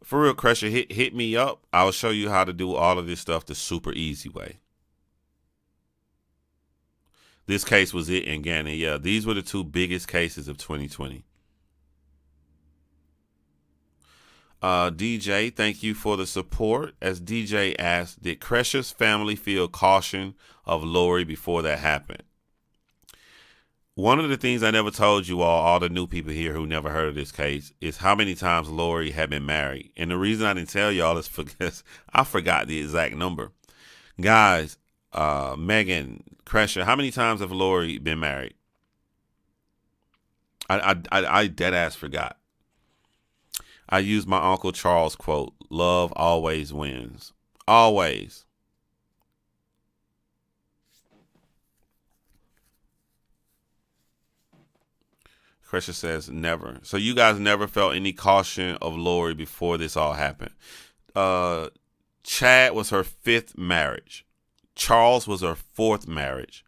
For real, Crusher, hit me up. I'll show you how to do all of this stuff the super easy way. This case was it in Ghana. Yeah, these were the two biggest cases of 2020. DJ, thank you for the support. As DJ asked, did Crusher's family feel caution of Lori before that happened? One of the things I never told you all the new people here who never heard of this case, is how many times Lori had been married. And the reason I didn't tell y'all is because I forgot the exact number. Guys, Megan, Crusher, how many times have Lori been married? I dead ass forgot. I used my Uncle Charles quote, love always wins. Always. Crusher says never. So you guys never felt any caution of Lori before this all happened. Chad was her 5th marriage. Charles was her 4th marriage.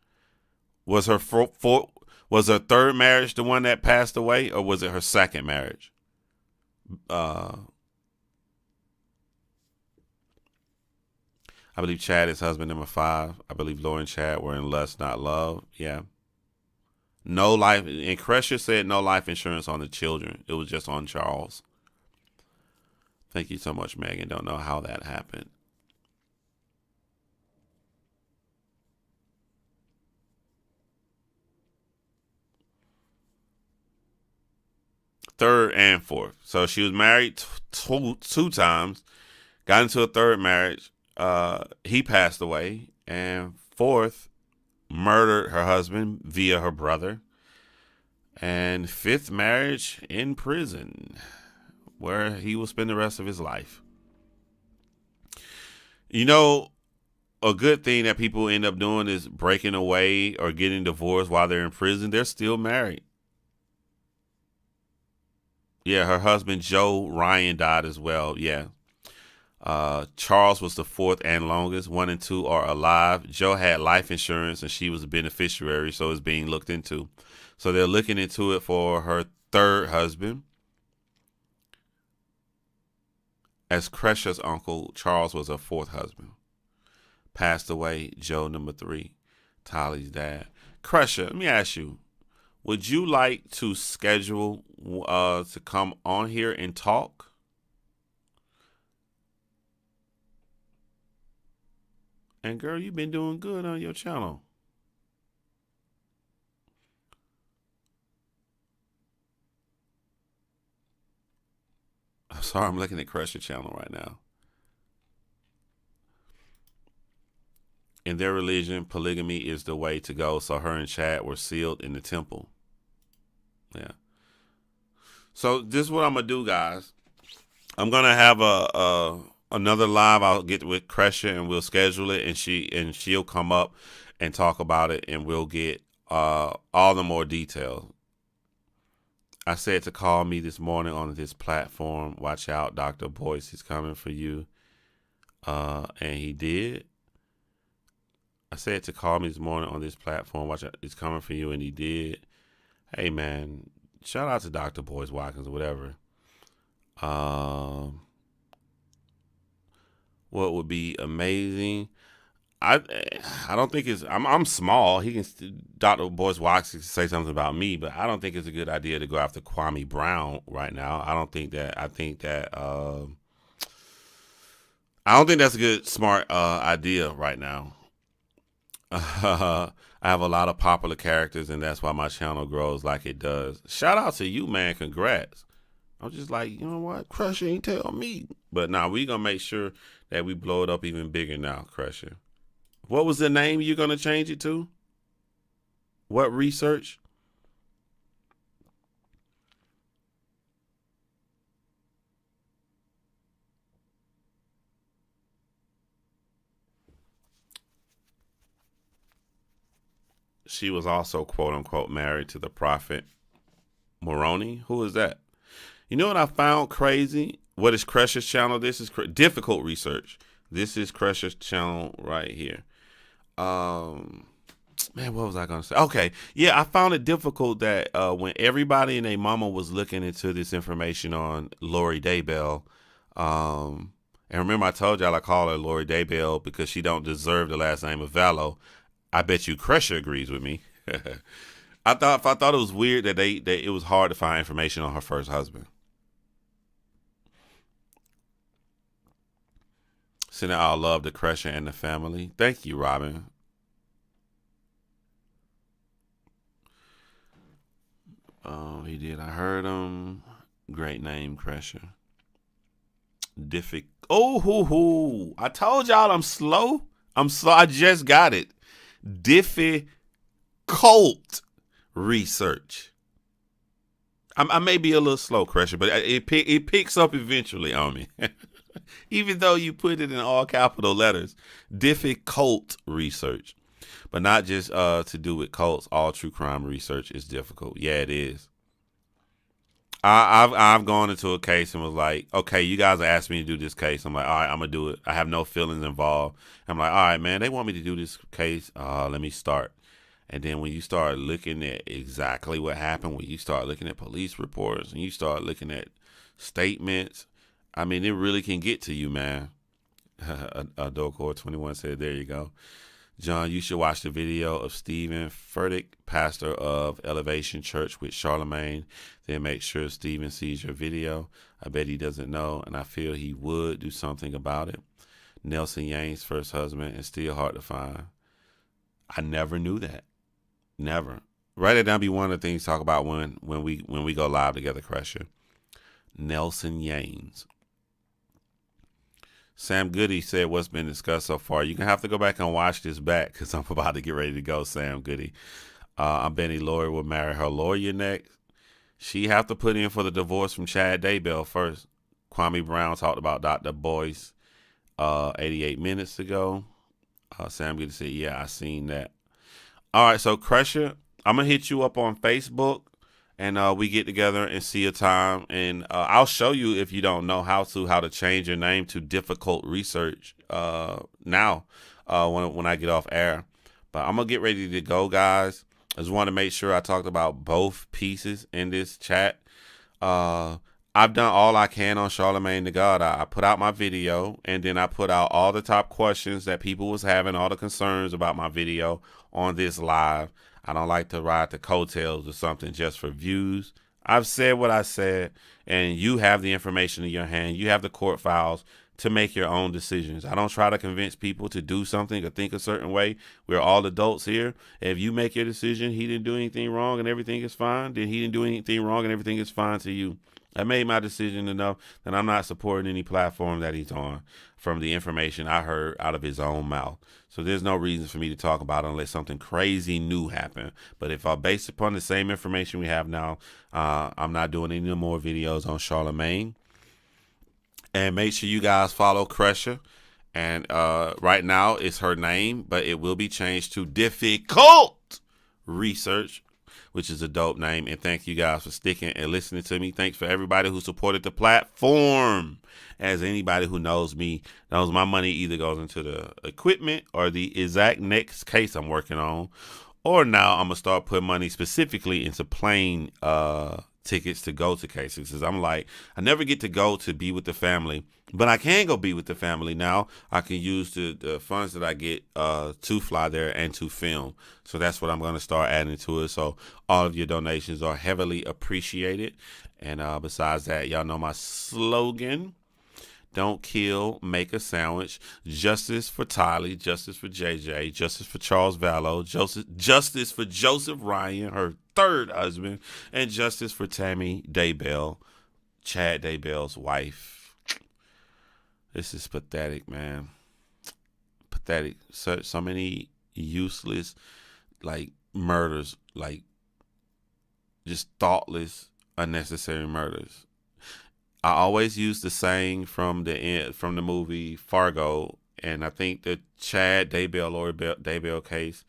Was her 3rd marriage the one that passed away, or was it her 2nd marriage? I believe Chad is husband number 5. I believe Lori and Chad were in lust, not love. Yeah. No life, and Crusher said no life insurance on the children. It was just on Charles. Thank you so much, Megan. Don't know how that happened. Third and 4th. So she was married two times, got into a 3rd marriage. He passed away, and 4th, murdered her husband via her brother, and 5th marriage in prison, where he will spend the rest of his life. You know, a good thing that people end up doing is breaking away or getting divorced while they're in prison. They're still married. Yeah, her husband Joe Ryan died as well. Yeah. Charles was the 4th and longest. 1 and 2 are alive. Joe had life insurance and she was a beneficiary, so it's being looked into. So they're looking into it for her 3rd husband. As Crusher's uncle, Charles was her 4th husband. Passed away, Joe number 3, Tolly's dad. Crusher, let me ask you, would you like to schedule to come on here and talk? And girl, you've been doing good on your channel. I'm sorry, I'm looking at Crusher channel right now. In their religion, polygamy is the way to go. So her and Chad were sealed in the temple. Yeah. So this is what I'm gonna do, guys. I'm gonna have another live. I'll get with Crusher and we'll schedule it, and she'll come up and talk about it, and we'll get all the more details. I said to call me this morning on this platform. Watch out, Dr. Boyce is coming for you. And he did. I said to call me this morning on this platform. Watch out, it's coming for you, and he did. Hey, man, shout out to Dr. Boyce Watkins or whatever. What would be amazing? I don't think it's. I'm small. He can. Dr. Boyce Watkins can say something about me, but I don't think it's a good idea to go after Kwame Brown right now. I don't think that. I think that. I don't think that's a good, smart idea right now. I have a lot of popular characters, and that's why my channel grows like it does. Shout out to you, man. Congrats. I'm just like, you know what? Crusher ain't tell me. But now we going to make sure that we blow it up even bigger now, Crusher. What was the name you're going to change it to? What research? She was also quote unquote married to the prophet Moroni. Who is that? You know what I found crazy? What is Crush's channel? This is difficult research. This is Crush's channel right here. Man, what was I gonna say? Okay, yeah, I found it difficult that when everybody and their mama was looking into this information on Lori Daybell, and remember I told y'all I call her Lori Daybell because she don't deserve the last name of Vallow. I bet you Crusher agrees with me. I thought it was weird that it was hard to find information on her first husband. Sending all love to Crusher and the family. Thank you, Robin. Oh, he did. I heard him. Great name, Crusher. Oh, hoo. I told y'all I'm slow. I'm slow. I just got it. Difficult research. I may be a little slow, Crusher, but it picks up eventually on me. Even though you put it in all capital letters. Difficult research. But not just to do with cults. All true crime research is difficult. Yeah, it is. I've gone into a case and was like, okay, you guys are asking me to do this case. I'm like, all right, I'm gonna do it. I have no feelings involved. I'm like, all right, man, they want me to do this case. Let me start. And then when you start looking at exactly what happened, when you start looking at police reports and you start looking at statements, I mean, it really can get to you, man. Adokor 21 said, there you go. John, you should watch the video of Stephen Furtick, pastor of Elevation Church with Charlamagne. Then make sure Stephen sees your video. I bet he doesn't know, and I feel he would do something about it. Nelson Yang's first husband is still hard to find. I never knew that. Never. Write it down. Be one of the things to talk about when we go live together, Crusher. Nelson Yang's. Sam Goody said what's been discussed so far. You're going to have to go back and watch this back because I'm about to get ready to go, Sam Goody. I'm Benny Lori will marry her lawyer next. She have to put in for the divorce from Chad Daybell first. Kwame Brown talked about Dr. Boyce 88 minutes ago. Sam Goody said, yeah, I seen that. All right, so Crusher, I'm going to hit you up on Facebook. And we get together and see a time, and I'll show you if you don't know how to change your name to difficult research now when I get off air. But I'm gonna get ready to go, guys. I just want to make sure I talked about both pieces in this chat. I've done all I can on Charlemagne the God. I put out my video, and then I put out all the top questions that people was having, all the concerns about my video on this live. I don't like to ride the coattails or something just for views. I've said what I said, and you have the information in your hand. You have the court files to make your own decisions. I don't try to convince people to do something or think a certain way. We're all adults here. If you make your decision, he didn't do anything wrong and everything is fine, then he didn't do anything wrong and everything is fine to you. I made my decision enough that I'm not supporting any platform that he's on from the information I heard out of his own mouth. So there's no reason for me to talk about it unless something crazy new happened. But if I base upon the same information we have now, I'm not doing any more videos on Charlemagne. And make sure you guys follow Crusher. And right now it's her name, but it will be changed to Difficult Research, which is a dope name. And thank you guys for sticking and listening to me. Thanks for everybody who supported the platform. As anybody who knows me knows, my money either goes into the equipment or the exact next case I'm working on. Or now I'm going to start putting money specifically into plane tickets to go to cases. Because I'm like, I never get to go to be with the family. But I can go be with the family now. I can use the funds that I get to fly there and to film. So that's what I'm going to start adding to it. So all of your donations are heavily appreciated. And besides that, y'all know my slogan. Don't kill, make a sandwich. Justice for Tylee, justice for JJ, justice for Charles Vallow, justice for Joseph Ryan, her third husband, and justice for Tammy Daybell, Chad Daybell's wife. This is pathetic, man. Pathetic. So many useless, like, murders, like, just thoughtless, unnecessary murders. I always use the saying from the movie Fargo, and I think the Chad Daybell, Lori Daybell case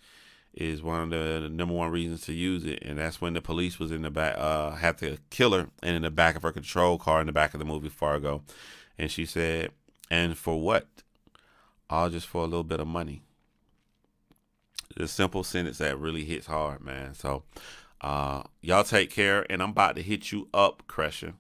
is one of the number one reasons to use it. And that's when the police was in the back, had to kill her, and in the back of her control car in the back of the movie Fargo. And she said, and for what? All just for a little bit of money. The simple sentence that really hits hard, man. So y'all take care, and I'm about to hit you up, Cresher.